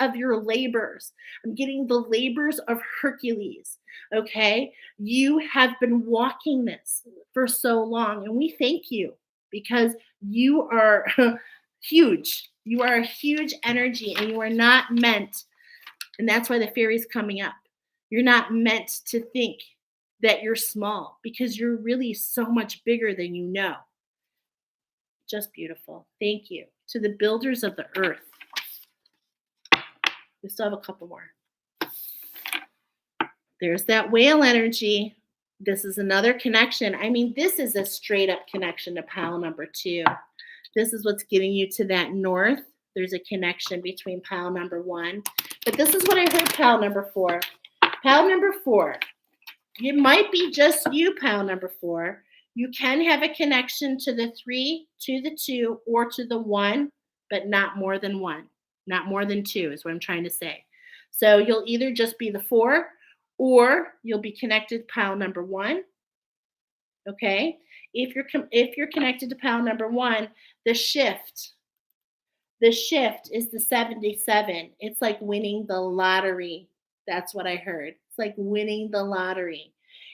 S1: of your labors. I'm getting the labors of Hercules, okay? You have been walking this for so long, and we thank you because you are huge. You are a huge energy, and you are not meant, and that's why the fairy's coming up. You're not meant to think that you're small because you're really so much bigger than you know. Just beautiful. Thank you. To the builders of the earth. We still have a couple more. There's that whale energy. This is another connection. I mean, this is a straight up connection to pile number 2. This is what's getting you to that north. There's a connection between pile number 1. But this is what I heard pile number 4. Pile number 4. It might be just you, pile number 4. You can have a connection to the 3, to the 2, or to the 1, but not more than 1. Not more than 2 is what I'm trying to say. So you'll either just be the 4, or you'll be connected to pile number 1. Okay? If you're connected to pile number 1, the shift is the 77. It's like winning the lottery. That's what I heard. It's like winning the lottery.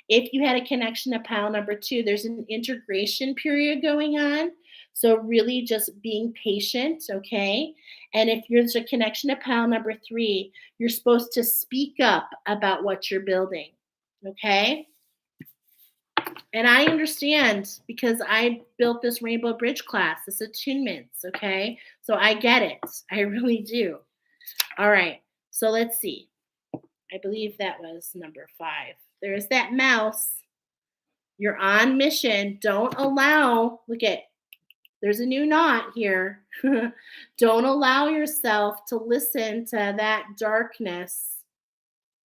S1: If you had a connection to pile number 2, there's an integration period going on. So really just being patient, okay? And if there's a connection to pile number 3, you're supposed to speak up about what you're building, okay? And I understand because I built this Rainbow Bridge class, this attunements, okay? So I get it. I really do. All right. So let's see. I believe that was number 5. There's that mouse. You're on mission. Don't allow, look at, there's a new knot here. Don't allow yourself to listen to that darkness.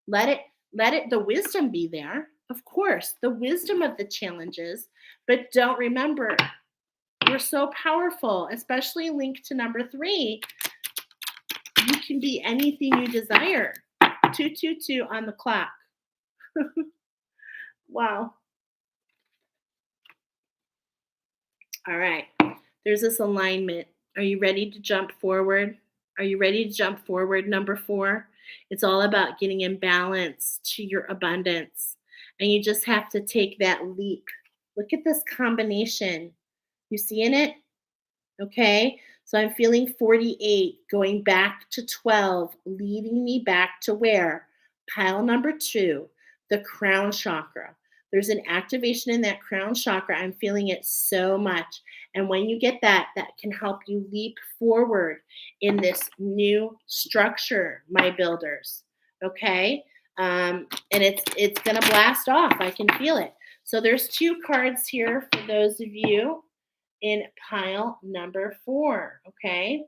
S1: Let it, the wisdom be there. Of course, the wisdom of the challenges, but don't remember, you're so powerful, especially linked to number 3. You can be anything you desire. 222 on the clock. Wow. All right. There's this alignment. Are you ready to jump forward? Are you ready to jump forward? Number 4. It's all about getting in balance to your abundance. And you just have to take that leap. Look at this combination. You seeing it? Okay. So I'm feeling 48 going back to 12, leading me back to where? Pile number 2, the crown chakra. There's an activation in that crown chakra. I'm feeling it so much. And when you get that, that can help you leap forward in this new structure, my builders. Okay. And it's going to blast off. I can feel it. So there's 2 cards here for those of you in pile number 4, okay?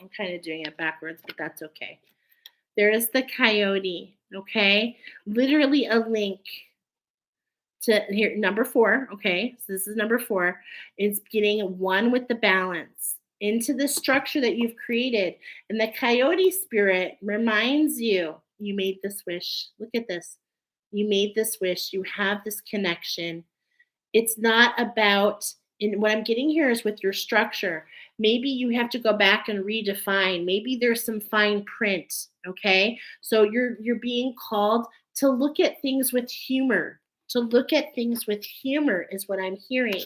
S1: I'm kind of doing it backwards, but that's okay. There is the coyote, okay? Literally a link to here, number 4, okay? So this is number 4. It's getting one with the balance into the structure that you've created. And the coyote spirit reminds you, you made this wish. Look at this. You made this wish. You have this connection. It's not about, and what I'm getting here is with your structure. Maybe you have to go back and redefine. Maybe there's some fine print, okay? So you're being called to look at things with humor. To look at things with humor is what I'm hearing.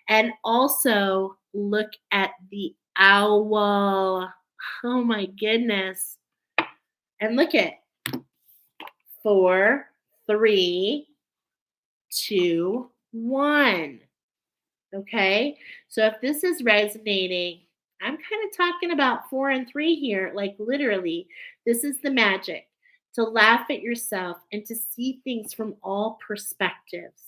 S1: And also look at the owl. Oh my goodness. And look at 4, 3, 2, 1. Okay. So if this is resonating, I'm kind of talking about 4 and 3 here. Like literally, this is the magic, to laugh at yourself and to see things from all perspectives.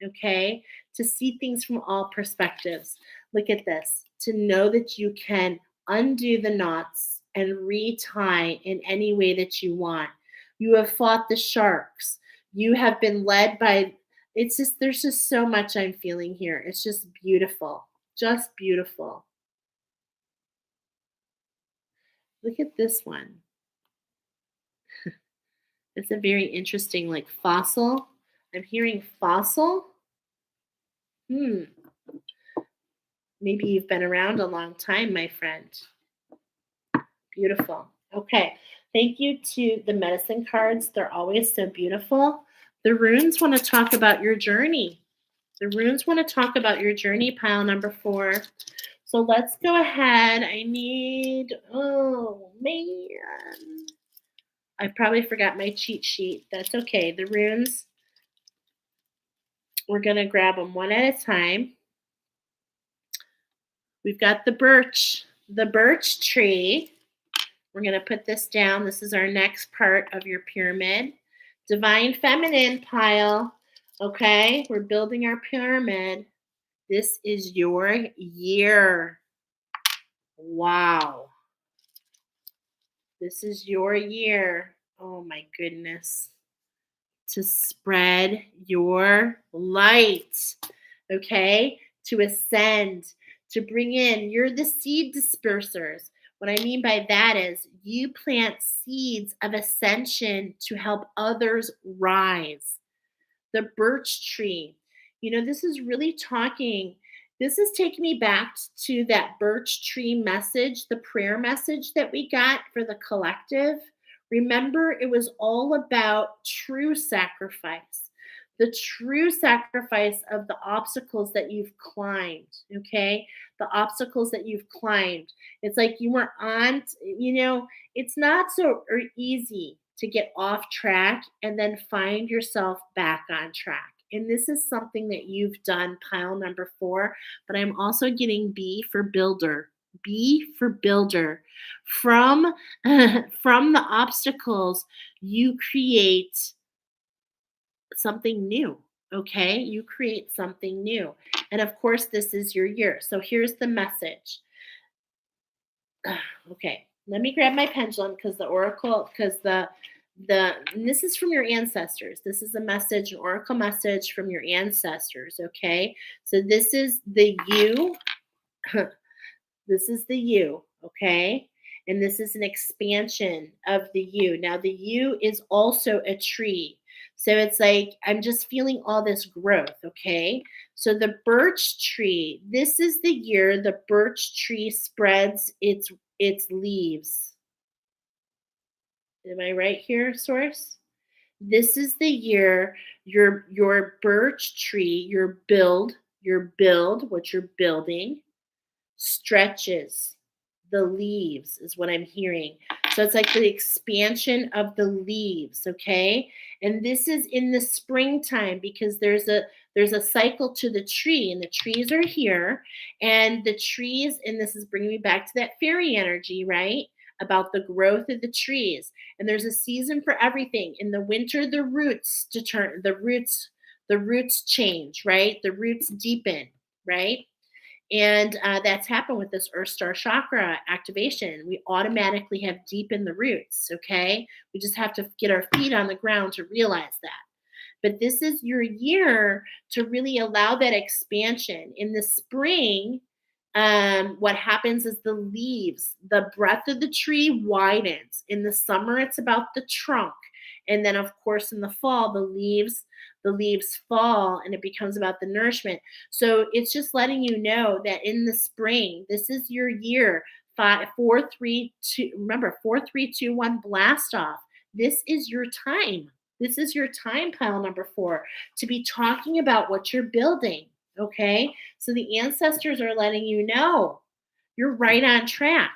S1: okay? To see things from all perspectives. Look at this. To know that you can undo the knots and retie in any way that you want. You have fought the sharks. You have been led by, it's just, there's just so much I'm feeling here. It's just beautiful. Just beautiful. Look at this one. It's a very interesting, like fossil. I'm hearing fossil. Hmm. Maybe you've been around a long time, my friend. Beautiful. Okay. Thank you to the medicine cards. They're always so beautiful. The runes want to talk about your journey. The runes want to talk about your journey, pile number 4. So let's go ahead. I need, oh man. I probably forgot my cheat sheet. That's okay. The runes, we're going to grab them one at a time. We've got the birch tree. We're going to put this down. This is our next part of your pyramid. Divine feminine pile. Okay, we're building our pyramid. This is your year. Wow. This is your year. Oh my goodness. To spread your light. Okay, to ascend, to bring in. You're the seed dispersers. What I mean by that is you plant seeds of ascension to help others rise. The birch tree. You know, this is really talking, this is taking me back to that birch tree message, the prayer message that we got for the collective. Remember, it was all about true sacrifice, the true sacrifice of the obstacles that you've climbed, okay? The obstacles that you've climbed. It's like you were on, you know, it's not so easy to get off track and then find yourself back on track. And this is something that you've done, pile number 4. But I'm also getting B for builder. B for builder. From, from the obstacles, you create something new. Okay, you create something new. And of course, this is your year. So here's the message. Okay, let me grab my pendulum because the oracle, because and this is from your ancestors. This is a message, an oracle message from your ancestors. Okay, so this is the you. This is the you. Okay, and this is an expansion of the you. Now the you is also a tree. So it's like I'm just feeling all this growth. Okay, so the birch tree. This is the year the birch tree spreads its leaves. Am I right here, source? This is the year your birch tree, what you're building, stretches. The leaves is what I'm hearing. So it's like the expansion of the leaves, okay? And this is in the springtime because there's a cycle to the tree, and the trees are here, and the trees, and this is bringing me back to that fairy energy, right? About the growth of the trees. And there's a season for everything. In the winter, the roots change, right? The roots deepen, right? And that's happened with this Earth Star Chakra activation. We automatically have deepened the roots, okay? We just have to get our feet on the ground to realize that. But this is your year to really allow that expansion. In the spring, what happens is the leaves, the breadth of the tree widens. In the summer, it's about the trunk. And then, of course, in the fall, the leaves fall and it becomes about the nourishment. So it's just letting you know that in the spring, this is your year. 5, 4, 3, 2. Remember, 4, 3, 2, 1. Blast off. This is your time. This is your time, pile number 4, to be talking about what you're building. Okay, so the ancestors are letting you know you're right on track.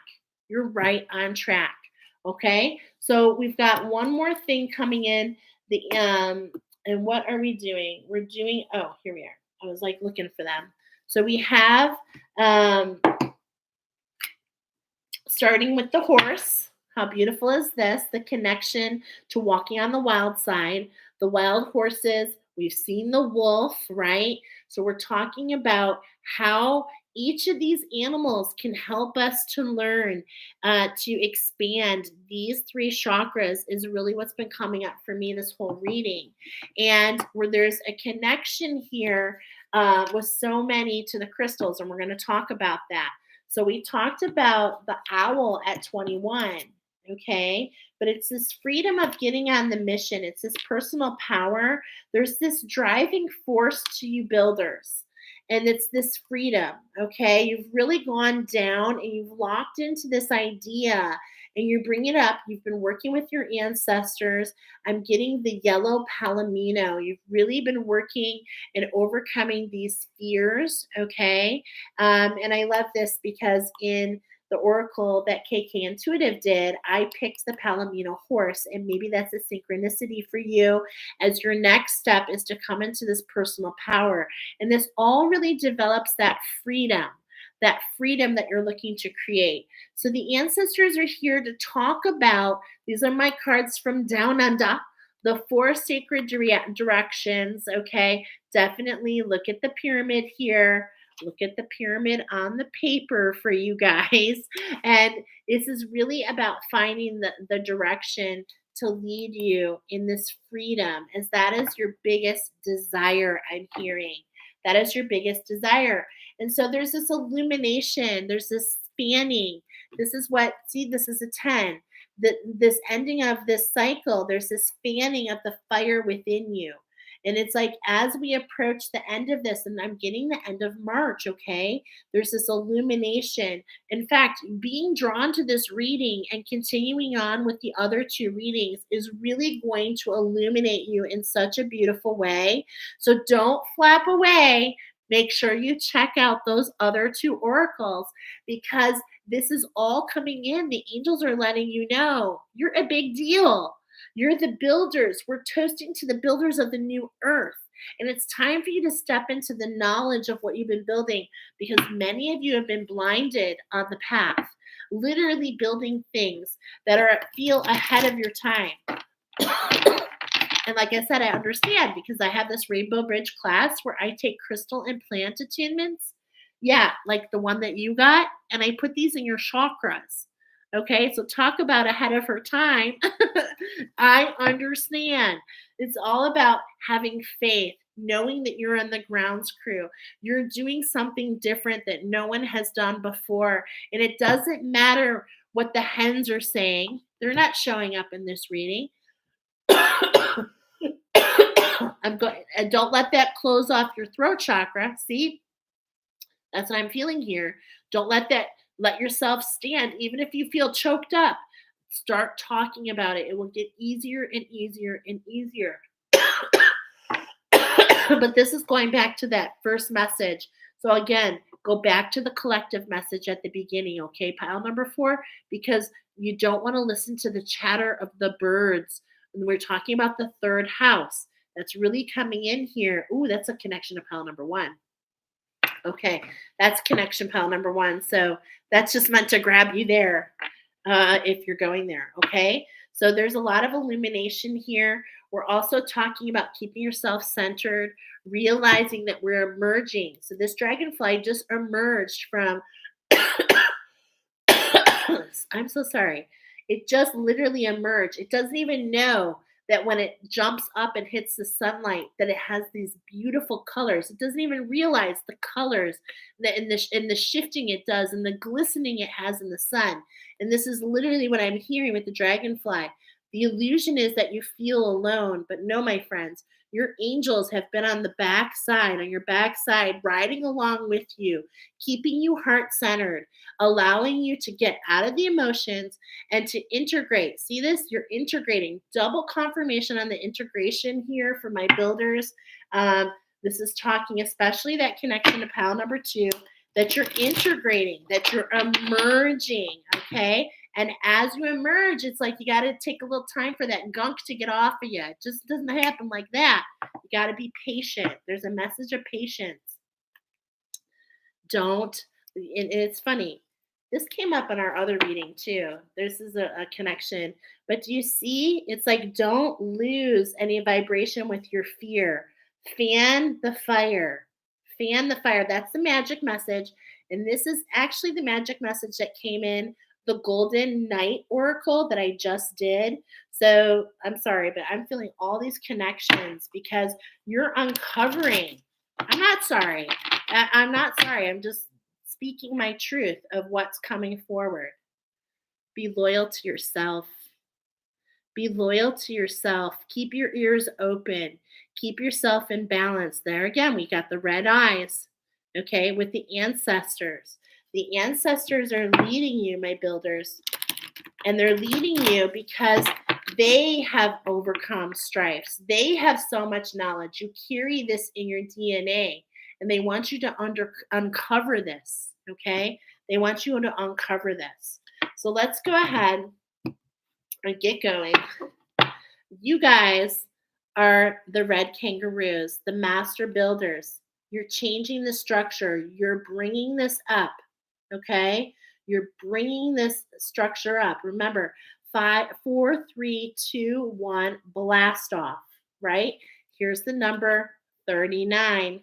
S1: You're right on track. Okay, so we've got one more thing coming in. And what are we doing? We're doing, oh, here we are. I was like looking for them. So we have starting with the horse. How beautiful is this? The connection to walking on the wild side. The wild horses We've seen the wolf, right? So we're talking about how each of these animals can help us to learn to expand these three chakras is really what's been coming up for me this whole reading. And where there's a connection here with so many to the crystals, and we're going to talk about that. So we talked about the owl at 21, okay? But it's this freedom of getting on the mission. It's this personal power. There's this driving force to you builders. And it's this freedom, okay? You've really gone down and you've locked into this idea and you bring it up. You've been working with your ancestors. I'm getting the yellow palomino. You've really been working and overcoming these fears, okay? And I love this because in the oracle that KK Intuitive did, I picked the Palomino horse, and maybe that's a synchronicity for you as your next step is to come into this personal power. And this all really develops that freedom that you're looking to create. So the ancestors are here to talk about, these are my cards from Down Under, the four sacred directions, okay? Definitely look at the pyramid here. Look at the pyramid on the paper for you guys. And this is really about finding the direction to lead you in this freedom, as that is your biggest desire, I'm hearing. That is your biggest desire. And so there's this illumination, there's this spanning. This is what, see, this is a 10. This ending of this cycle, there's this fanning of the fire within you. And it's like as we approach the end of this, and I'm getting the end of March, okay? There's this illumination. In fact, being drawn to this reading and continuing on with the other two readings is really going to illuminate you in such a beautiful way. So don't flap away. Make sure you check out those other two oracles because this is all coming in. The angels are letting you know you're a big deal. You're the builders. We're toasting to the builders of the new earth. And it's time for you to step into the knowledge of what you've been building because many of you have been blinded on the path, literally building things that feel ahead of your time. And like I said, I understand because I have this Rainbow Bridge class where I take crystal and plant attunements. Yeah, like the one that you got. And I put these in your chakras. Okay, so talk about ahead of her time. I understand. It's all about having faith, knowing that you're on the grounds crew. You're doing something different that no one has done before. And it doesn't matter what the hens are saying, they're not showing up in this reading. And don't let that close off your throat chakra. See, that's what I'm feeling here. Don't let yourself stand, even if you feel choked up. Start talking about it. It will get easier and easier and easier. But this is going back to that first message. So again, go back to the collective message at the beginning, okay, pile number 4, because you don't want to listen to the chatter of the birds. And we're talking about the third house. That's really coming in here. Ooh, that's a connection to pile number 1. Okay, that's connection pile number 1. So that's just meant to grab you there if you're going there, okay? So there's a lot of illumination here. We're also talking about keeping yourself centered, realizing that we're emerging. So this dragonfly just emerged from, I'm so sorry. It just literally emerged. It doesn't even know that when it jumps up and hits the sunlight, that it has these beautiful colors. It doesn't even realize the colors and the shifting it does and the glistening it has in the sun. And this is literally what I'm hearing with the dragonfly. The illusion is that you feel alone, but no, my friends, your angels have been on your backside, riding along with you, keeping you heart-centered, allowing you to get out of the emotions and to integrate. See this? You're integrating. Double confirmation on the integration here for my builders. This is talking especially that connection to pile number 2, that you're integrating, that you're emerging, okay? And as you emerge, it's like you got to take a little time for that gunk to get off of you. It just doesn't happen like that. You got to be patient. There's a message of patience. And it's funny. This came up in our other reading too. This is a connection. But do you see? It's like don't lose any vibration with your fear. Fan the fire. Fan the fire. That's the magic message. And this is actually the magic message that came in the Golden Night Oracle that I just did. So I'm sorry, but I'm feeling all these connections because you're uncovering. I'm not sorry. I'm not sorry. I'm just speaking my truth of what's coming forward. Be loyal to yourself. Be loyal to yourself. Keep your ears open. Keep yourself in balance. There again, we got the red eyes, okay, with the ancestors. The ancestors are leading you, my builders, and they're leading you because they have overcome strifes. They have so much knowledge. You carry this in your DNA, and they want you to uncover this, okay? They want you to uncover this. So let's go ahead and get going. You guys are the red kangaroos, the master builders. You're changing the structure. You're bringing this up, okay? You're bringing this structure up. Remember, 5, 4, 3, 2, 1, blast off, right? Here's the number 39.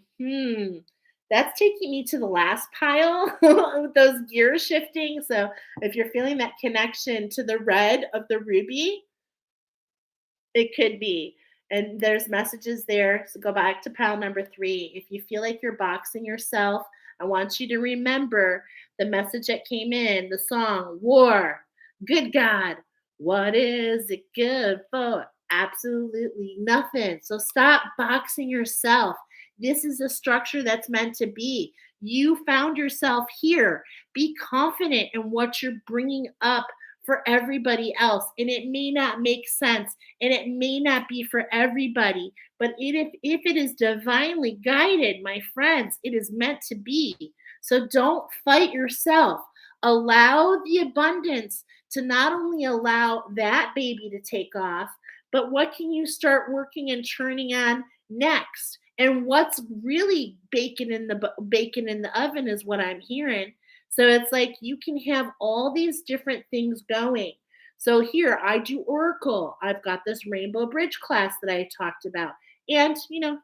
S1: That's taking me to the last pile with those gears shifting. So if you're feeling that connection to the red of the ruby, it could be. And there's messages there. So go back to pile number 3. If you feel like you're boxing yourself, I want you to remember the message that came in, the song, War. Good God, what is it good for? Absolutely nothing. So stop boxing yourself. This is a structure that's meant to be. You found yourself here. Be confident in what you're bringing up for everybody else. And it may not make sense and it may not be for everybody, but if it is divinely guided, my friends, it is meant to be. So don't fight yourself. Allow the abundance to not only allow that baby to take off, but what can you start working and turning on next? And what's really bacon in the oven is what I'm hearing. So it's like you can have all these different things going. So here I do Oracle. I've got this Rainbow Bridge class that I talked about. And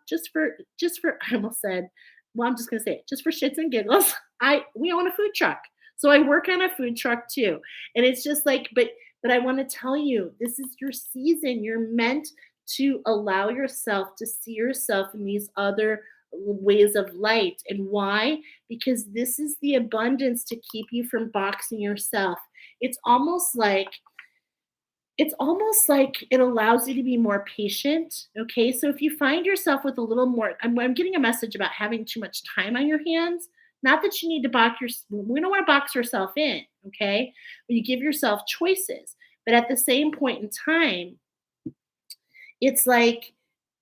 S1: just for I almost said, well, I'm just gonna say it, just for shits and giggles, we own a food truck. So I work on a food truck too. And it's just like, but I want to tell you, this is your season. You're meant to allow yourself to see yourself in these other ways of light. And why? Because this is the abundance to keep you from boxing yourself. It's almost like it allows you to be more patient. Okay. So if you find yourself with a little more, I'm getting a message about having too much time on your hands. Not that you need to we don't want to box yourself in. Okay. You give yourself choices. But at the same point in time, it's like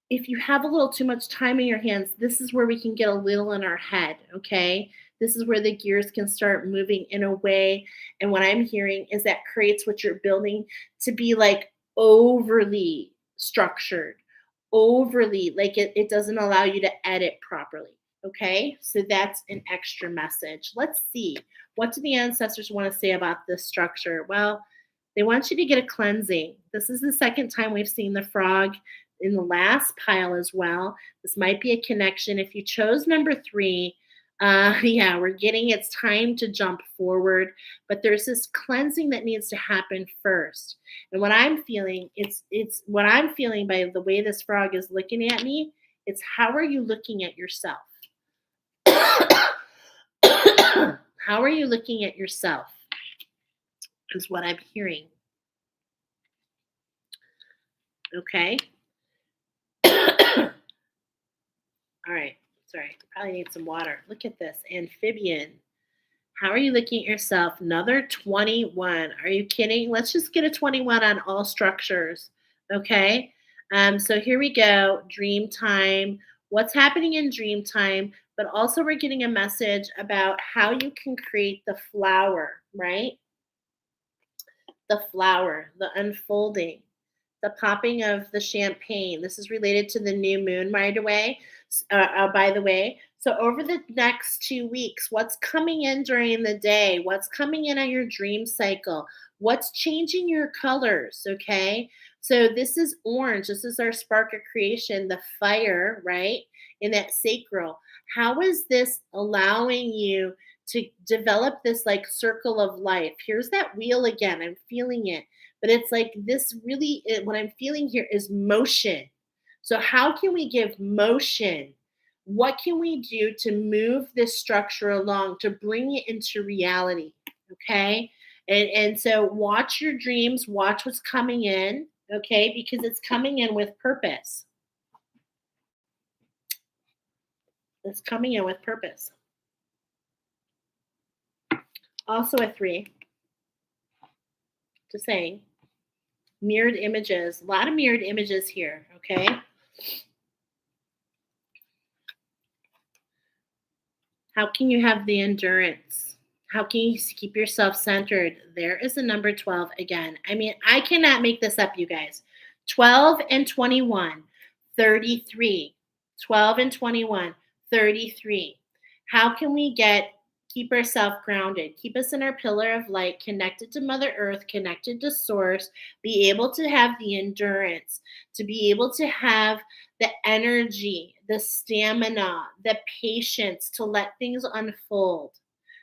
S1: if you have a little too much time in your hands, this is where we can get a little in our head, okay? This is where the gears can start moving in a way. And what I'm hearing is that creates what you're building to be like overly structured, overly, like it doesn't allow you to edit properly. Okay, so that's an extra message. Let's see. What do the ancestors want to say about this structure? Well, they want you to get a cleansing. This is the second time we've seen the frog in the last pile as well. This might be a connection. If you chose number 3, yeah, we're getting it's time to jump forward, but there's this cleansing that needs to happen first. And what I'm feeling, it's what I'm feeling by the way this frog is looking at me. It's how are you looking at yourself? How are you looking at yourself? Is what I'm hearing. Okay. All right. Sorry. Probably need some water. Look at this. Amphibian. How are you looking at yourself? Another 21. Are you kidding? Let's just get a 21 on all structures. Okay. So here we go. Dream time. What's happening in dream time? But also we're getting a message about how you can create the flower, right? The flower, the unfolding, the popping of the champagne. This is related to the new moon, right away. By the way. So over the next 2 weeks, what's coming in during the day? What's coming in on your dream cycle? What's changing your colors? Okay. So this is orange. This is our spark of creation, the fire, right? In that sacral. How is this allowing you to develop this like circle of life? Here's that wheel again. I'm feeling it. But it's like this really, what I'm feeling here is motion. So, how can we give motion? What can we do to move this structure along, to bring it into reality? Okay. And so watch your dreams, watch what's coming in, okay, because it's coming in with purpose. It's coming in with purpose. Also a 3, just saying. Mirrored images, a lot of mirrored images here, okay? How can you have the endurance? How can you keep yourself centered? There is a number 12 again. I mean, I cannot make this up, you guys. 12 and 21, 33. 12 and 21, 33. How can we keep ourselves grounded, keep us in our pillar of light, connected to Mother Earth, connected to Source, be able to have the endurance, to be able to have the energy, the stamina, the patience to let things unfold,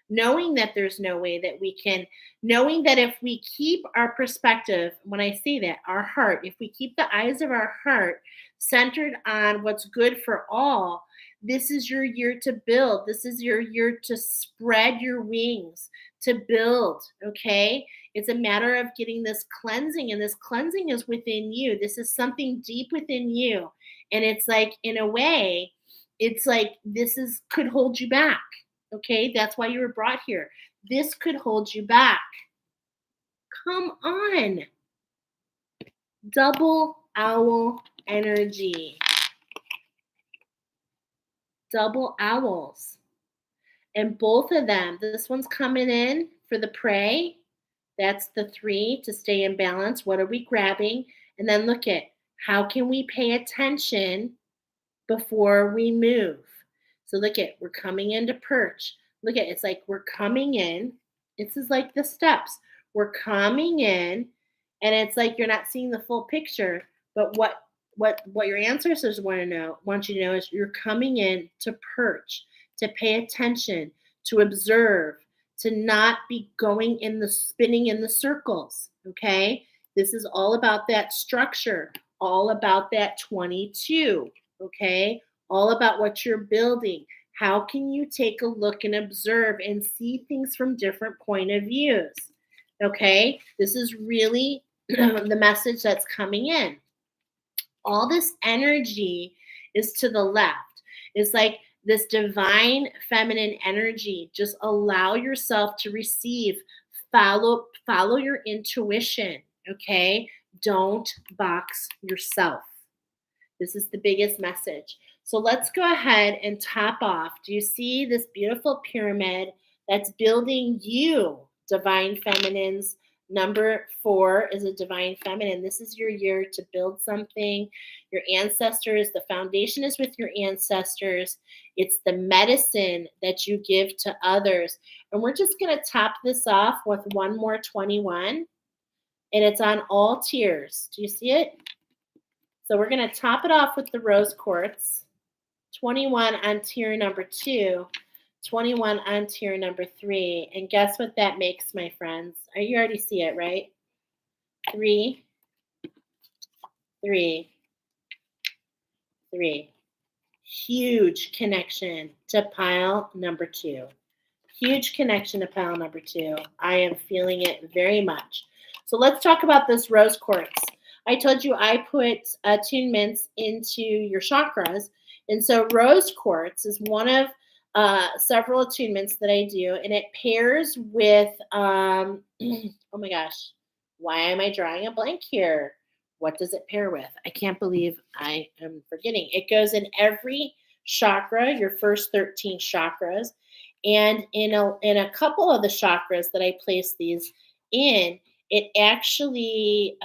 S1: knowing that there's no way that we can, knowing that if we keep our perspective, when I say that, our heart, if we keep the eyes of our heart centered on what's good for all, this is your year to build. This is your year to spread your wings, to build, okay? It's a matter of getting this cleansing, and this cleansing is within you. This is something deep within you. And it's like, in a way, it's like could hold you back. Okay, that's why you were brought here. This could hold you back. Come on. Double owl energy. Double owls. And both of them, this one's coming in for the prey. That's the 3 to stay in balance. What are we grabbing? And then look at how can we pay attention before we move. So look at, we're coming into perch. Look at, it's like we're coming in. This is like the steps. We're coming in, and it's like you're not seeing the full picture. But what your ancestors want you to know is you're coming in to perch, to pay attention, to observe, to not be going in the spinning in the circles. Okay, this is all about that structure, all about that 22. Okay, all about what you're building. How can you take a look and observe and see things from different point of views? Okay, this is really the message that's coming in. All this energy is to the left. It's like this divine feminine energy. Just allow yourself to receive. Follow your intuition. Okay, don't box yourself. This is the biggest message. So let's go ahead and top off. Do you see this beautiful pyramid that's building you, divine feminines? Number 4 is a divine feminine. This is your year to build something. Your ancestors, the foundation is with your ancestors. It's the medicine that you give to others. And we're just going to top this off with one more 21. And it's on all tiers. Do you see it? So we're going to top it off with the rose quartz. 21 on tier number 2, 21 on tier number 3. And guess what that makes, my friends? You already see it, right? 3, 3, 3. Huge connection to pile number 2. Huge connection to pile number 2. I am feeling it very much. So let's talk about this rose quartz. I told you I put attunements into your chakras. And so rose quartz is one of several attunements that I do. And it pairs with, oh my gosh, why am I drawing a blank here? What does it pair with? I can't believe I am forgetting. It goes in every chakra, your first 13 chakras. And in a couple of the chakras that I place these in, it actually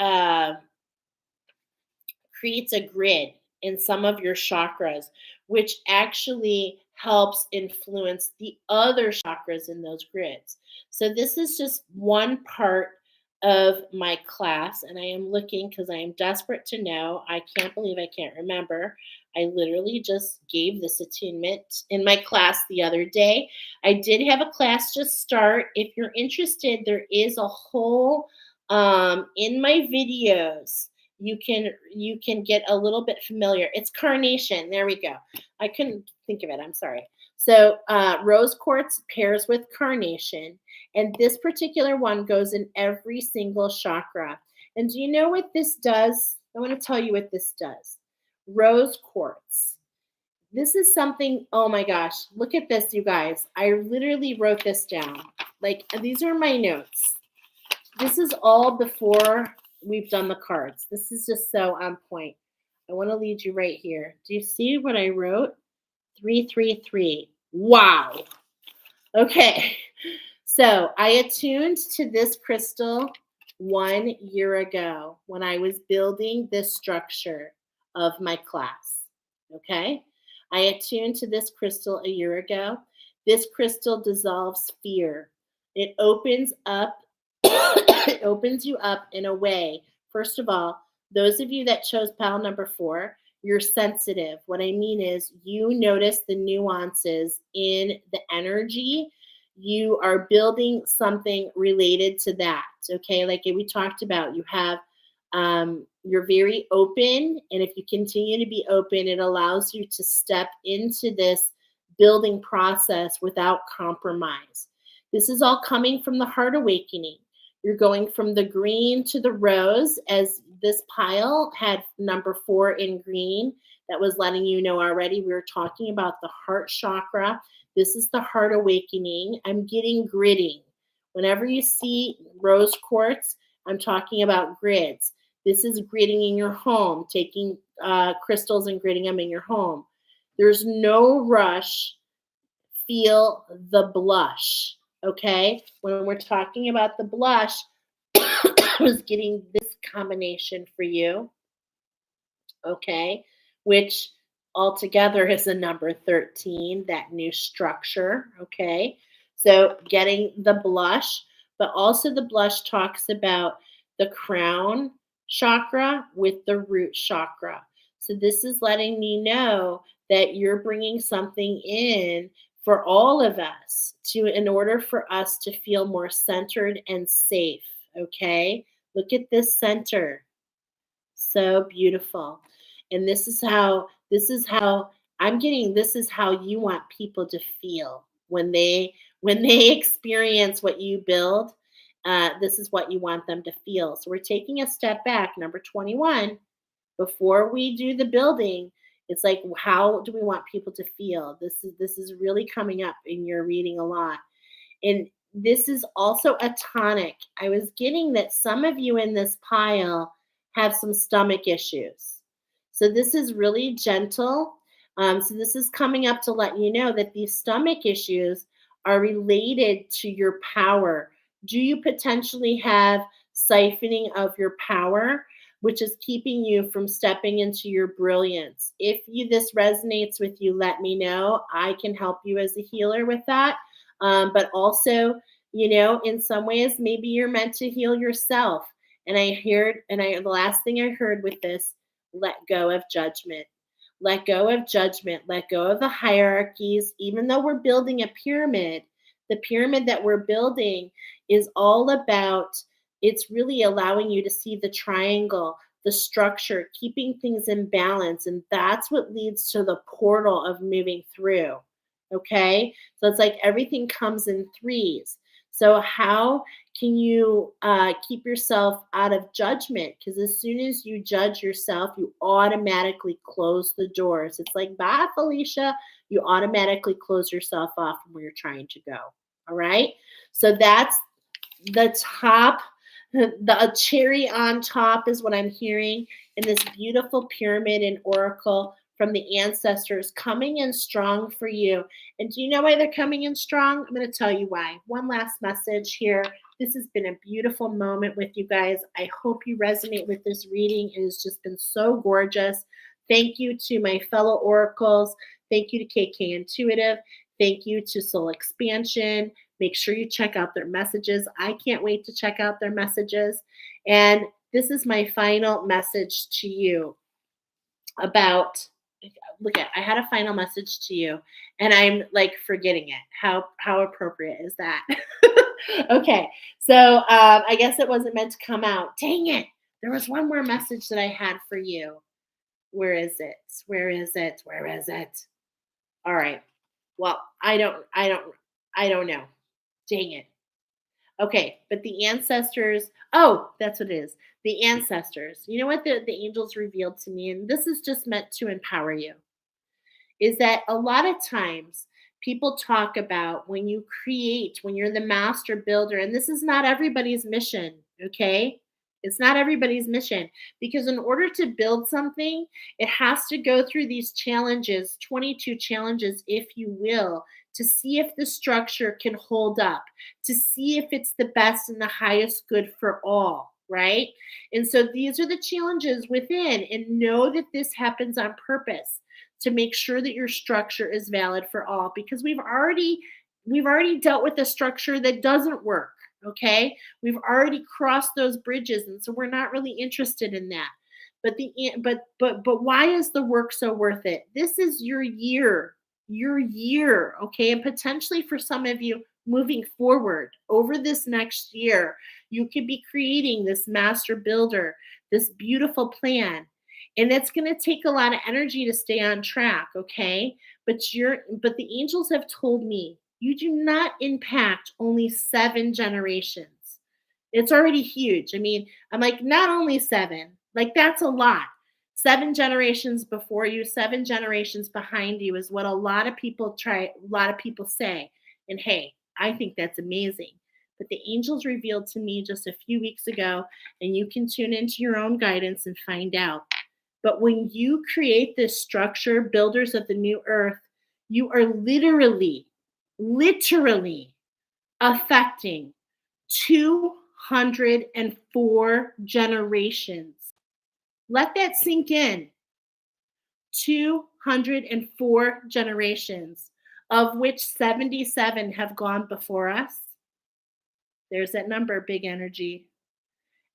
S1: creates a grid in some of your chakras, which actually helps influence the other chakras in those grids. So this is just one part of my class, and I am looking because I am desperate to know. I can't believe I can't remember. I literally just gave this attunement in my class the other day. I did have a class just start. If you're interested, there is a whole in my videos. You can get a little bit familiar. It's carnation. There we go. I couldn't think of it. I'm sorry. So rose quartz pairs with carnation. And this particular one goes in every single chakra. And do you know what this does? I want to tell you what this does. Rose quartz. This is something, oh my gosh, look at this, you guys. I literally wrote this down. Like, these are my notes. This is all before we've done the cards. This is just so on point. I want to lead you right here. Do you see what I wrote? 333. Wow. Okay. So I attuned to this crystal 1 year ago when I was building this structure of my class. Okay. I attuned to this crystal a year ago. This crystal dissolves fear. It opens up, it opens you up in a way. First of all, those of you that chose pile number 4, you're sensitive. What I mean is you notice the nuances in the energy. You are building something related to that. Okay. Like we talked about, you have, you're very open. And if you continue to be open, it allows you to step into this building process without compromise. This is all coming from the heart awakening. You're going from the green to the rose, as this pile had number 4 in green. That was letting you know already. We were talking about the heart chakra. This is the heart awakening. I'm getting gridding. Whenever you see rose quartz, I'm talking about grids. This is gridding in your home, taking crystals and gridding them in your home. There's no rush. Feel the blush. Okay, when we're talking about the blush, I was getting this combination for you. Okay, which altogether is a number 13, that new structure. Okay, so getting the blush, but also the blush talks about the crown chakra with the root chakra. So this is letting me know that you're bringing something in for all of us to, in order for us to feel more centered and safe. Okay, look at this center. So beautiful. And this is how I'm getting, this is how you want people to feel when they experience what you build. This is what you want them to feel. So we're taking a step back, number 21, before we do the building. It's like, how do we want people to feel? This is really coming up in your reading a lot. And this is also a tonic. I was getting that some of you in this pile have some stomach issues. So this is really gentle. So this is coming up to let you know that these stomach issues are related to your power. Do you potentially have siphoning of your power, which is keeping you from stepping into your brilliance? If this resonates with you, let me know. I can help you as a healer with that. But also, in some ways, maybe you're meant to heal yourself. And the last thing I heard with this, let go of judgment. Let go of judgment. Let go of the hierarchies. Even though we're building a pyramid, the pyramid that we're building is all about, it's really allowing you to see the triangle, the structure, keeping things in balance. And that's what leads to the portal of moving through. Okay. So it's like everything comes in threes. So how can you keep yourself out of judgment? Because as soon as you judge yourself, you automatically close the doors. It's like, bye, Felicia. You automatically close yourself off from where you're trying to go. All right. So that's the top. The cherry on top is what I'm hearing in this beautiful pyramid and oracle from the ancestors coming in strong for you. And do you know why they're coming in strong? I'm going to tell you why. One last message here. This has been a beautiful moment with you guys. I hope you resonate with this reading. It has just been so gorgeous. Thank you to my fellow oracles. Thank you to KK Intuitive. Thank you to Soul Expansion. Make sure you check out their messages. I can't wait to check out their messages. And this is my final message to you about look at I had a final message to you and I'm like forgetting it. How appropriate is that? Okay. So I guess it wasn't meant to come out. Dang it. There was one more message that I had for you. Where is it? Where is it? Where is it? All right. Well, I don't know. Dang it. Okay, but the ancestors, oh, that's what it is. The ancestors. You know what the angels revealed to me, and this is just meant to empower you, is that a lot of times people talk about when you create, when you're the master builder, and this is not everybody's mission, okay? It's not everybody's mission because in order to build something, it has to go through these challenges, 22 challenges, if you will, to see if the structure can hold up, to see if it's the best and the highest good for all, right? And so these are the challenges within, and know that this happens on purpose to make sure that your structure is valid for all because we've already dealt with a structure that doesn't work, okay? We've already crossed those bridges and so we're not really interested in that. But why is the work so worth it? This is your year, okay? And potentially for some of you moving forward over this next year, you could be creating this master builder, this beautiful plan. And it's going to take a lot of energy to stay on track, okay? But the angels have told me you do not impact only 7 generations. It's already huge. I mean, I'm like, not only 7, like that's a lot. 7 generations before you, 7 generations behind you is what a lot of people say. And hey, I think that's amazing. But the angels revealed to me just a few weeks ago, and you can tune into your own guidance and find out. But when you create this structure, builders of the new earth, you are literally affecting 204 generations. Let that sink in. 204 generations, of which 77 have gone before us. There's that number, big energy.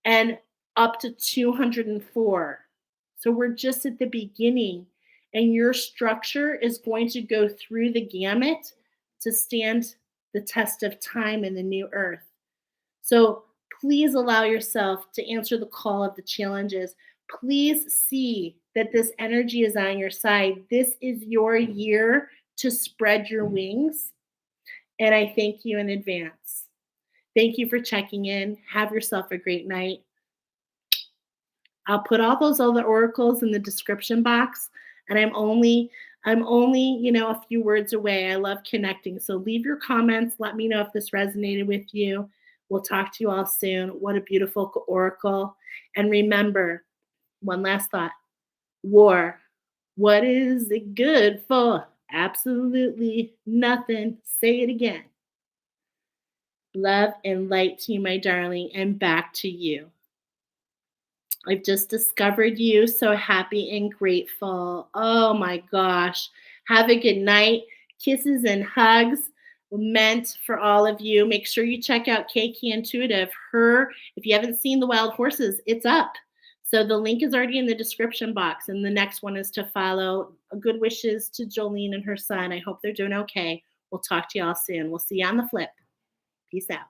S1: And up to 204. So we're just at the beginning, and your structure is going to go through the gamut to stand the test of time in the new earth. So please allow yourself to answer the call of the challenges. Please see that this energy is on your side. This is your year to spread your wings. And I thank you in advance. Thank you for checking in. Have yourself a great night. I'll put all those other oracles in the description box. And I'm only a few words away. I love connecting. So leave your comments. Let me know if this resonated with you. We'll talk to you all soon. What a beautiful oracle. And remember, one last thought. War. What is it good for? Absolutely nothing. Say it again. Love and light to you, my darling, and back to you. I've just discovered you. So happy and grateful. Oh my gosh. Have a good night. Kisses and hugs meant for all of you. Make sure you check out KK Intuitive. If you haven't seen the wild horses, it's up. So the link is already in the description box. And the next one is to follow. Good wishes to Jolene and her son. I hope they're doing okay. We'll talk to y'all soon. We'll see you on the flip. Peace out.